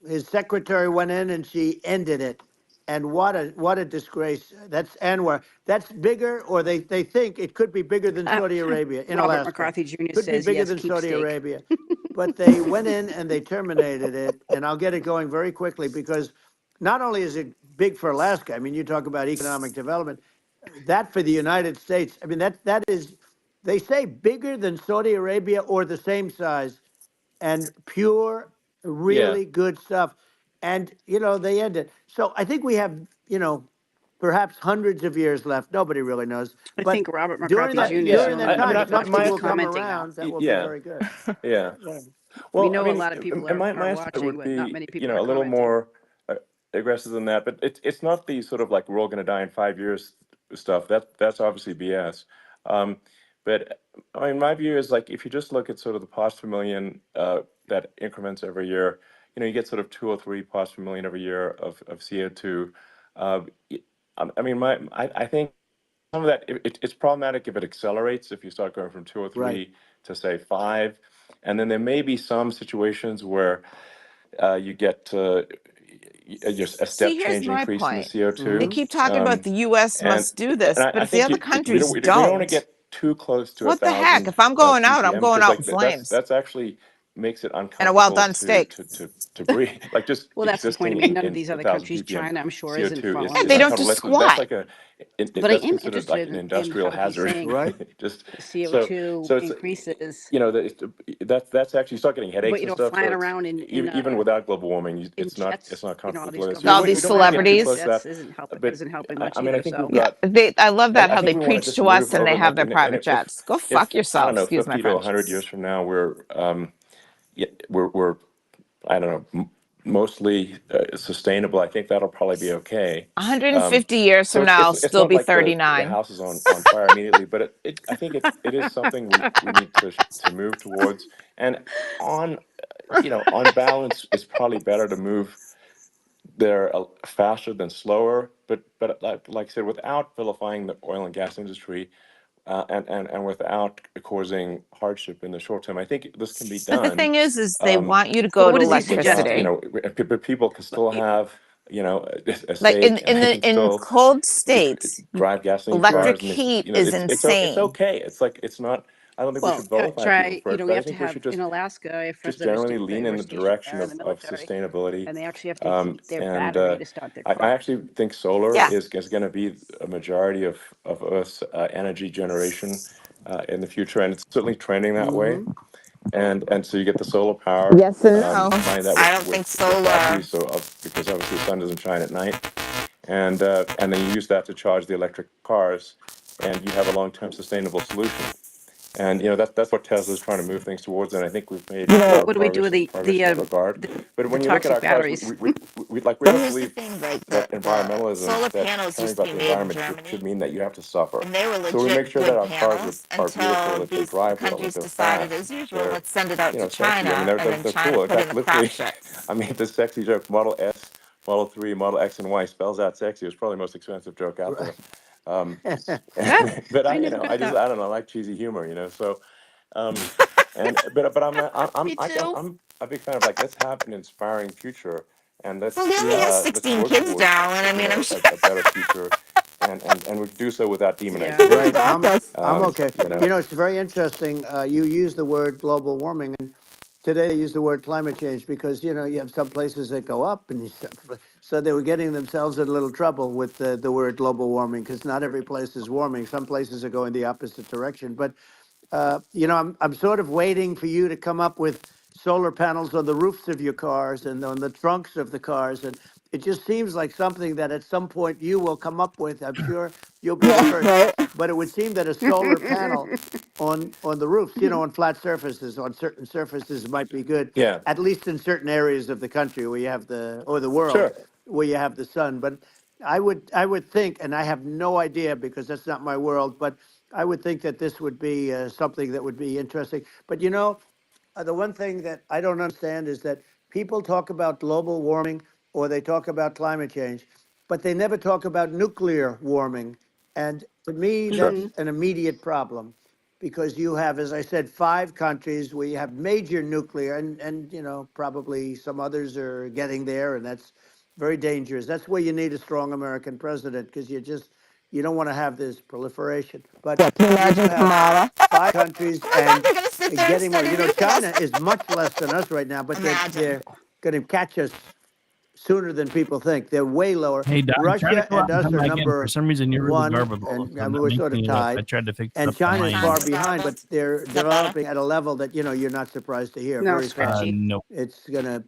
His secretary went in and she ended it. And what a disgrace. That's Anwar. That's bigger, or they think it could be bigger than Saudi Arabia in Robert Alaska. McCarthy Jr. Could be says bigger yes, than keep Saudi steak. Arabia. But they went in and they terminated it. And I'll get it going very quickly because not only is it big for Alaska, I mean, you talk about economic development, that for the United States, I mean, that is, they say bigger than Saudi Arabia or the same size and pure, Yeah. really good stuff. And, they end it. So I think we have, perhaps hundreds of years left. Nobody really knows. I But think Robert during McCarthy that Jr. is the during only that one I mean, time, who's if going something to be will come commenting now. around, that will be yeah, very good. yeah. Yeah. We Well, I know a mean, lot of people and my are estimate watching, would but not be, many people are a little commenting. more aggressive than that. But it's not the sort of like we're all going to die in 5 years stuff. That's obviously BS. Um, but I mean, my view is like if you just look at sort of the parts per million that increments every year, you get sort of 2 or 3 parts per million every year of CO2. Uh, I mean, I think some of that it's problematic if it accelerates if you start going from 2 or Right. 3 to say 5, and then there may be some situations where you get just a See, step here's change my increase in the point. CO2. They keep talking about the US And must do this, I but if the think other we countries don't want to don't, get too close to a what the heck? thousand If I'm going out, I'm ppm going because out like in flames. that's actually makes it And a well uncomfortable done steak. to breathe. Like just Well, that's the point. I existing mean, none of in these a other thousand countries, ppm China, I'm sure, isn't CO2 Yeah, following they this. don't do uncomfortable. That's squat. like But I that's am considered like interested an in industrial how he's hazard. saying Right. Just the so CO2 so it's increases. that's actually you start getting But headaches and stuff. So flying it's around even without global warming, in it's not jets, all comfortable to these live. So All we these government don't want to get too private close celebrities. to that. jets But isn't helping I much mean, I either. think we've So Yeah, got I love that I how think they we want to preach just to us move and they over have like their and private jets. Go if fuck I don't yourself. know Excuse my 50 to French. 100 years from now yeah, we're I don't know mostly sustainable. I think that'll probably be okay. Um, 150 years so from it's now, it's I'll it's still not be like the 39. house is on fire immediately, but I think it is something we need to move towards. And on on balance, it's probably better to move there faster than slower. But like I said, without vilifying the oil and gas industry, and without causing hardship in the short term. I think this can be But the done thing is they um, want you to well, go what to is he without, suggesting? electricity. but people can still have, a Like in steak, and in they the can in still cold states, drive gasoline Sure. electric cars, and heat is it's insane. okay. It's like it's not. I don't think we Well, should vilify people try, for it, we but I have to think we have should in Alaska, I have friends just that generally lean in were the stationed direction there in the of military, sustainability. and they actually have to heat their And battery to start their I truck. actually think solar Yeah. is going to be a majority of Earth's energy generation in the future, and it's certainly trending that way. Mm-hmm. And so you get the solar power, Yes and no. combine that I don't think with solar. batteries, so because obviously the sun doesn't shine at night, and then you use that to charge the electric cars, and you have a long-term sustainable solution. And that's what Tesla's trying to move things towards, and I think we've made What do we do with progress in that regard. But the when you look at toxic our cars, batteries? we Well, don't here's the believe thing, like that the environmentalism, solar that panels caring used to about be the made in environment should Germany, mean that you have to suffer. and they were So we legit make sure that good our cars panels are beautiful, until that they these drive well, that countries they're decided, fast, as usual, they're let's send it out to sexy. I mean, China, and then they're China cool. In put in fact, the crap literally, shits. I made this sexy joke. Model S, Model 3, Model X, and Y spells out sexy. It was probably the most expensive joke out there. Um, Ah, but I never got that. I don't know, I like cheesy humor, So, but Me too. I'm a big fan of, like, let's have an inspiring future, and Well, he only has let's 16 work kids, towards darling. I mean, I'm sure. a better future, and we do so without Yeah. demonizing Who Right. anything. adopt us? I'm okay. You know, It's very interesting. You use the word global warming, and today they use the word climate change because you have some places that go up, and so they were getting themselves in a little trouble with the word global warming because not every place is warming. Some places are going the opposite direction. But I'm sort of waiting for you to come up with solar panels on the roofs of your cars and on the trunks of the cars, and it just seems like something that at some point you will come up with. I'm sure you'll be the Yeah, first, right. but it would seem that a solar panel on the roofs, on flat surfaces, on certain surfaces might be good, yeah, at least in certain areas of the country where you have the world sure. where you have the sun. But I would think, and I have no idea because that's not my world, but I would think that this would be something that would be interesting. But the one thing that I don't understand is that people talk about global warming or they talk about climate change, but they never talk about nuclear warming. And to me, Sure. that's an immediate problem because you have, as I said, 5 countries where you have major nuclear, and probably some others are getting there, and that's very dangerous. That's where you need a strong American president because you don't want to have this proliferation. But Yeah, can you you imagine have Kamala? 5 countries Oh my God, and they're gonna sit there and getting more. study nuking us. China is much less than us right now, but they're Imagine. they're going to catch us sooner than people think. They're way lower. Hey, Doc, try to Russia go out and and us come are back in. For number some reason, you're really one, garbled all of a and sudden. I'm we're sort making of it up. I tied. tried to fix it And up on China my is end. far Sounds behind, but garbled. they're Is that better? developing at a level that you're not surprised to hear. No, Very fast. scratchy. Nope.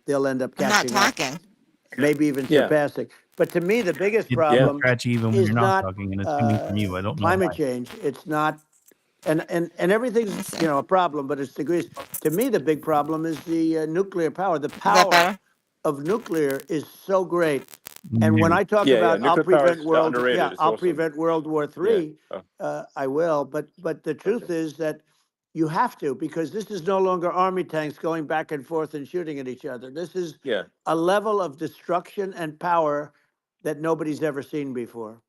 They'll end up I'm not catching up, talking. maybe even Yeah, surpassing. But to me, the biggest It feels yeah, problem scratchy even when you're is not not talking, and it's coming from you. I don't know climate why. change. It's not, and Let everything's me see. a problem, but it's degrees. To me, the big problem is the nuclear power. The Is that power better? of nuclear is so great. And when No. I talk yeah. about Nuclear power is Yeah, underrated. It's I'll awesome. prevent World War Yeah. III, Oh, I will. But the okay. truth is that you have to because this is no longer army tanks going back and forth and shooting at each other. This is Yeah. a level of destruction and power that nobody's ever seen before.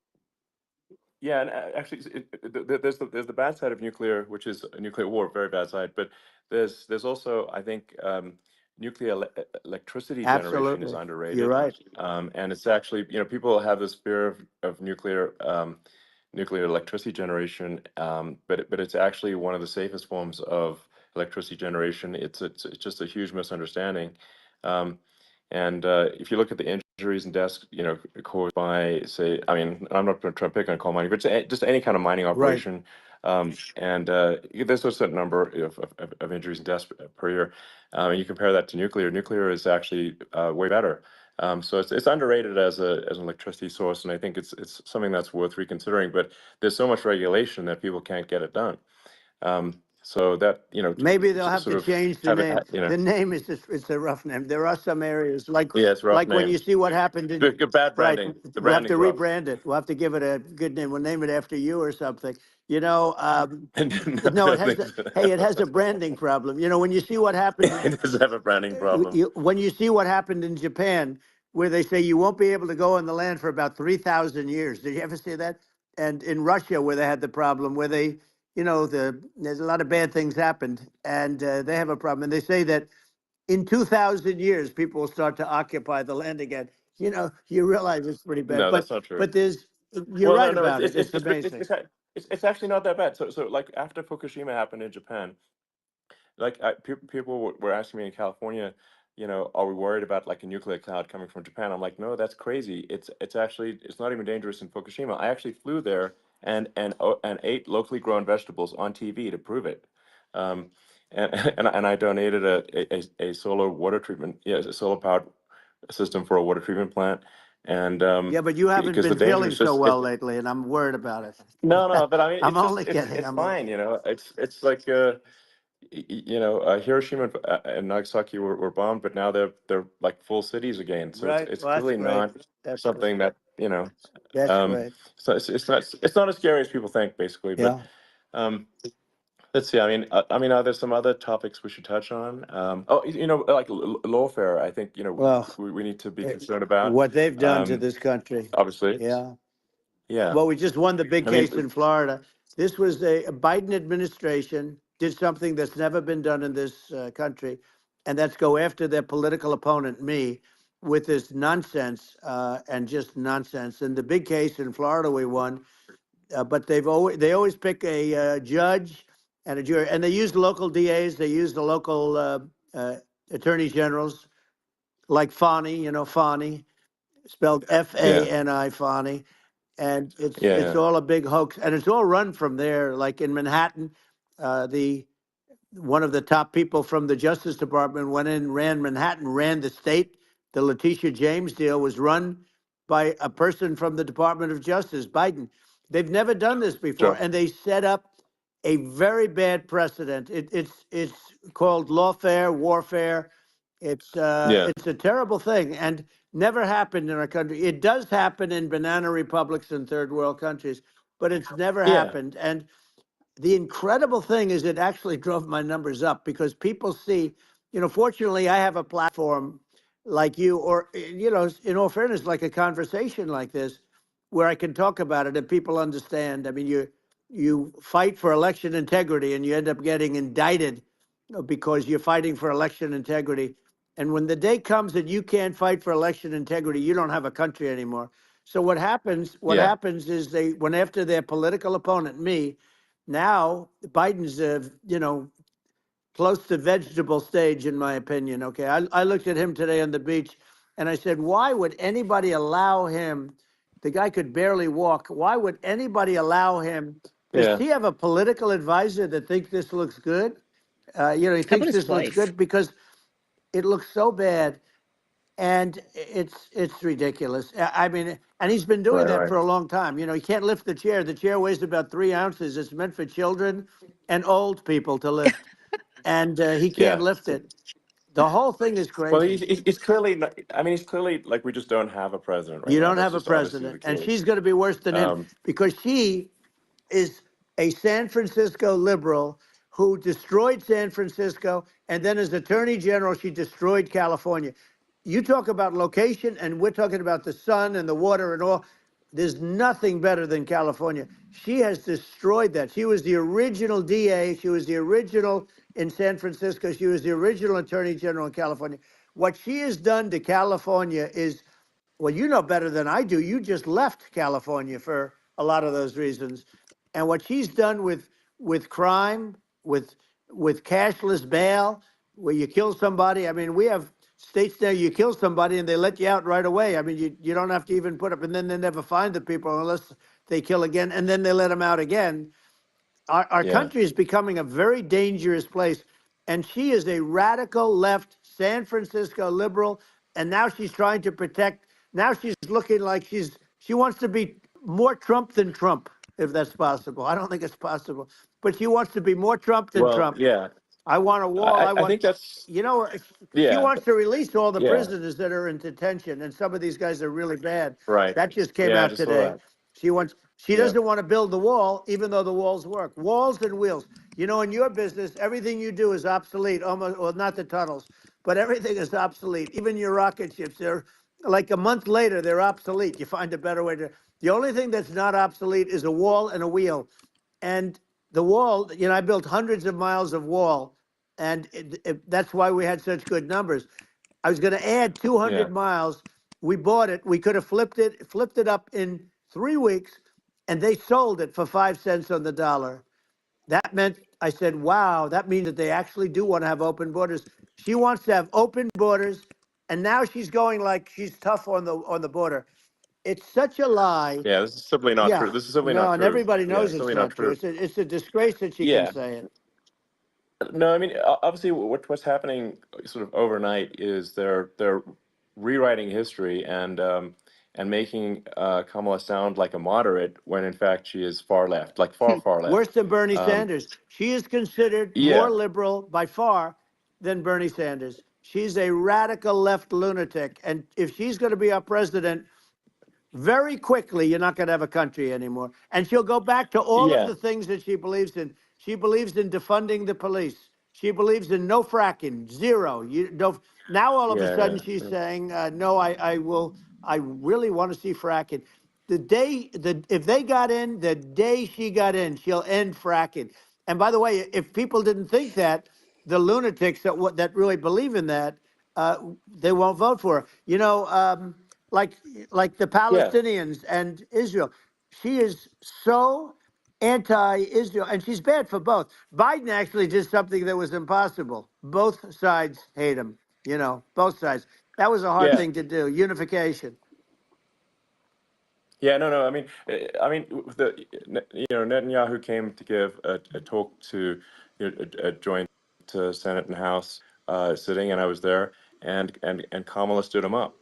Yeah, and actually, there's the bad side of nuclear, which is a nuclear war, very bad side. But there's also, I think, nuclear electricity generation is Absolutely, you're underrated, right. and it's actually, people have this fear of nuclear electricity generation, but it's actually one of the safest forms of electricity generation. It's just a huge misunderstanding. Um, and if you look at the injuries and deaths, caused by, say, I mean, I'm not trying to pick on coal mining, but just any kind of mining Right. operation, and there's a certain number of injuries and deaths per year. And you compare that to nuclear. Nuclear is actually way better. So it's underrated as an electricity source, and I think it's something that's worth reconsidering. But there's so much regulation that people can't get it done. So that Maybe they'll have sort to of change the have it, name. The name is just, it's a rough name. There are some areas yeah, it's a rough like when name. you see what happened in Good bad right. branding. The We'll have to branding's rough. rebrand it. We'll have to give it a good name. We'll name it after you or something. You know, No, no, it no, has. thanks. Hey, it has a branding problem. When you see what happened in It does have a branding problem. when you see what happened in Japan, where they say you won't be able to go on the land for about 3,000 years. Did you ever see that? And in Russia, where they had the problem, where there's a lot of bad things happened, and they have a problem. And they say that in 2,000 years, people will start to occupy the land again. You realize it's pretty bad, No, but that's not true. but you're Well, no, right no, about it. It's amazing. it's actually not that bad. So like after Fukushima happened in Japan, like people were asking me in California, are we worried about like a nuclear cloud coming from Japan? I'm like, no, that's crazy. It's actually it's not even dangerous in Fukushima. I actually flew there and ate locally grown vegetables on TV to prove it. Um, and and I donated a solar water treatment, yeah, a solar powered system for a water treatment plant. And Yeah, but you haven't because the been danger feeling is so just well lately, and I'm worried about it. no, but I mean, I'm it's just only kidding. it's I'm only fine, kidding. you know. It's like Hiroshima and Nagasaki were bombed, but now they're like full cities again. So Right. it's Well, that's really great. not That's great. something that That's um, great. so it's not as scary as people think, basically. But Yeah. um, let's see. I mean, are there some other topics we should touch on? Oh, like lawfare. I think Well, we need to be concerned about. what they've done to Um, this country. obviously, Yeah. yeah. Well, we just won the big I mean, case in Florida. This was a Biden administration did something that's never been done in this country, and that's go after their political opponent, me, with this nonsense and just nonsense. And the big case in Florida we won, but they always pick a judge and a jury, and they use local DAs, they use the local attorney generals, like Fani, Fani, spelled yeah, Fani, Fani, and it's yeah, all a big hoax, and it's all run from there. Like in Manhattan, the one of the top people from the Justice Department went in, ran Manhattan, ran the state. The Letitia James deal was run by a person from the Department of Justice, Biden. They've never done this before, sure, and they set up a very bad precedent. It's called lawfare, warfare. yeah, It's a terrible thing, and never happened in our country. It does happen in banana republics and third world countries, but it's never yeah, happened. And the incredible thing is it actually drove my numbers up because people see, fortunately I have a platform like you, or, in all fairness, like a conversation like this, where I can talk about it and people understand. I mean, you fight for election integrity and you end up getting indicted because you're fighting for election integrity. And when the day comes that you can't fight for election integrity, you don't have a country anymore. So what yeah, happens is they went after their political opponent, me. Now Biden's, close to vegetable stage, in my opinion. Okay, I looked at him today on the beach, and I said, why would anybody allow him? The guy could barely walk. Why would anybody allow him? Does yeah. he have a political advisor that thinks this looks good? He How about thinks his this looks wife? good because it looks so bad, and it's ridiculous. I mean, and he's been doing Right, that right. for a long time. He can't lift the chair. The chair weighs about 3 ounces. It's meant for children and old people to lift, and he can't Yeah. lift it. The whole thing is Well, crazy. he's clearly not, I mean, he's clearly like we just don't have a president right You now. don't That's have a just obviously the president, and case. she's going to be worse than him Um, because she is a San Francisco liberal who destroyed San Francisco, and then as Attorney General, she destroyed California. You talk about location, and we're talking about the sun and the water and all. There's nothing better than California. She has destroyed that. She was the original DA. She was the original in San Francisco. She was the original Attorney General in California. What she has done to California is, well, you know better than I do. You just left California for a lot of those reasons. And what she's done with crime, with cashless bail, where you kill somebody. I mean, we have states there you kill somebody and they let you out right away. I mean, you don't have to even put up, and then they never find the people unless they kill again, and then they let them out again. Our yeah, country is becoming a very dangerous place. And she is a radical left San Francisco liberal. And now she's trying to protect. Now she's looking like she wants to be more Trump than Trump, if that's possible. I don't think it's possible, but she wants to be more Trump than well, Trump. yeah. I want a wall. I I want, think that's you know, she yeah, wants to release all the yeah. prisoners that are in detention, and some of these guys are really bad. Right. That just came Yeah, I out just saw today. that. She Yeah, doesn't want to build the wall, even though the walls work. Walls and wheels. In your business, everything you do is obsolete. Almost, well, not the tunnels, but everything is obsolete. Even your rocket ships, they're like a month later, they're obsolete. You find a better way to. The only thing that's not obsolete is a wall and a wheel. And the wall, I built hundreds of miles of wall, and that's why we had such good numbers. I was going to add yeah, 200 miles. We bought it. We could have flipped it up in 3 weeks, and they sold it for 5 cents on the dollar. That meant I said, "Wow, that means that they actually do want to have open borders." She wants to have open borders, and now she's going like she's tough on the border. It's such a lie. yeah. This is simply not true. Yeah, This is simply not no, and true. everybody Yeah, knows it's it's simply not not true. true. It's a disgrace that she can Yeah. say it. No, I mean, obviously, what's happening sort of overnight is they're rewriting history, and and making Kamala sound like a moderate when in fact she is far left, like far, far Worse left. than Bernie Um, Sanders. She is considered more yeah, liberal by far than Bernie Sanders. She's a radical left lunatic. And if she's going to be our president, very quickly, you're not going to have a country anymore. And she'll go back to all of yeah, the things that she believes in. She believes in defunding the police. She believes in no fracking, zero. You don't. Now all of a yeah, sudden she's yeah, saying, no, I will. I really want to see fracking. If they got in, the day she got in, she'll end fracking. And by the way, if people didn't think that, the lunatics that really believe in that, they won't vote for her. Like like the yeah, Palestinians and Israel. She is so anti-Israel, and she's bad for both. Biden actually did something that was impossible. Both sides hate him. Both sides. That was a hard yeah. thing to do. Unification. Yeah, no, no. Netanyahu came to give a talk to a joint Senate and House sitting, and I was there, and Kamala stood him up.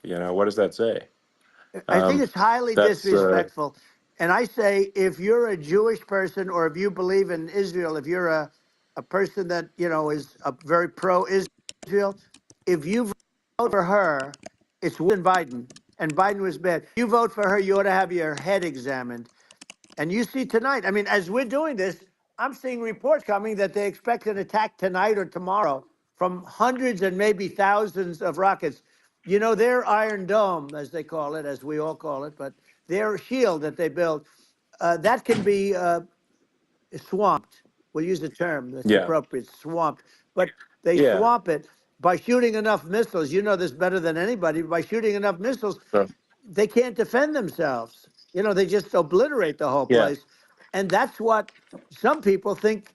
What does that say? I think it's highly That's disrespectful. And I say, if you're a Jewish person or if you believe in Israel, if you're a person that, is a very pro-Israel, if you vote for her, it's worse than Biden. And Biden was bad. You vote for her, you ought to have your head examined. And you see tonight, I mean, as we're doing this, I'm seeing reports coming that they expect an attack tonight or tomorrow from hundreds and maybe thousands of rockets. Their Iron Dome, as they call it, as we all call it, but their shield that they build, that can be swamped. We'll use a term that's yeah, appropriate, swamped. But they yeah, swamp it by shooting enough missiles. You know this better than anybody. By shooting enough missiles, so, they can't defend themselves. They just obliterate the whole yeah, place. And that's what some people think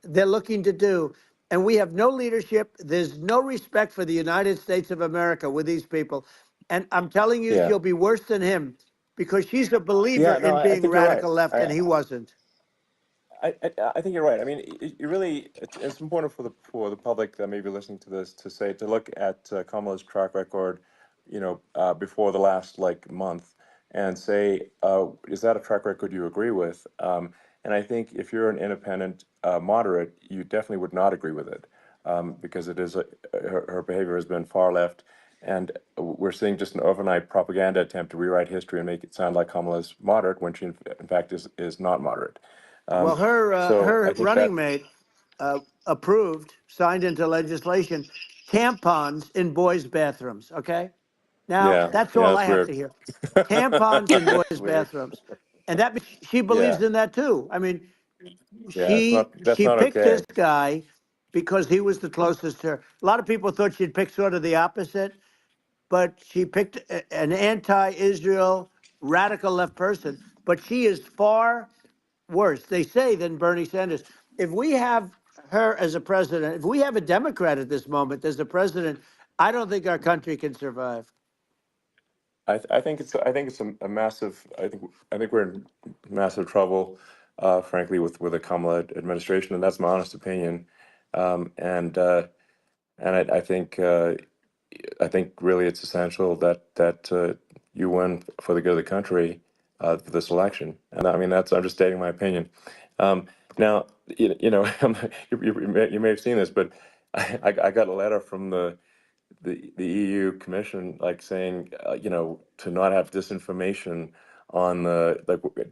they're looking to do. And we have no leadership. There's no respect for the United States of America with these people. And I'm telling you, yeah, she'll be worse than him because she's a believer yeah. No, in I being think you're right. radical left, and he wasn't. I think you're right. I mean, you really, it's important for the public that may be listening to this to look at Kamala's track record, before the last month, and say, is that a track record you agree with? And I think if you're an independent moderate, you definitely would not agree with it, because it is her behavior has been far left, and we're seeing just an overnight propaganda attempt to rewrite history and make it sound like Kamala's moderate when she in fact is not moderate. Well, her So I her think running that, mate approved, signed into legislation, tampons in boys' bathrooms. Okay, now yeah, that's yeah, all I that's have to weird. hear. Tampons in That's boys' weird. bathrooms, and that she believes Yeah, in that too. I mean, yeah, that's she not picked this okay. guy because he was the closest to her. A lot of people thought she'd pick sort of the opposite, but she picked an anti-Israel radical left person. But she is far worse, they say, than Bernie Sanders. If we have her as a president, if we have a Democrat at this moment as the president, I don't think our country can survive. I think it's a massive. I think we're in massive trouble, frankly, with the Kamala administration, and that's my honest opinion. Um, and uh, and I think really it's essential that you win for the good of the country for this election. And I mean that's I'm just stating my opinion. Now you may have seen this, but I got a letter from the EU Commission saying to not have disinformation on the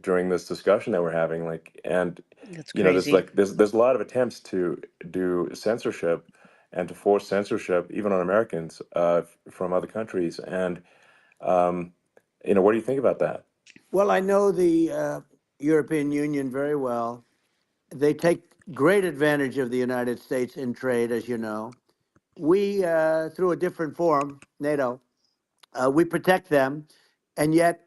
during this discussion that we're having and That's there's crazy. there's a lot of attempts to do censorship and to force censorship even on Americans from other countries and um, what do you think about that? Well, I know the European Union very well. They take great advantage of the United States in trade, as you know. We, through a different forum, NATO, we protect them. And yet,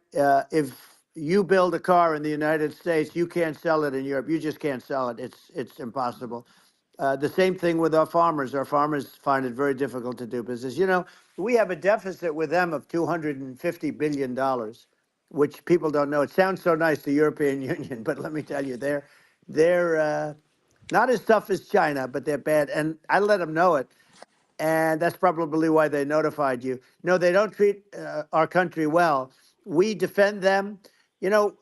if you build a car in the United States, you can't sell it in Europe. You just can't sell it. It's impossible. The same thing with our farmers. Our farmers find it very difficult to do business. We have a deficit with them of $250 billion, which people don't know. It sounds so nice, the European Union, but let me tell you, they're not as tough as China, but they're bad. And I let them know it. And that's probably why they notified you. No, they don't treat our country well. we defend them. You know,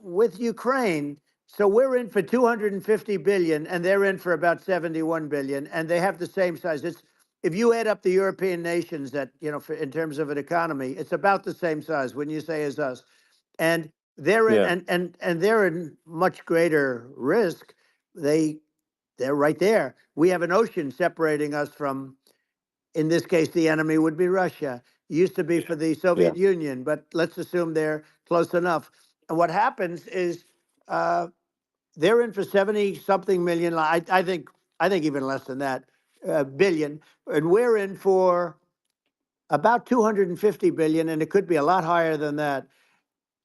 with Ukraine, so we're in for 250 billion, and they're in for about 71 billion, and they have the same size. It's if you add up the European nations that in terms of an economy, it's about the same size. When you say as us, and they're in Yeah. and they're in much greater risk. They're right there. We have an ocean separating us from, in this case, the enemy would be Russia. Used to be for the Yeah. Soviet Union, but let's assume they're close enough. And what happens is uh, they're in for 70 something million. I think even less than that, billion, and we're in for about 250 billion, and it could be a lot higher than that.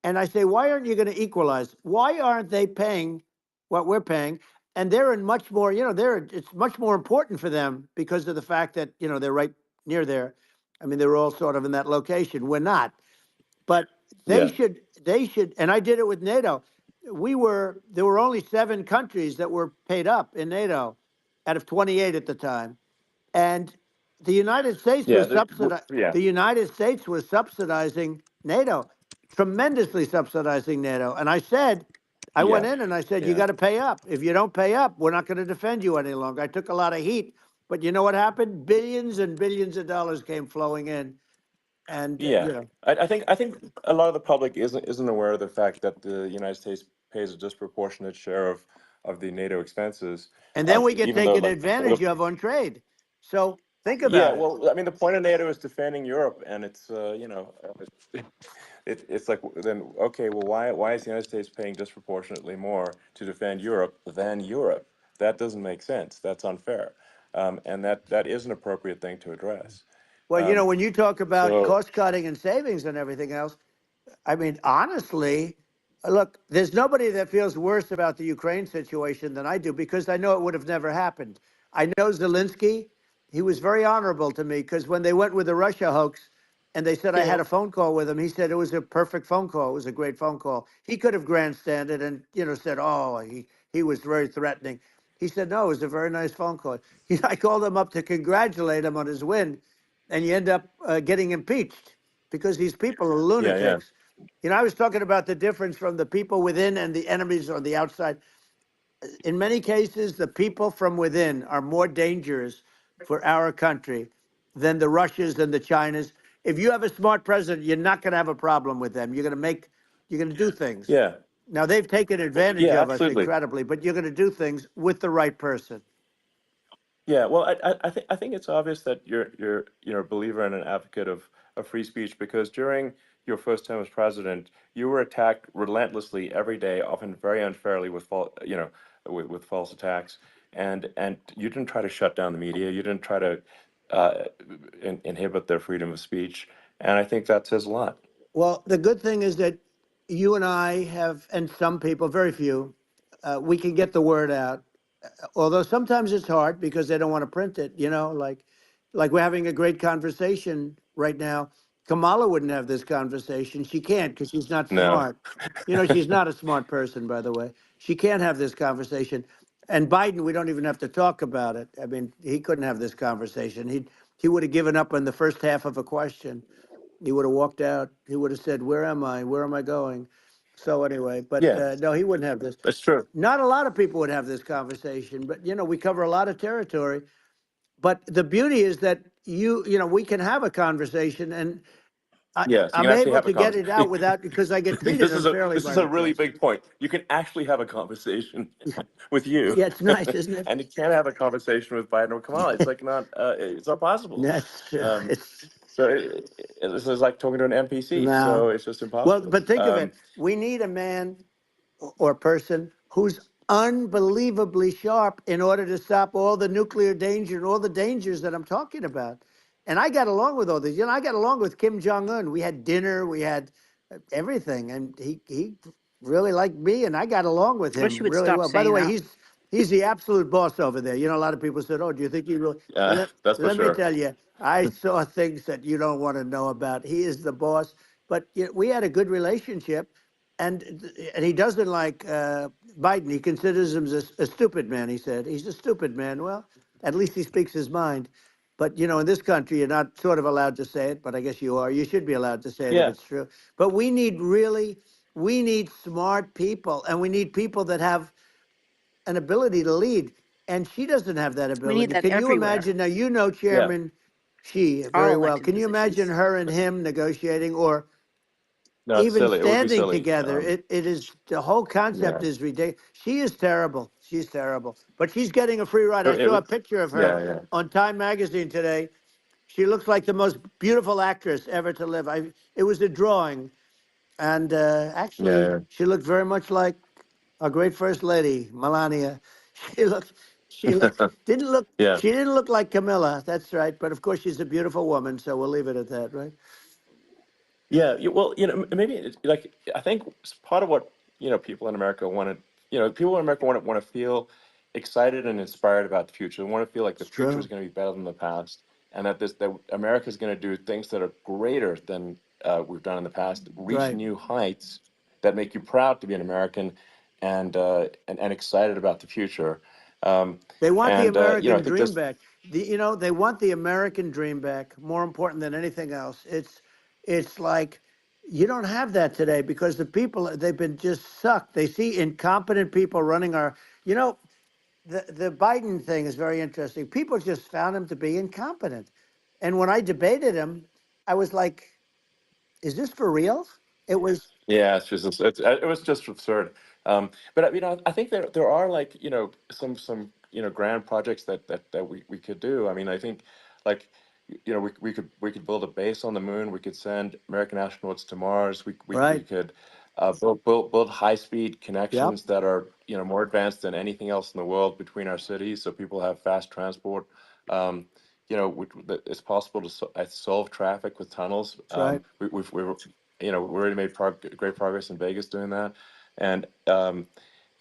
And I say, why aren't you going to equalize? Why aren't they paying what we're paying? And they're in much more, it's much more important for them because of the fact that, they're right near there. I mean, they're all sort of in that location. We're not. But they Yeah. should, and I did it with NATO. There were only 7 countries that were paid up in NATO out of 28 at the time. And the United States Yeah. was the United States was subsidizing NATO, tremendously subsidizing NATO. And I went Yeah. in and I said, you Yeah. got to pay up. If you don't pay up, we're not going to defend you any longer. I took a lot of heat, but you know what happened? Billions and billions of dollars came flowing in, and Yeah. I think a lot of the public isn't aware of the fact that the United States pays a disproportionate share of the NATO expenses. and then we get Even though taken like advantage of on trade. So think yeah, about it. well, I mean, the point of NATO is defending Europe, and it's it's like then okay, well, why is the United States paying disproportionately more to defend Europe than Europe? That doesn't make sense. That's unfair, and that is an appropriate thing to address. Well, Um, when you talk about so cost cutting and savings and everything else, I mean, honestly, look, there's nobody that feels worse about the Ukraine situation than I do because I know it would have never happened. I know Zelensky. He was very honorable to me because when they went with the Russia hoax and they said I had yeah, a phone call with him, he said it was a perfect phone call. It was a great phone call. He could have grandstanded and, said, oh, he was very threatening. He said, no, it was a very nice phone call. I called him up to congratulate him on his win, and you end up getting impeached because these people are yeah, yeah, lunatics. I was talking about the difference from the people within and the enemies on the outside. In many cases, the people from within are more dangerous for our country than the Russias and the Chinas. If you have a smart president, you're not going to have a problem with them. You're going to do things. yeah, Now, they've taken advantage yeah, of us absolutely. incredibly, but you're going to do things with the right person. Yeah, well, I think it's obvious that you're a believer and an advocate of free speech because during your first term as president, you were attacked relentlessly every day, often very unfairly with false attacks, and you didn't try to shut down the media. You didn't try to uh, inhibit their freedom of speech, and I think that says a lot. Well, the good thing is that you and I have, and some people, very few, we can get the word out. Although sometimes it's hard because they don't want to print it, like we're having a great conversation right now. Kamala wouldn't have this conversation. She can't because she's not No. smart. She's not a smart person, by the way. She can't have this conversation. And Biden, we don't even have to talk about it. I mean, he couldn't have this conversation. He would have given up on the first half of a question. He would have walked out. He would have said, "Where am I? Where am I going?" So anyway, but Yeah, no, he wouldn't have this. that's true. Not a lot of people would have this conversation, but we cover a lot of territory. But the beauty is that we can have a conversation, and Yes, you can I'm actually able have a to get it out conversation. without because I get treated This is a unfairly this by is a the really press. big point. You can actually have a conversation with you, Yeah, it's nice, isn't and you can't have a conversation with Biden or Kamala. It's it? like not it's not possible. That's true. Um, It's so this is like talking to an NPC. no. So it's just Well, impossible. but think of it. We need a man or person who's unbelievably sharp in order to stop all the nuclear danger and all the dangers that I'm talking about. And I got along with all these. I got along with Kim Jong Un. We had dinner, we had everything, and he really liked me, and I got along with Wish him you would really stop well. By the saying way, that. he's the absolute boss over there. A lot of people said, "Oh, do you think he really?" That's for Let me sure. tell you, I saw things that you don't want to know about. He is the boss. But we had a good relationship, and he doesn't like Biden. He considers him a stupid man. He said he's a stupid man. Well, at least he speaks his mind. But in this country, you're not sort of allowed to say it, but I guess you are. You should be allowed to say it if Yeah. it's true. But we need smart people, and we need people that have an ability to lead. And she doesn't have that We need ability. that Can you everywhere, imagine? Now, Yeah. Chairman Xi all very well. elected Can you imagine positions. her and him negotiating or No, it's even silly. It would be standing silly. together? It is, the whole Yeah. concept is ridiculous. She is terrible. She's terrible. But she's getting a free ride. I It saw a would. picture of her Yeah. Yeah. on Time Magazine today. She looks like the most beautiful actress ever to live. It was a drawing, and Yeah. actually, Yeah. she looked very much like our great First Lady, Melania. She looked, she looked, didn't look, Yeah. she didn't look like Camilla. That's right. But of course, she's a beautiful woman, so we'll leave it at that, right? Yeah, well, maybe like I think part of what people in America want to, people in America want to feel excited and inspired about the future. They want to feel like the It's future is true. going to be better than the past, and that America is going to do things that are greater than we've done in the past, reach Right. new heights that make you proud to be an American, and excited about the future. Um, They want the and I American think dream this, back. They want the American dream back. More important than anything else. It's like you don't have that today because the people they've been just sucked. They see incompetent people running our. You know, the Biden thing is very interesting. People just found him to be incompetent, and when I debated him, I was like, "Is this for real?" It was Yeah, it was just absurd. But I think there are like some grand projects that we could do. I mean, I think like we could build a base on the moon. We could send American astronauts to Mars. We right. could build high speed Yep. connections that are more advanced than anything else in the world between our cities, so people have fast transport. Um, that it's possible to solve traffic with tunnels. That's right. We already made great progress in Vegas doing that, and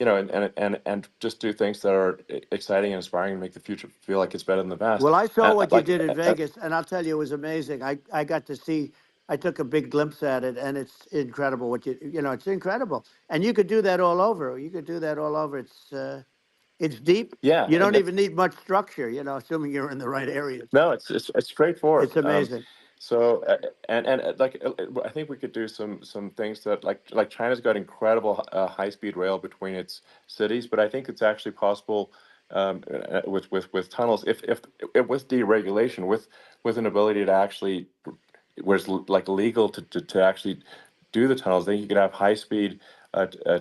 and just do things that are exciting and inspiring and make the future feel like it's better than the past. Well, I saw And what you like, did in Vegas, and I'll tell you, it was amazing. I got to see. I took a big glimpse at it, and it's incredible. It's incredible, and you could do that all over. You could do that all over. It's deep. yeah, You and don't even need much structure. Assuming you're in the right areas. no, it's It's straightforward. amazing. So I think we could do some things that like China's got incredible high speed rail between its cities, but I think it's actually possible with tunnels if with deregulation with an ability to actually where it's like legal to actually do the tunnels. Then you could have high speed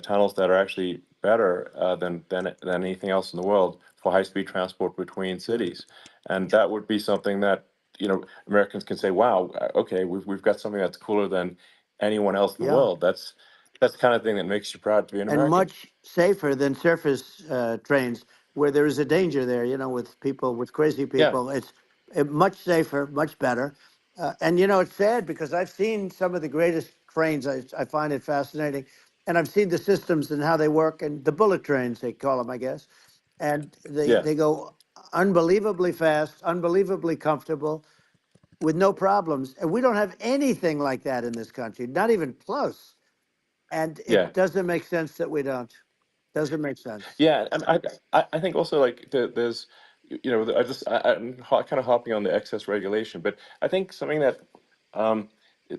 tunnels that are actually better than anything else in the world for high speed transport between Yeah. cities, and that would be something that Americans can say, "Wow, okay, we've got something that's cooler than anyone else in the Yeah. world." That's the kind of thing that makes you proud to be an And American. much safer than surface trains where there is a danger there, with people, with crazy Yeah, people. It's much safer, much better. And, it's sad because I've seen some of the greatest trains. I find it fascinating. And I've seen the systems and how they work, and the bullet trains, they call them, I guess. And yeah, they go unbelievably fast, unbelievably comfortable with no problems. And we don't have anything like that in this country, not even close. And yeah. it doesn't make sense that we don't. Doesn't make sense. Yeah, and I think also like there's I'm kind of hopping on the excess regulation, but I think something that um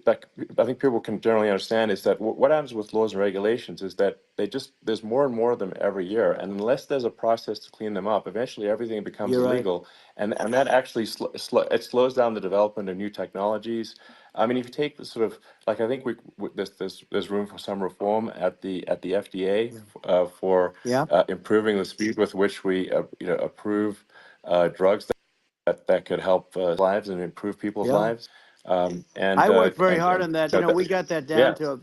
like I think people can generally understand is that what happens with laws and regulations is that there's more and more of them every year, and unless there's a process to clean them up, eventually everything becomes You're right. illegal, and that actually it slows down the development of new technologies. I mean, if you take the sort of like I think there's room for some reform at the FDA Yeah. for Yeah. improving the speed with which we approve drugs that could help lives and improve people's Yeah. lives. And I worked very and hard on that. We got that down yeah,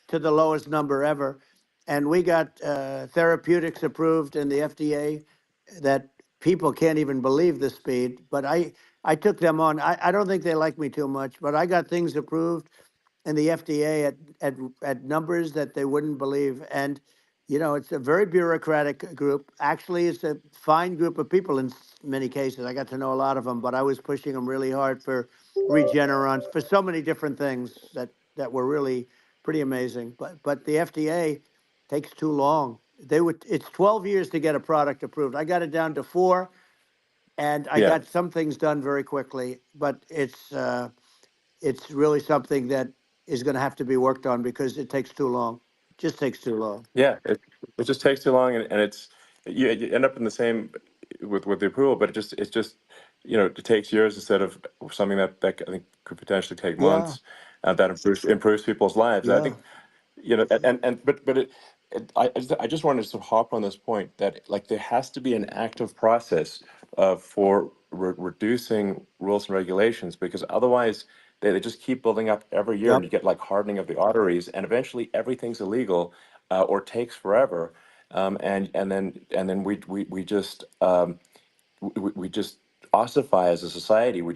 to the lowest number ever, and we got therapeutics approved in the FDA that people can't even believe the speed. But I took them on. I don't think they like me too much, but I got things approved in the FDA at numbers that they wouldn't believe. And it's a very bureaucratic group. Actually, it's a fine group of people in many cases. I got to know a lot of them, but I was pushing them really hard for Regeneron, for so many different things that were really pretty amazing. But the FDA takes too long. It's 12 years to get a product approved. I got it down to 4, and I Yeah. got some things done very quickly. But it's really something that is going to have to be worked on because it takes too long. Just takes too long. Yeah, it just takes too long, and it's you end up in the same with the approval, but it's just it takes years instead of something that I think could potentially take Yeah, months, that improves people's lives. And I yeah, think and but I just wanted to sort of hop on this point that like there has to be an active process for reducing rules and regulations, because otherwise they just keep building up every year, and yep, you get like hardening of the arteries, and eventually everything's illegal, or takes forever, and then we just we just ossify as a society. We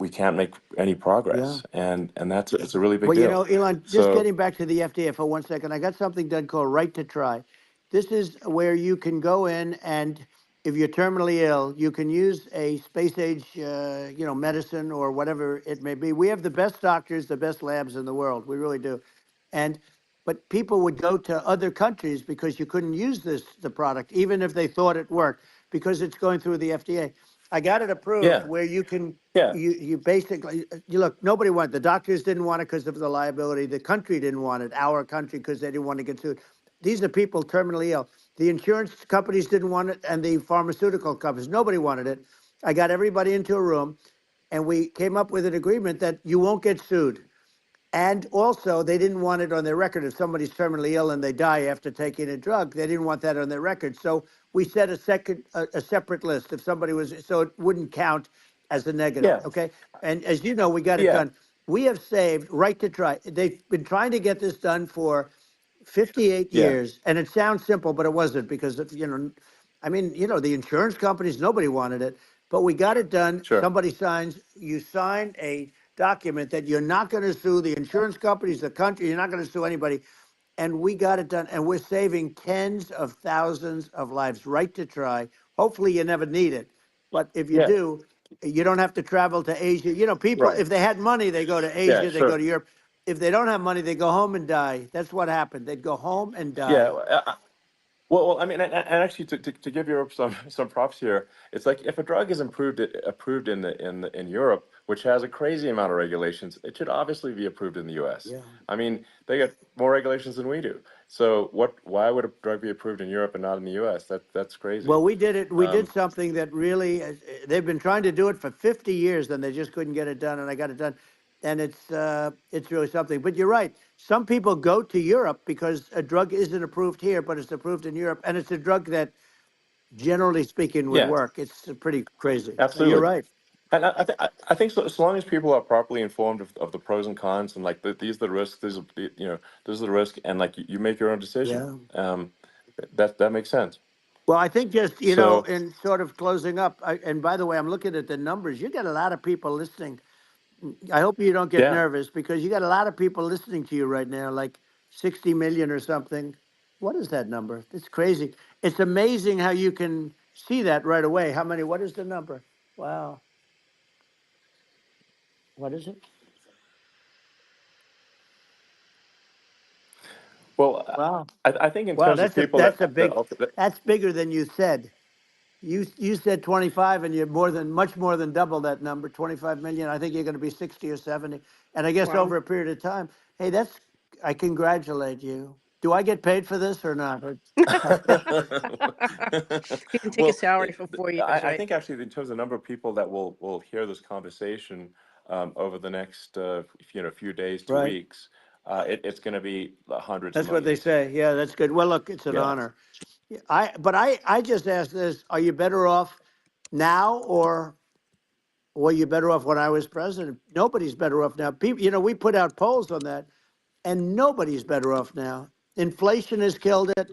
can't make any yeah. progress, and that's it's a really big Well, deal. Elon, just So getting back to the FDA for 1 second, I got something done called Right to Try. This is where you can go in and if you're terminally ill, you can use a space age, medicine or whatever it may be. We have the best doctors, the best labs in the world. We really do. And but people would go to other countries because you couldn't use the product, even if they thought it worked, because it's going through the FDA. I got it approved yeah, where you can yeah, you basically you look, nobody wanted, the doctors didn't want it because of the liability, the country didn't want it, our country, because they didn't want to get sued. These are people terminally ill. The insurance companies didn't want it, and the pharmaceutical companies, nobody wanted it. I got everybody into a room, and we came up with an agreement that you won't get sued. And also, they didn't want it on their record. If somebody's terminally ill and they die after taking a drug, they didn't want that on their record. So we set a separate list. If somebody was, so it wouldn't count as a negative. yeah, Okay. And as you know, we got it yeah, done. We have saved Right to Try. They've been trying to get this done for 58 yeah, years. And it sounds simple, but it wasn't because, I mean, the insurance companies, nobody wanted it, but we got it done. sure, Somebody signs, you sign a document that you're not going to sue the insurance companies, the country, you're not going to sue anybody. And we got it done. And we're saving tens of thousands of lives. Right to Try. Hopefully you never need it. But if you yeah, do, you don't have to travel to Asia. People, right, if they had money, they go to yeah, Asia, they go sure, to Europe. If they don't have money, they go home and die. That's what happened. They'd go home and yeah. die. Well, I mean, and actually, to give Europe some props here, it's like if a drug is approved in Europe, which has a crazy amount of regulations, it should obviously be approved in the U.S. Yeah. I mean, they got more regulations than we do. So why would a drug be approved in Europe and not in the U.S.? That's crazy. Well, we did it. We did Um, something that really, they've been trying to do it for 50 years, and they just couldn't get it done, and I got it done. And it's really something. But you're right. Some people go to Europe because a drug isn't approved here, but it's approved in Europe, and it's a drug that, generally speaking, would yeah, work. It's pretty crazy. You're absolutely. right. And I think so, as long as people are properly informed of the pros and cons, and like these are the risks, this is the risk, and like you make your own decision. Yeah. That makes sense. Well, I think just, So in sort of closing up, and by the way, I'm looking at the numbers. You got a lot of people listening. I hope you don't get yeah. nervous because you got a lot of people listening to you right now, like 60 million or something. What is that number? It's crazy. It's amazing how you can see that right away. How many? What is the number? Wow. What is it? Well, Wow. I think in Wow. terms of That's a people that's a that big. That's bigger than you said. You said 25, and you're much more than double that number, 25 million. I think you're going to be 60 or 70. And I guess Wow. over a period of time, hey, I congratulate you. Do I get paid for this or not? You can take a well, salary for 4 years, I right? think actually in terms of the number of people that will hear this conversation, over the next few days to Right. weeks, it's going to be hundreds of That's what they millions. say. Yeah, that's good. Well, look, it's an Yeah. honor. But I just asked this, are you better off now or were you better off when I was president? Nobody's better off now. People, we put out polls on that, and nobody's better off now. Inflation has killed it.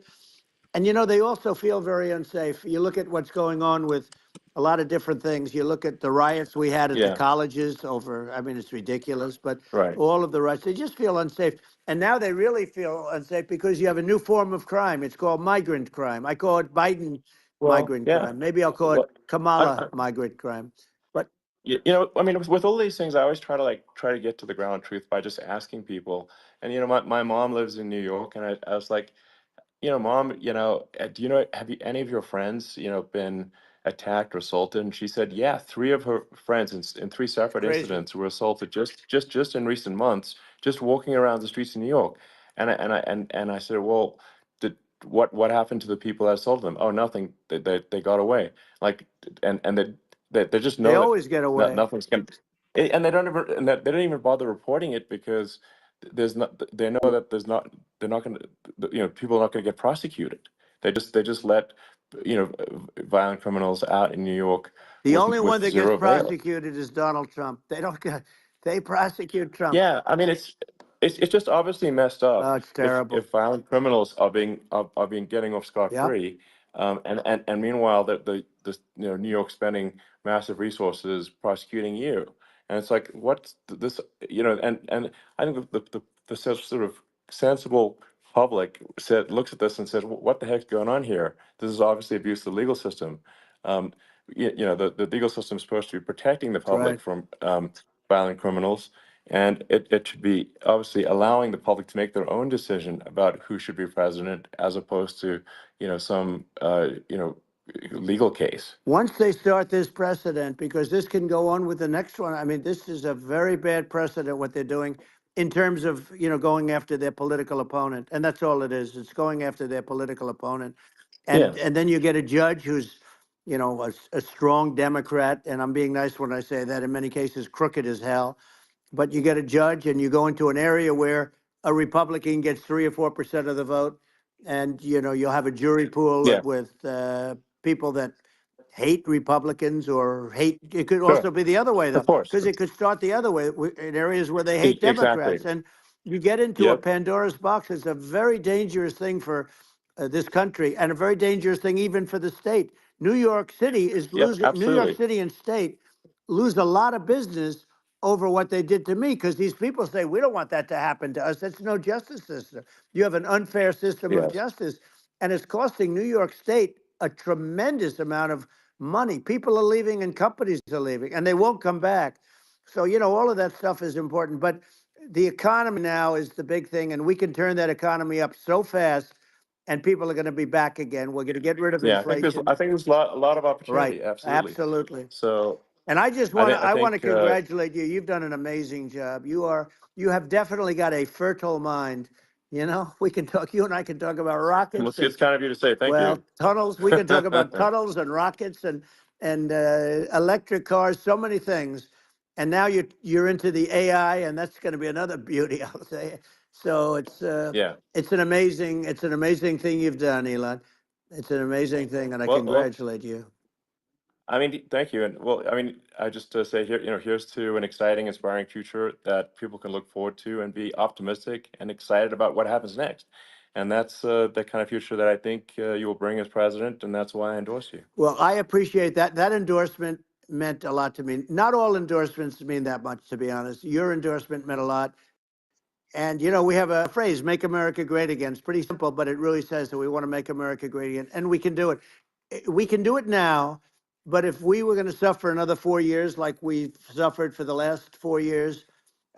And they also feel very unsafe. You look at what's going on with a lot of different things. You look at the riots we had at the Yeah. colleges over, I mean, it's ridiculous, but Right. all of the riots, they just feel unsafe. And now they really feel unsafe because you have a new form of crime. It's called migrant crime. I call it Biden Well, migrant yeah. crime. Maybe I'll call it Well, Kamala migrant crime. But I mean, with all these things, I always try to get to the ground truth by just asking people. And my mom lives in New York, and I was like, Mom, do have any of your friends, been attacked or assaulted? And she said, yeah, three of her friends in three separate Crazy. incidents were assaulted just in recent months, just walking around the streets of New York. And I said, well, did what happened to the people that assaulted them? Oh, nothing. They got away. Like, and they just They know that always get away. nothing's going. And they don't even they don't even bother reporting it because there's not. They know that there's not. They're not going to. People are not going to get prosecuted. They just let violent criminals out in New York The only one with that gets zero bail. prosecuted is Donald Trump. They don't get, they prosecute Trump. Yeah, I mean it's just obviously messed Oh, up it's terrible. if violent criminals are being getting off scot Yep. free, and meanwhile the New York spending massive resources prosecuting you, and it's like what's this and I think the sort of sensible public looks at this and says, what the heck's going on here? This is obviously abuse of the legal system. Um, the legal system is supposed to be protecting the That's right. public from violent criminals, and it should be obviously allowing the public to make their own decision about who should be president, as opposed to some legal case. Once they start this precedent, because this can go on with the next one, I mean, this is a very bad precedent what they're doing in terms of, going after their political opponent. And that's all it is. It's going after their political opponent. Yeah, And then you get a judge who's, a strong Democrat, and I'm being nice when I say that, in many cases crooked as hell. But you get a judge and you go into an area where a Republican gets 3 or 4% of the vote, and you'll have a jury pool yeah, with people that hate Republicans or hate. It could sure, also be the other way though, of course, because it could start the other way in areas where they hate exactly. Democrats, and you get into a Yep, Pandora's box. It's a very dangerous thing for this country, and a very dangerous thing even for the state. New York City is yep, losing. New York absolutely. City and state lose a lot of business over what they did to me, because these people say we don't want that to happen to us. That's no justice system. You have an unfair system of Yes, justice, and it's costing New York State a tremendous amount of money. People are leaving and companies are leaving, and they won't come back. So, all of that stuff is important. But the economy now is the big thing, and we can turn that economy up so fast, and people are going to be back again. We're going to get rid of yeah, I think there's inflation. I think there's a lot of Right. opportunity, absolutely. Absolutely. So And I just I want to think I I want to think congratulate you. You've done an amazing job. You have definitely got a fertile mind. We can talk. You and I can talk about well, rockets and, it's kind of you to say thank you. well, tunnels. We can talk about tunnels and rockets and electric cars. So many things. And now you're into the AI, and that's going to be another beauty, I'll say. So Yeah. it's an amazing thing you've done, Elon. It's an amazing thing, and I Well, congratulate you. I mean, thank you. And well, I mean, I just say here, here's to an exciting, inspiring future that people can look forward to and be optimistic and excited about what happens next. And that's the kind of future that I think you will bring as president, and that's why I endorse you. Well, I appreciate that. That endorsement meant a lot to me. Not all endorsements mean that much, to be honest. Your endorsement meant a lot. And, we have a phrase, make America great again. It's pretty simple, but it really says that we want to make America great again. And we can do it. We can do it now. But if we were going to suffer another 4 years like we've suffered for the last 4 years,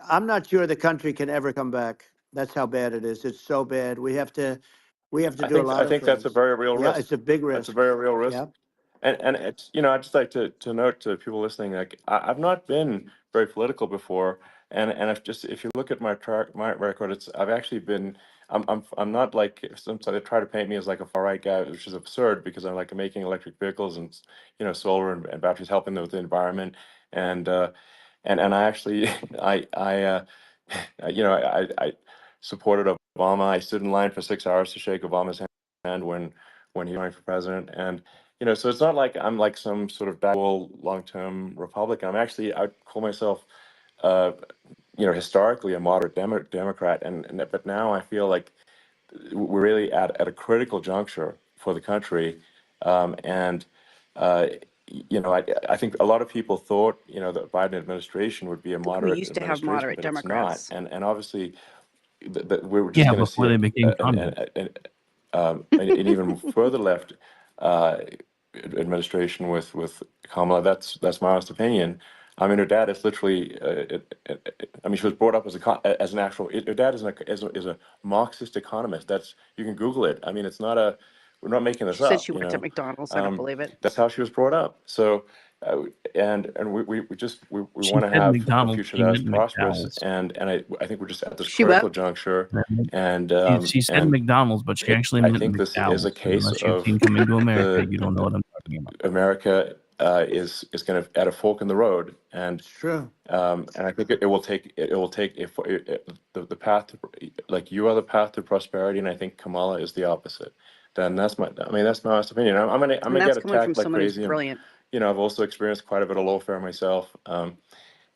I'm not sure the country can ever come back. That's how bad it is. It's so bad. We have to I do a think lot I of think that's a things. very real Yeah, it's risk. a big That's a risk. very real risk. Yeah. And it's I'd just like to note to people listening, like I've not been very political before, and if you look at my record, I've actually been. I'm not like some they try to paint me as like a far right guy, which is absurd because I'm like making electric vehicles and solar and batteries, helping with the environment, and and I actually I supported Obama. I stood in line for 6 hours to shake Obama's hand when he ran for president, and so it's not like I'm like some sort of long-term Republican. I'd call myself, uh, historically a moderate Democrat, but now I feel like we're really at a critical juncture for the country, and uh, I think a lot of people thought the Biden administration would be a We moderate used to have administration, moderate but it's not, Democrats. and obviously that we were just Yeah, going to see before they became communists. an even further left uh, administration with Kamala. That's my honest opinion. I mean, her dad is literally. I mean, she was brought up as an actual. Her dad is a Marxist economist. You can Google it. I mean, it's not a we're not making this She said up. she worked at McDonald's. I don't believe it. That's how she was brought up. So, and we She want to said have a McDonald's. future She that is meant prosperous, McDowell's. and I think we're just at this She critical what? juncture, She said and McDonald's, but she actually I meant think this is a McDowell's. And case unless you've of seen Coming to America, the you don't know what I'm talking about. America is kind of at a fork in the road, It's true. and I think it will take the path to, like, you are the path to prosperity, and I think Kamala is the opposite. Then that's my honest opinion. I'm And gonna get that's coming from attacked like someone who's crazy, and brilliant. I've also experienced quite a bit of lawfare myself,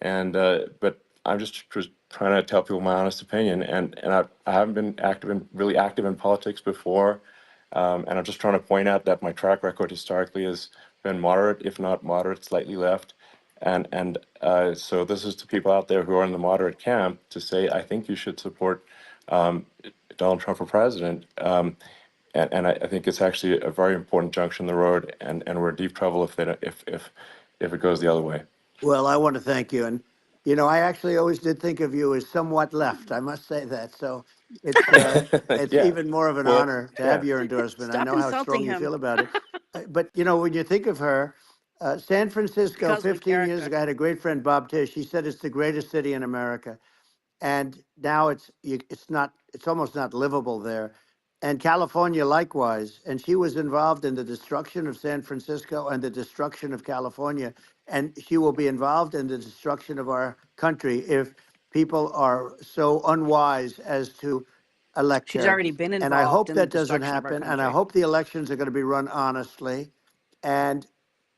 and but I'm just trying to tell people my honest opinion, and I haven't been really active in politics before, and I'm just trying to point out that my track record historically has been moderate, if not moderate, slightly left. So this is to people out there who are in the moderate camp to say, I think you should support um, Donald Trump for president. I think it's actually a very important junction in the road, and we're in deep trouble if it goes the other way. Well, I want to thank you. And, I actually always did think of you as somewhat left. I must say that. So it's Yeah. even more of an Well, honor to have yeah. your endorsement. I Stop know how insulting strong you him. feel about it. But, when you think of her, San Francisco, Because of the 15 years character. ago, I had a great friend, Bob Tish. He said it's the greatest city in America. And now it's almost not livable there. And California likewise. And she was involved in the destruction of San Francisco and the destruction of California. And she will be involved in the destruction of our country if people are so unwise as to elect She's her. already been And I involved hope in the that doesn't destruction of our happen. And I country. hope the elections are going to be run honestly. And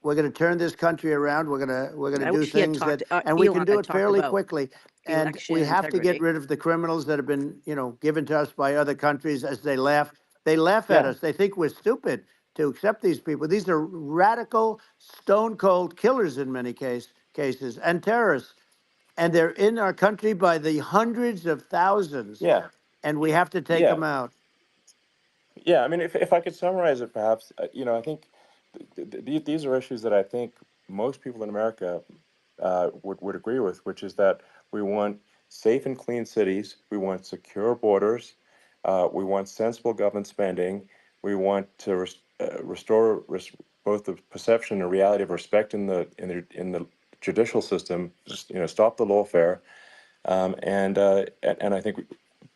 we're going to turn this country around. We're going to I do wish he had things talked, that, and we can Elon do had it talked fairly about quickly. And election we have to get integrity. rid of the criminals that have been, given to us by other countries as they laugh. They laugh at Yeah. us. They think we're stupid to accept these people. These are radical, stone cold killers in many cases and terrorists. And they're in our country by the hundreds of thousands. Yeah. And we have to take Yeah. them out. Yeah, I mean, if I could summarize it, perhaps, I think these are issues that I think most people in America would agree with, which is that we want safe and clean cities, we want secure borders, we want sensible government spending, we want to restore both the perception and reality of respect in the judicial system, stop the lawfare, and I think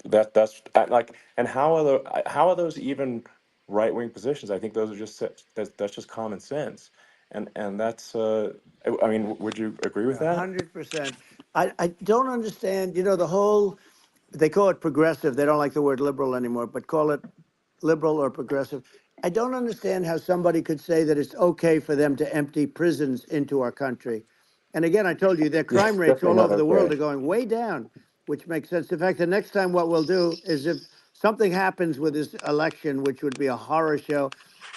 that's like, and how are those even right wing positions? I think those are that's just common sense, and that's I mean, would you agree with that? 100%. I don't understand, the whole, they call it progressive. They don't like the word liberal anymore, but call it liberal or progressive. I don't understand how somebody could say that it's okay for them to empty prisons into our country. And again, I told you their Yeah, crime rates definitely all not over the world okay. are going way down, which makes sense. In fact, the next time what we'll do is if something happens with this election, which would be a horror show,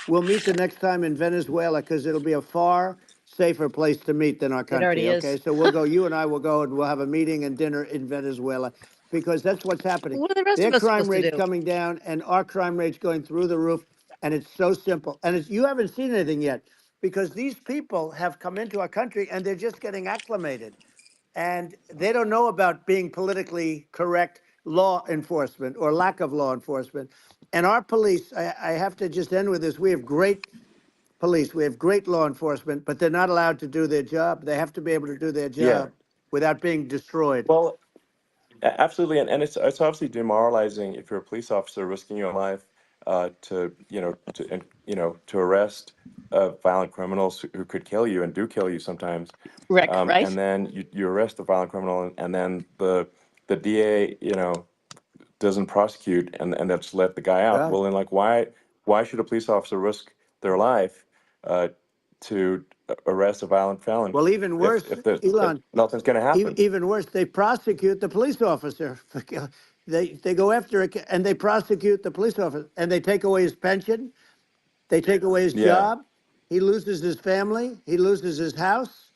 we'll meet the next time in Venezuela because it'll be a far safer place to meet than our It country. already Okay, is. so we'll go. You and I will go, and we'll have a meeting and dinner in Venezuela because that's what's happening. What are the rest Their of us crime supposed to rate's do? coming down, and our crime rate's going through the roof. And it's so simple. And you haven't seen anything yet because these people have come into our country and they're just getting acclimated, and they don't know about being politically correct law enforcement or lack of law enforcement. And our police, I have to just end with this. We have great police. We have great law enforcement, but they're not allowed to do their job. They have to be able to do their Yeah. job without being destroyed. Well, absolutely, and it's obviously demoralizing if you're a police officer risking your life to arrest violent criminals who could kill you and do kill you sometimes, Rick, right? and then you arrest the violent criminal, and then the DA doesn't prosecute, and they just let the guy out. Right. Well, then, like, why should a police officer risk their life uh, to arrest a violent felon Well, even if worse, Elon, nothing's going to happen? even worse, they prosecute the police officer. They go after it and they prosecute the police officer and they take away his pension. They take away his Yeah. job. He loses his family. He loses his house.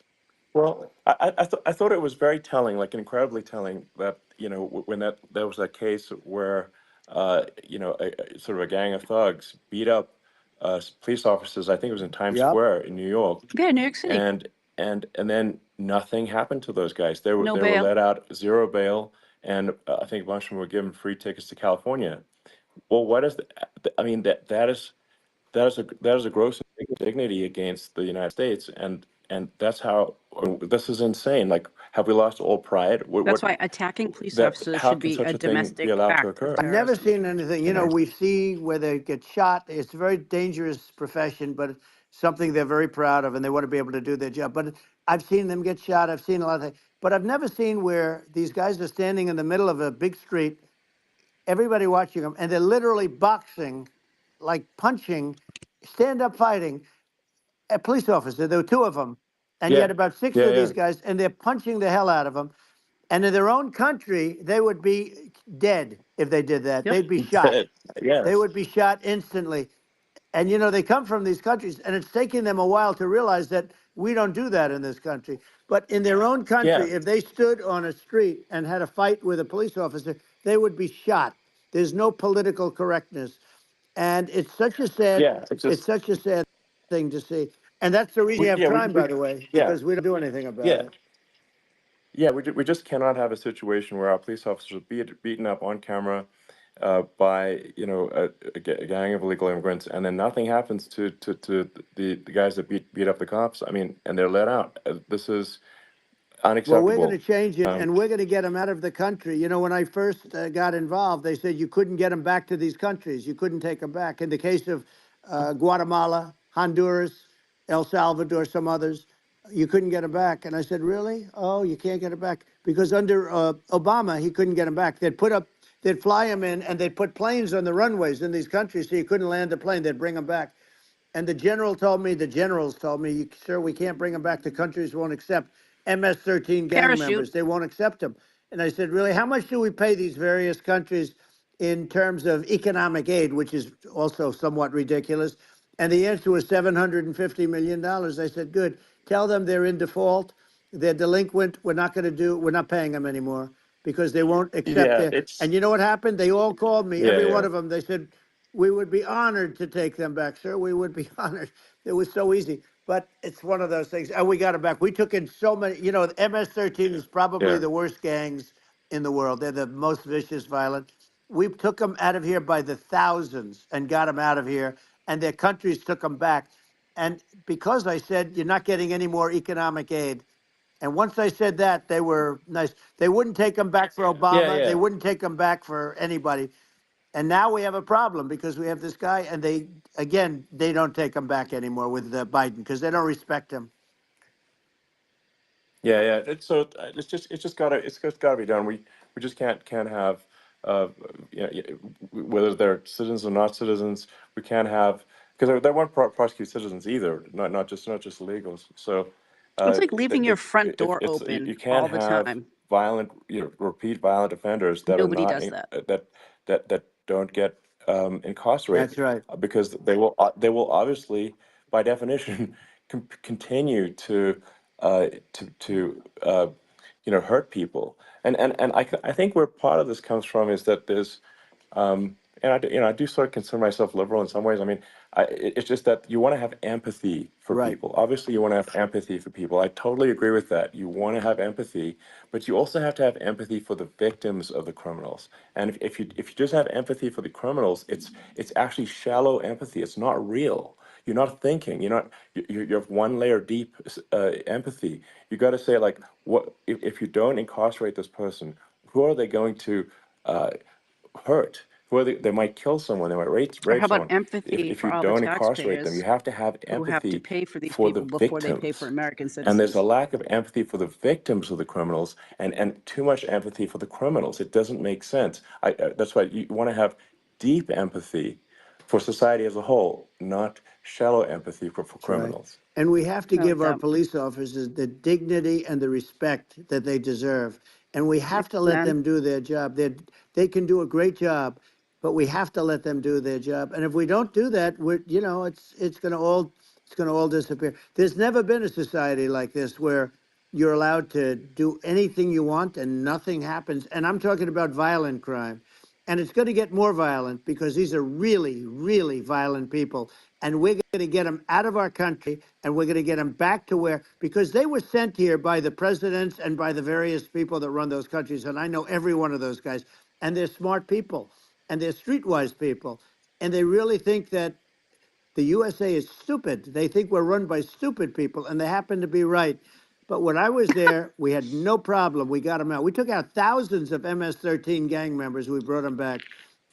Well, I thought it was very telling, like incredibly telling, that when there was that case where sort of a gang of thugs beat up police officers. I think it was in Times Yep. Square in New York, Yeah, New York City. and then nothing happened to those guys. They No were bail. let out, zero bail, and I think a bunch of them were given free tickets to California. Well, what is I mean, that is that is a gross indignity against the United States, and that's how this is insane. Like, have we lost all pride? That's why attacking police That officers how should can be such a a thing be domestic allowed to act of occur? I've never terrorism. seen anything. You know? We see where they get shot. It's a very dangerous profession, but it's something they're very proud of, and they want to be able to do their job. But I've seen them get shot. I've seen a lot of things, but I've never seen where these guys are standing in the middle of a big street, everybody watching them, and they're literally boxing, like punching, stand up fighting a police officer. There were two of them, and you Yeah, had about six yeah, of yeah. these guys, and they're punching the hell out of them. And in their own country, they would be dead if they did that. Yep. They'd be shot. They Yes. would be shot instantly. And they come from these countries, and it's taking them a while to realize that we don't do that in this country. But in their own Yeah, country, if they stood on a street and had a fight with a police officer, they would be shot. There's no political correctness, and yeah. It's it's just such a sad thing to see. And that's the reason we have crime, by the way, yeah, because we don't do anything about yeah. it. Yeah, we just cannot have a situation where our police officers are beaten up on camera by a gang of illegal immigrants, and then nothing happens to the guys that beat up the cops. I mean, and they're let out. This is Well, we're going to unacceptable. change it, Um, and we're going to get them out of the country. When I first got involved, they said you couldn't get them back to these countries. You couldn't take them back. In the case of Guatemala, Honduras, El Salvador, some others, you couldn't get them back. And I said, really? Oh, you can't get them back because under Obama, he couldn't get them back. They'd fly them in, and they'd put planes on the runways in these countries, so you couldn't land the plane. They'd bring them back. And the generals told me, sir, we can't bring them back. The countries won't accept MS-13 gang Parachute. members. They won't accept them. And I said, really, how much do we pay these various countries in terms of economic aid, which is also somewhat ridiculous? And the answer was $750 million. I said, good. Tell them they're in default. They're delinquent. We're not paying them anymore because they won't accept yeah, it. it's And you know what happened? They all called me, yeah, every yeah, one of them. They said, we would be honored to take them back, sir. We would be honored. It was so easy. But it's one of those things. And we got it back. We took in so many, the MS-13 is probably yeah, the worst gangs in the world. They're the most vicious, violent. We took them out of here by the thousands and got them out of here. And their countries took them back. And because I said, you're not getting any more economic aid. And once I said that, they were nice. They wouldn't take them back for yeah, Obama. They yeah. wouldn't take them back for anybody. And now we have a problem because we have this guy, and they don't take him back anymore with Biden because they don't respect him. Yeah, yeah. It's just gotta be done. We just can't have whether they're citizens or not citizens. We can't have because they won't prosecute citizens either. Not just illegals. So It's like leaving your front if door it's you open can't all the have time. violent repeat violent offenders that are Nobody not does that. that don't get That's incarcerated right. because they will obviously by definition continue to hurt people. And I think where part of this comes from is that there's and I do sort of consider myself liberal in some ways. I mean, it's just that you want to have empathy for Right. people. Obviously, you want to have empathy for people. I totally agree with that. You want to have empathy, but you also have to have empathy for the victims of the criminals. And if you just have empathy for the criminals, it's actually shallow empathy. It's not real. You're not thinking. You have one layer deep empathy. You got to say like, what if you don't incarcerate this person? Who are they going to uh, hurt? Who are they might kill someone. They might Or rape how about someone. empathy If for you all the don't incarcerate them, you taxpayers have to have who have to empathy pay for these for the people before they pay for victims. American And there's a citizens? lack of empathy for the victims of the criminals, and too much empathy for the criminals. It doesn't make sense. That's why you want to have deep empathy for society as a whole, not shallow empathy for That's right. criminals. And we have to No give our doubt. police officers the dignity and the respect that they deserve. And we have to let Amen. them do their job. They can do a great job, but we have to let them do their job. And if we don't do that, it's going to all disappear. There's never been a society like this where you're allowed to do anything you want and nothing happens. And I'm talking about violent crime. And it's going to get more violent because these are really, really violent people. And we're going to get them out of our country and we're going to get them back to because they were sent here by the presidents and by the various people that run those countries. And I know every one of those guys. And they're smart people and they're streetwise people. And they really think that The USA is stupid. They think we're run by stupid people, and they happen to be right. But when I was there, we had no problem. We got them out. We took out thousands of MS-13 gang members. We brought them back.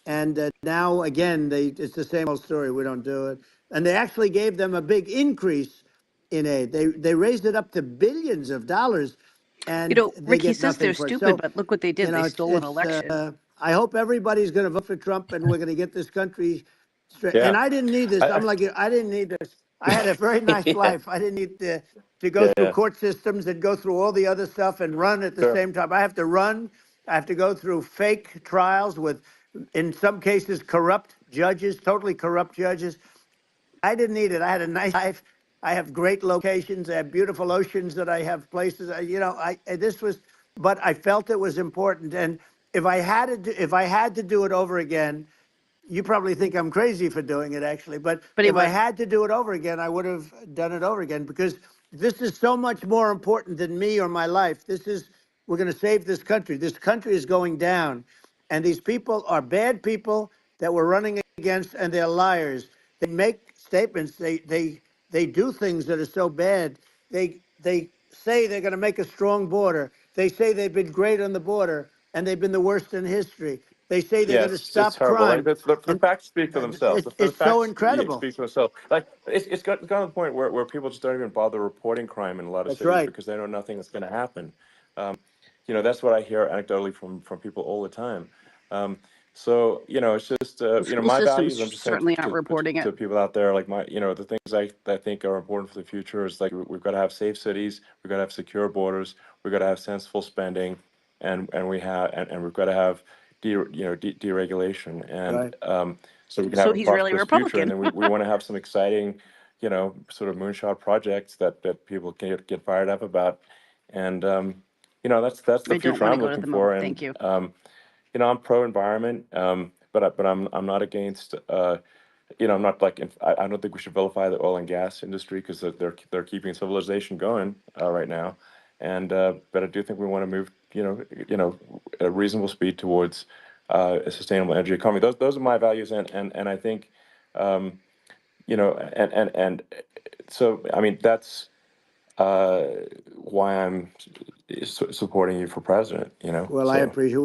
And now, again, it's the same old story. We don't do it. And they actually gave them a big increase in aid. They raised it up to billions of dollars, and they Rick, he get says nothing they're for it. stupid, So, but look what they did. They stole an election. I hope everybody's going to vote for Trump, and we're going to get this country straight. Yeah. And I didn't need this. I, I'm like you. I didn't need this. I had a very nice yeah. life. I didn't need to go Yeah. through Yeah. court systems and go through all the other stuff and run at the Sure. same time. I have to run. I have to go through fake trials with, in some cases, corrupt judges, totally corrupt judges. I didn't need it. I had a nice life. I have great locations. I have beautiful oceans that I have places. This was, but I felt it was important. And if I had to do it over again, you probably think I'm crazy for doing it, actually. But But he if I would. had to do it over again, I would have done it over again because this is so much more important than me or my life. We're going to save this country. This country is going down. And these people are bad people that we're running against, and they're liars. They make statements. They do things that are so bad. They say they're going to make a strong border. They say they've been great on the border, and they've been the worst in history. They say they're Yeah, going to it's stop horrible. Like crime, the and facts speak for themselves. The it's so facts incredible. speak for themselves. Like it's gotten to the point where people just don't even bother reporting crime in a lot of That's cities right. because they know nothing is going to happen. That's what I hear anecdotally from people all the time. It's just The school my systems values. I'm just saying certainly aren't reporting to it. people out there, like the things I think are important for the future is like we've got to have safe cities, we've got to have secure borders, we've got to have sensible spending, and we've got to have deregulation, and Right. so we can have So a he's really prosperous future. And Republican. then we want to have some exciting, sort of moonshot projects that people can get fired up about. And that's the I don't future want to I'm go to looking the moon. for. And Thank you. I'm pro environment, but I'm not against. I'm not like I don't think we should vilify the oil and gas industry because they're keeping civilization going right now, and but I do think we want to move at a reasonable speed towards a sustainable energy economy. Those are my values, and I think and so I mean that's why I'm supporting you for president. Well, I So appreciate it.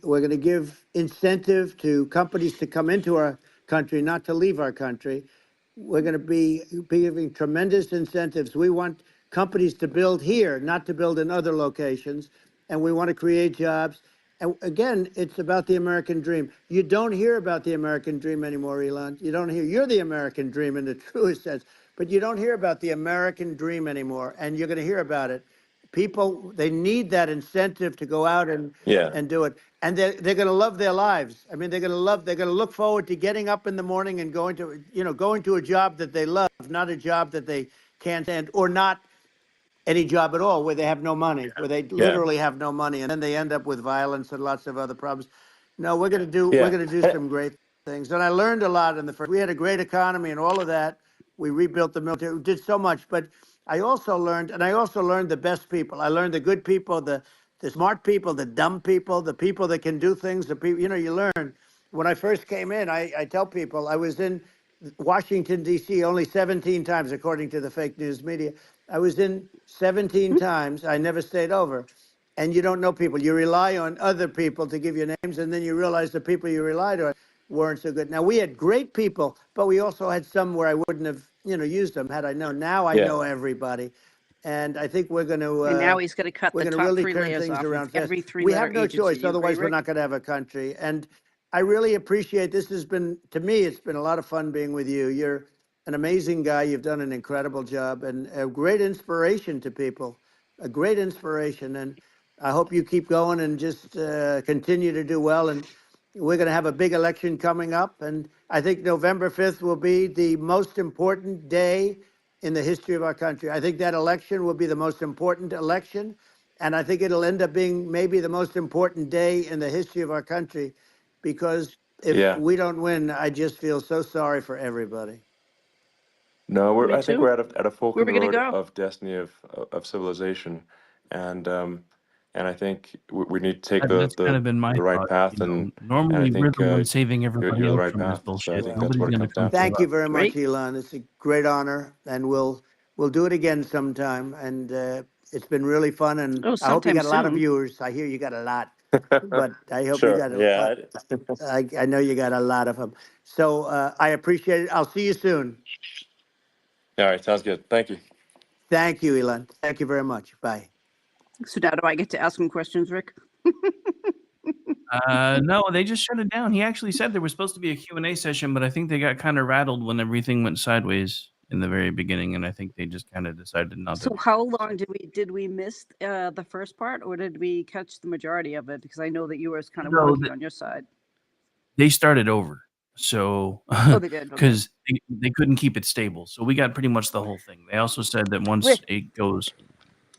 We're going to give incentive to companies to come into our country, not to leave our country. We're going to be giving tremendous incentives. We want companies to build here, not to build in other locations. And we want to create jobs. And again, it's about the American dream. You don't hear about the American dream anymore, Elon. You don't hear. You're the American dream in the truest sense, but you don't hear about the American dream anymore. And you're going to hear about it. People, they need that incentive to go out yeah, and do it. And they're going to love their lives. I mean, they're going to look forward to getting up in the morning and going to a job that they love, not a job that they can't stand, or not any job at all where they have no money, where they yeah, literally have no money, and then they end up with violence and lots of other problems. No, we're yeah. going to do some great things. And I learned a lot in the first. We had a great economy and all of that. We rebuilt the military. We did so much, but I also learned the best people. I learned the good people, the smart people, the dumb people, the people that can do things. The people, you learn. When I first came in, I tell people I was in Washington, D.C. only 17 times, according to the fake news media. I was in 17 times. I never stayed over. And you don't know people. You rely on other people to give you names, and then you realize the people you relied on weren't so good. Now, we had great people, but we also had some where I wouldn't have, used them had I known. Now I Yeah. know everybody. And I think And now he's going to cut we're the going to top really three turn layers things off of around fast. every We three-letter have no agency. choice. You agree, Otherwise, we're Rick? not going to have a country. And I really appreciate this. Has been, to me, it's been a lot of fun being with you. You're an amazing guy. You've done an incredible job and a great inspiration to people, a great inspiration. And I hope you keep going and just continue to do well. And we're going to have a big election coming up. And I think November 5th will be the most important day in the history of our country. I think that election will be the most important election. And I think it'll end up being maybe the most important day in the history of our country because if Yeah. we don't win, I just feel so sorry for everybody. No, Me I think too. we're at a fork Where are in we the going to road go? of destiny of civilization, and and I think we need to take That's kind of been my the right thought. path, and I Normally we're think the ones saving everybody you're the else right from this path. So I bullshit. think that's Nobody's what it gonna comes come down to. save Thank you us. very much, Great. Elon. It's a great honor, and we'll do it again sometime. And it's been really fun, and Oh, I hope you sometime got a lot of soon. viewers. I hear you got a lot, but I hope you Sure. got Yeah. I know you got a lot of them. So I appreciate it. I'll see you soon. All right. Sounds good. Thank you. Thank you, Elon. Thank you very much. Bye. So now do I get to ask him questions, Rick? No, they just shut it down. He actually said there was supposed to be a Q&A session, but I think they got kind of rattled when everything went sideways in the very beginning, and I think they just kind of decided not to. So how long did we miss the first part, or did we catch the majority of it? Because I know that you were kind of No, wonky on your side. they started over. So, Oh, they did. Okay. because they couldn't keep it stable. So we got pretty much the whole thing. They also said that once Rick.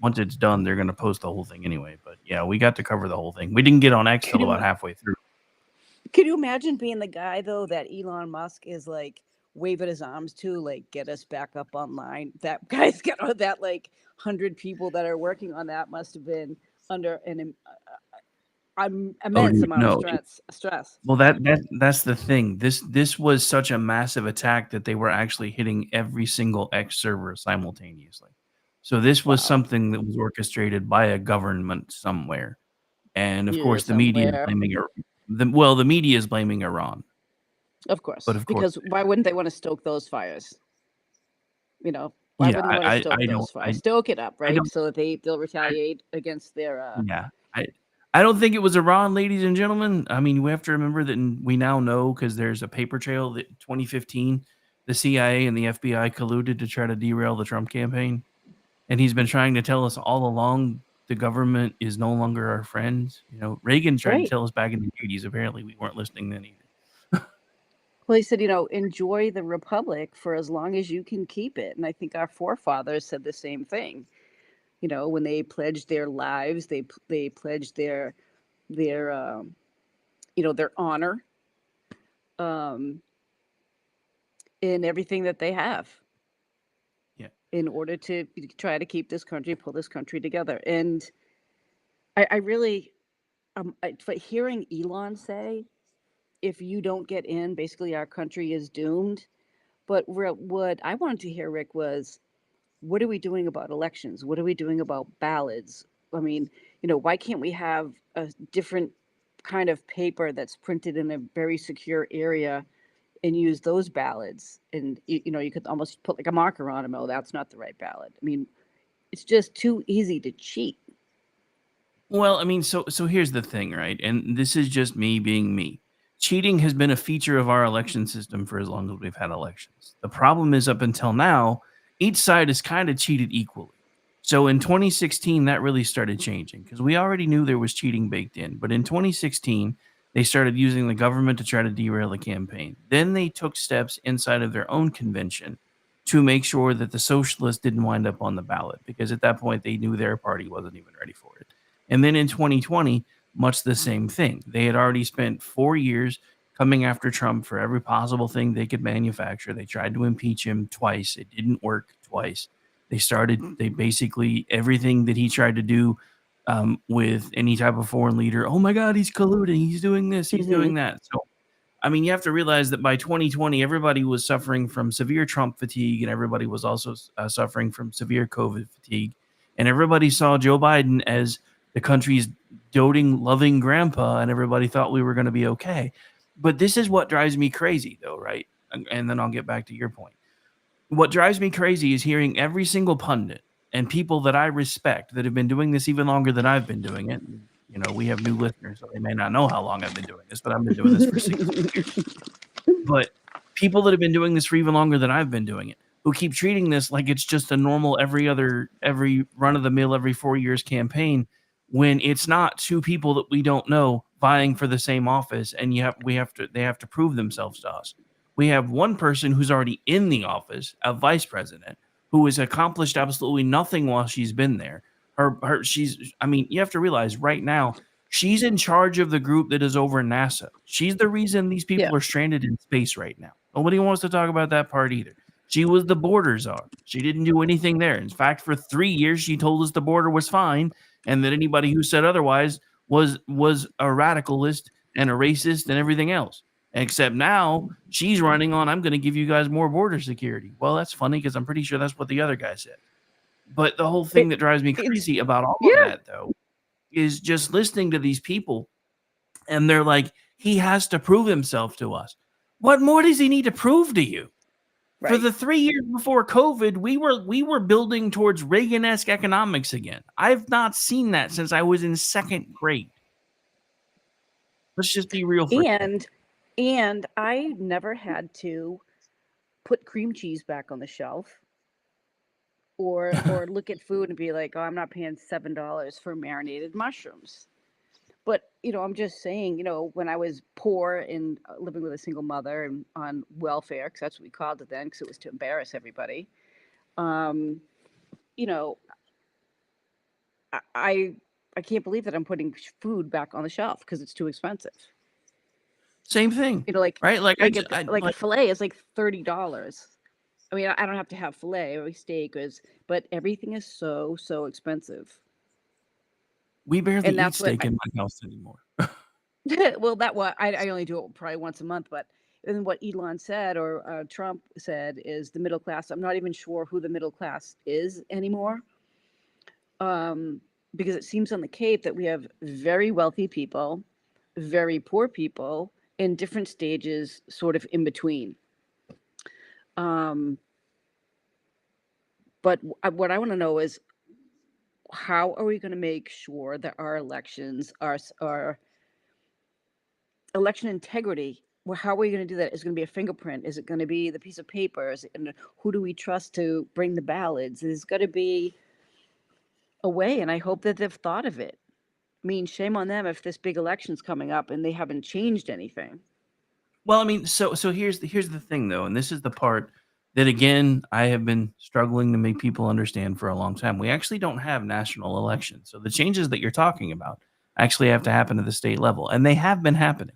once it's done, they're going to post the whole thing anyway. But yeah, we got to cover the whole thing. We didn't get on X till about halfway through. Can you imagine being the guy though that Elon Musk is like waving his arms to, like, get us back up online? That guy's got that like 100 people that are working on that must have been under an immense amount of stress. Well, that's the thing. This was such a massive attack that they were actually hitting every single X server simultaneously. So this was something that was orchestrated by a government somewhere, and of course the media is blaming the media is blaming Iran. Of course, But of course, because why wouldn't they want to stoke those fires? Why wouldn't they want to stoke those fires? Stoke it up, right? So that they'll retaliate against their. Yeah, I don't think it was Iran, ladies and gentlemen. I mean, we have to remember that we now know, because there's a paper trail, that 2015, the CIA and the FBI colluded to try to derail the Trump campaign. And he's been trying to tell us all along the government is no longer our friends. Reagan tried to tell us back in the 80s. Apparently, we weren't listening then either. Well, he said, enjoy the republic for as long as you can keep it. And I think our forefathers said the same thing. When they pledged their lives, they pledged their honor, in everything that they have. Yeah. In order to try to keep this country, pull this country together. And I really, but hearing Elon say, if you don't get in, basically our country is doomed. But what I wanted to hear, Rick, was, what are we doing about elections? What are we doing about ballots? I mean, why can't we have a different kind of paper that's printed in a very secure area and use those ballots? And, you could almost put like a marker on them. Oh, that's not the right ballot. I mean, it's just too easy to cheat. Well, I mean, so here's the thing, right? And this is just me being me. Cheating has been a feature of our election system for as long as we've had elections. The problem is, up until now, each side has kind of cheated equally. So in 2016, that really started changing, because we already knew there was cheating baked in. But in 2016, they started using the government to try to derail the campaign. Then they took steps inside of their own convention to make sure that the socialists didn't wind up on the ballot, because at that point, they knew their party wasn't even ready for it. And then in 2020, much the same thing. They had already spent 4 years coming after Trump for every possible thing they could manufacture. They tried to impeach him twice. It didn't work twice. They basically, everything that he tried to do with any type of foreign leader, oh my God, he's colluding, he's doing this, he's doing that. So, I mean, you have to realize that by 2020, everybody was suffering from severe Trump fatigue, and everybody was also suffering from severe COVID fatigue. And everybody saw Joe Biden as the country's doting, loving grandpa, and everybody thought we were going to be okay. But this is what drives me crazy, though, right? And then I'll get back to your point. What drives me crazy is hearing every single pundit and people that I respect that have been doing this even longer than I've been doing it. We have new listeners, so they may not know how long I've been doing this, but I've been doing this for 6 years. But people that have been doing this for even longer than I've been doing it, who keep treating this like it's just a normal every run-of-the-mill every 4 years campaign, when it's not two people that we don't know vying for the same office, and they have to prove themselves to us. We have one person who's already in the office, a vice president, who has accomplished absolutely nothing while she's been there. You have to realize right now, she's in charge of the group that is over NASA. She's the reason these people are stranded in space right now. Nobody wants to talk about that part either. She was the border czar. She didn't do anything there. In fact, for 3 years, she told us the border was fine. and that anybody who said otherwise was a radicalist and a racist and everything else. Except now she's running on, I'm going to give you guys more border security. Well, that's funny because I'm pretty sure that's what the other guy said. But the whole thing that drives me crazy about all of that, though, is just listening to these people, and they're like, he has to prove himself to us. What more does he need to prove to you? Right. For the 3 years before COVID, we were building towards Reagan-esque economics again. I've not seen that since I was in second grade. Let's just be real for And I never had to put cream cheese back on the shelf or look at food and be like, oh, I'm not paying $7 for marinated mushrooms. But, I'm just saying, when I was poor and living with a single mother and on welfare, because that's what we called it then, because it was to embarrass everybody, I can't believe that I'm putting food back on the shelf because it's too expensive. Same thing, right? Like a fillet is like $30. I mean, I don't have to have fillet or steak, but everything is so expensive. We barely eat steak in my house anymore. Well, I only do it probably once a month, but then what Elon said or Trump said is the middle class. I'm not even sure who the middle class is anymore, because it seems on the Cape that we have very wealthy people, very poor people, in different stages, sort of in between. But what I want to know is, how are we going to make sure that our elections are election integrity? Well, how are we going to do that? Is it going to be a fingerprint? Is it going to be the piece of paper? And who do we trust to bring the ballots? There's got to be a way, and I hope that they've thought of it. I mean, shame on them if this big election's coming up and they haven't changed anything. Well, I mean, so here's the thing, though, and this is the part that, again, I have been struggling to make people understand for a long time. We actually don't have national elections. So the changes that you're talking about actually have to happen at the state level, and they have been happening.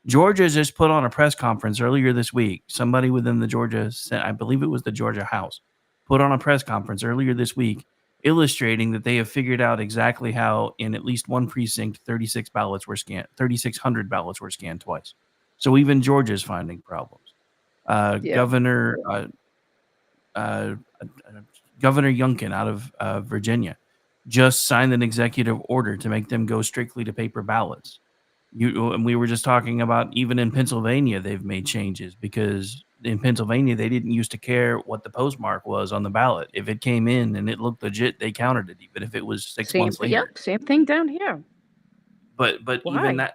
Georgia just put on a press conference earlier this week. Somebody within the Georgia, I believe it was the Georgia House, put on a press conference earlier this week illustrating that they have figured out exactly how in at least one precinct 3,600 ballots were scanned twice. So even Georgia's finding problems. Governor Youngkin out of Virginia just signed an executive order to make them go strictly to paper ballots. And we were just talking about even in Pennsylvania, they've made changes because in Pennsylvania, they didn't used to care what the postmark was on the ballot. If it came in and it looked legit, they counted it, even if it was 6 months later. Yep, same thing down here. But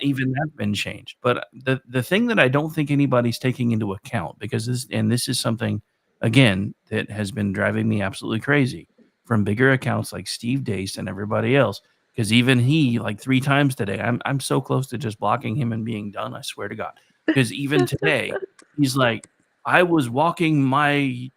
even that's been changed. But the thing that I don't think anybody's taking into account, because this is something, again, that has been driving me absolutely crazy from bigger accounts like Steve Deace and everybody else, because even he, like 3 times today, I'm so close to just blocking him and being done, I swear to God. Because even today, he's like, I was walking my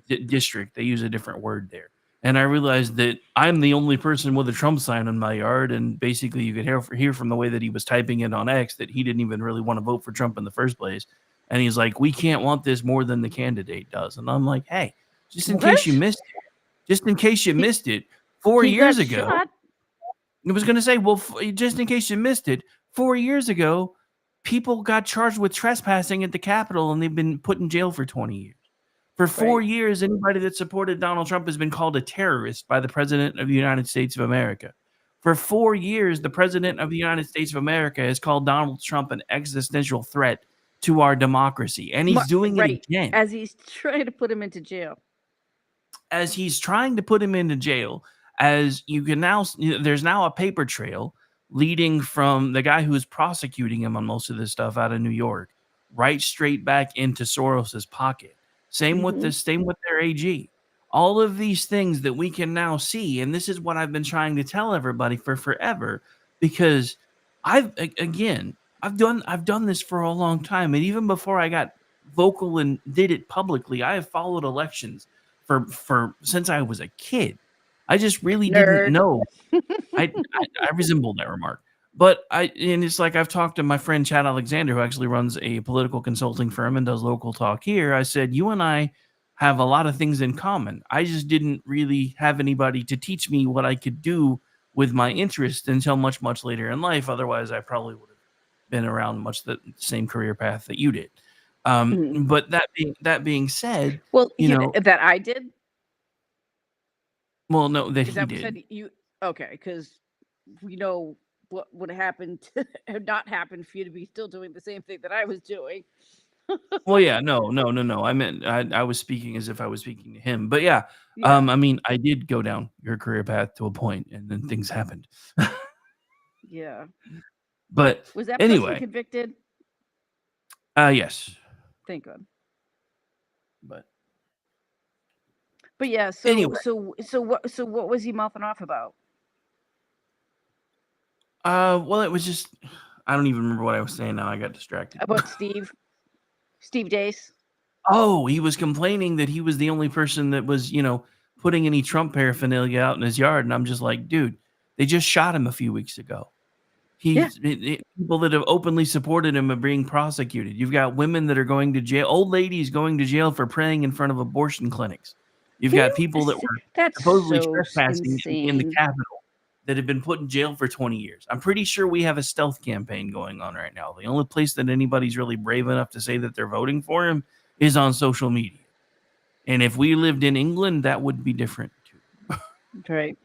district. They use a different word there. And I realized that I'm the only person with a Trump sign in my yard. And basically, you could hear from the way that he was typing it on X that he didn't even really want to vote for Trump in the first place. And he's like, we can't want this more than the candidate does. And I'm like, hey, just in case you missed it, 4 years ago, I was going to say, well, just in case you missed it, 4 years ago, people got charged with trespassing at the Capitol and they've been put in jail for 20 years. For 4 years, anybody that supported Donald Trump has been called a terrorist by the President of the United States of America. For 4 years, the President of the United States of America has called Donald Trump an existential threat to our democracy. And he's doing it again. As he's trying to put him into jail. As you can now, there's now a paper trail leading from the guy who's prosecuting him on most of this stuff out of New York, right straight back into Soros's pocket. Same with their AG. All of these things that we can now see, and this is what I've been trying to tell everybody for forever, because I've done this for a long time, and even before I got vocal and did it publicly, I have followed elections for since I was a kid. I just really didn't know. I resemble that remark. But it's like I've talked to my friend Chad Alexander, who actually runs a political consulting firm and does local talk here. I said, you and I have a lot of things in common. I just didn't really have anybody to teach me what I could do with my interest until much, much later in life. Otherwise, I probably would have been around much the same career path that you did. Mhm. But that being said, Well, you know, that I did? well, no, that Is he that what you did. said? Okay, because we know what would happen to have not happened for you to be still doing the same thing that I was doing. Well, yeah, no. I meant I was speaking as if I was speaking to him. But yeah, Yeah. I mean, I did go down your career path to a point, and then things happened. Yeah. But Was that person anyway, convicted? yes. Thank God. But But yeah, anyway, so what was he mouthing off about? well, it was just I don't even remember what I was saying now. I got distracted. About Steve Dace? Oh, he was complaining that he was the only person that was, putting any Trump paraphernalia out in his yard, and I'm just like, dude, they just shot him a few weeks ago. Yeah. People that have openly supported him are being prosecuted. You've got women that are going to jail, old ladies going to jail for praying in front of abortion clinics. You've Can got you people that were That's supposedly so trespassing in the insane. Capitol that have been put in jail for 20 years. I'm pretty sure we have a stealth campaign going on right now. The only place that anybody's really brave enough to say that they're voting for him is on social media. And if we lived in England, that would be different too. Right.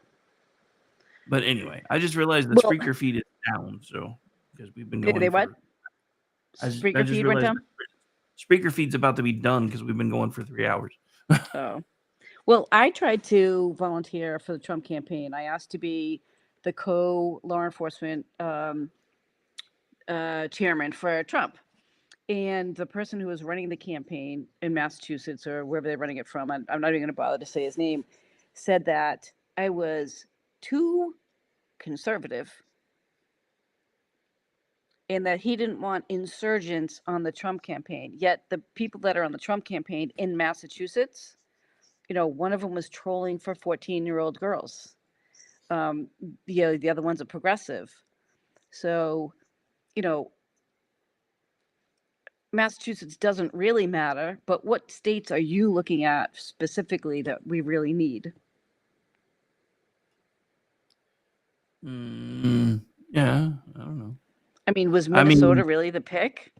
But anyway, I just realized the Well, Spreaker feed is down, so because we've been they going what? for. I Spreaker just feed went realized down? the Spreaker feed's about to be done because we've been going for 3 hours. Oh. Well, I tried to volunteer for the Trump campaign. I asked to be the co-law enforcement chairman for Trump. And the person who was running the campaign in Massachusetts or wherever they're running it from, I'm not even going to bother to say his name, said that I was too conservative and that he didn't want insurgents on the Trump campaign. Yet the people that are on the Trump campaign in Massachusetts, one of them was trolling for 14-year-old girls. The other one's a progressive. So, you know, Massachusetts doesn't really matter, but what states are you looking at specifically that we really need? Yeah, I don't know. I mean, was I Minnesota mean, really the pick?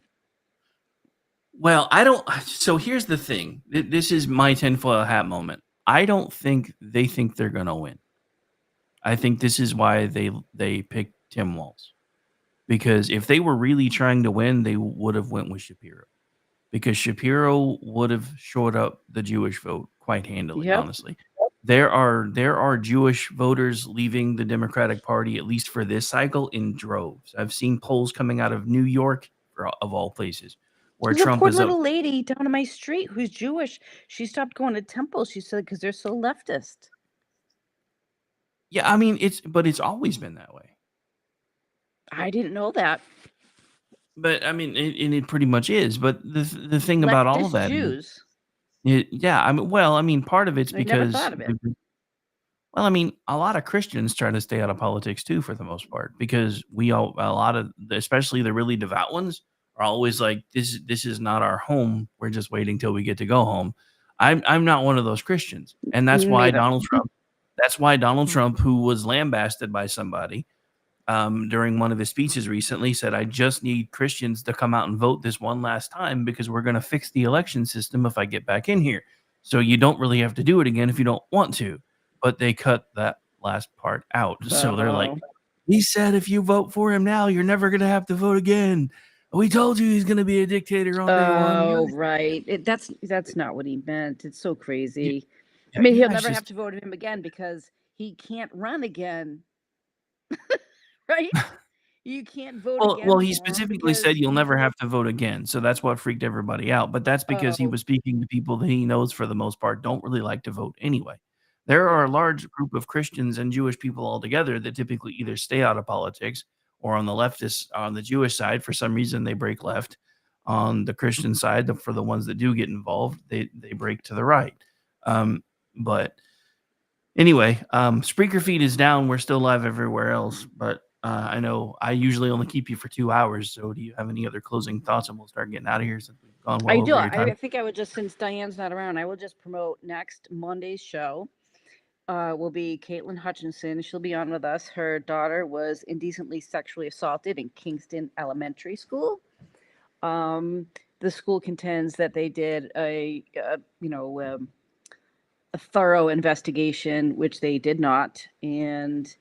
well, I don't. So here's the thing. This is my tinfoil hat moment. I don't think they think they're gonna win. I think this is why they picked Tim Walz, because if they were really trying to win, they would have went with Shapiro, because Shapiro would have shored up the Jewish vote quite handily. Yep. Honestly, there are Jewish voters leaving the Democratic Party, at least for this cycle, in droves. I've seen polls coming out of New York, of all places, where There's a Trump poor is up. little lady down on my street who's Jewish. She stopped going to temple. She said because they're so leftist. Yeah, I mean it's always been that way. I didn't know that. But I mean, it pretty much is. But the thing about all of Leftist that is, Jews. yeah, I mean, part of it's I never because, thought of it. well, I mean, a lot of Christians try to stay out of politics too, for the most part, because a lot of, especially the really devout ones, are always like, this is not our home. We're just waiting till we get to go home. I'm not one of those Christians, and that's Me why neither. Donald Trump. That's why Donald Trump, who was lambasted by somebody during one of his speeches recently, said, I just need Christians to come out and vote this one last time because we're going to fix the election system if I get back in here. So you don't really have to do it again if you don't want to. But they cut that last part out. So they're like, he said, if you vote for him now, you're never going to have to vote again. We told you he's going to be a dictator on day one. Oh, right. That's not what he meant. It's so crazy. Yeah, I mean, you he'll guys never just have to vote him again because he can't run again. Right? You can't vote Well, again he for him specifically said because you'll never have to vote again. So that's what freaked everybody out. But that's because he oh, was speaking to people that he knows for the most part don't really like to vote anyway. There are yeah. a large group of Christians and Jewish people altogether that typically either stay out of politics, or on the Jewish side, for some reason they break left. On the Christian side, for the ones that do get involved, they break to the right. But anyway, Spreaker feed is down. We're still live everywhere else, but I know I usually only keep you for 2 hours. So do you have any other closing thoughts? And we'll start getting out of here since we've gone well I do. over your time. I think I would just, since Diane's not around, I will just promote next Monday's show. will be Caitlin Hutchinson. She'll be on with us. Her daughter was indecently sexually assaulted in Kingston Elementary School. The school contends that they did a thorough investigation, which they did not. And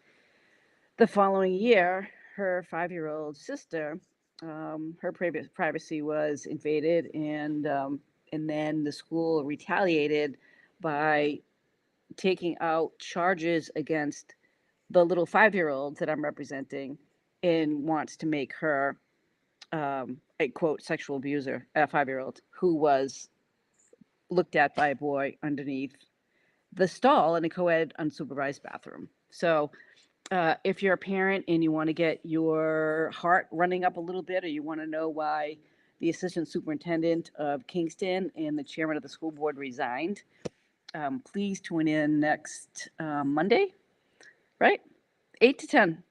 the following year, her 5-year-old sister, her privacy was invaded, and then the school retaliated by taking out charges against the little 5-year-old that I'm representing, and wants to make her a quote sexual abuser, a 5-year-old who was looked at by a boy underneath the stall in a co-ed unsupervised bathroom. So if you're a parent and you want to get your heart running up a little bit, or you want to know why the assistant superintendent of Kingston and the chairman of the school board resigned, please tune in next Monday, right? 8 to 10.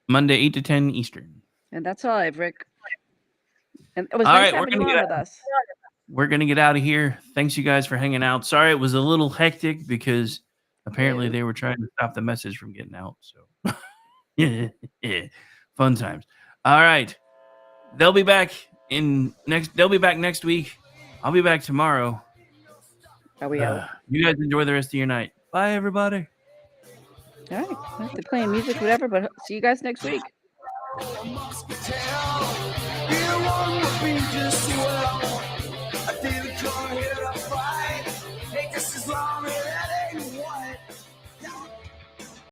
Monday, 8 to 10 Eastern. And that's all I have, Rick. And it was All nice right, we're having you gonna on get with us. We're going to get out of here. Thanks, you guys, for hanging out. Sorry it was a little hectic because apparently they were trying to stop the message from getting out. So, yeah, fun times. All right. They'll be back next week. I'll be back tomorrow. Are we out? You guys enjoy the rest of your night. Bye, everybody. All right. I have to play music, whatever, but see you guys next week.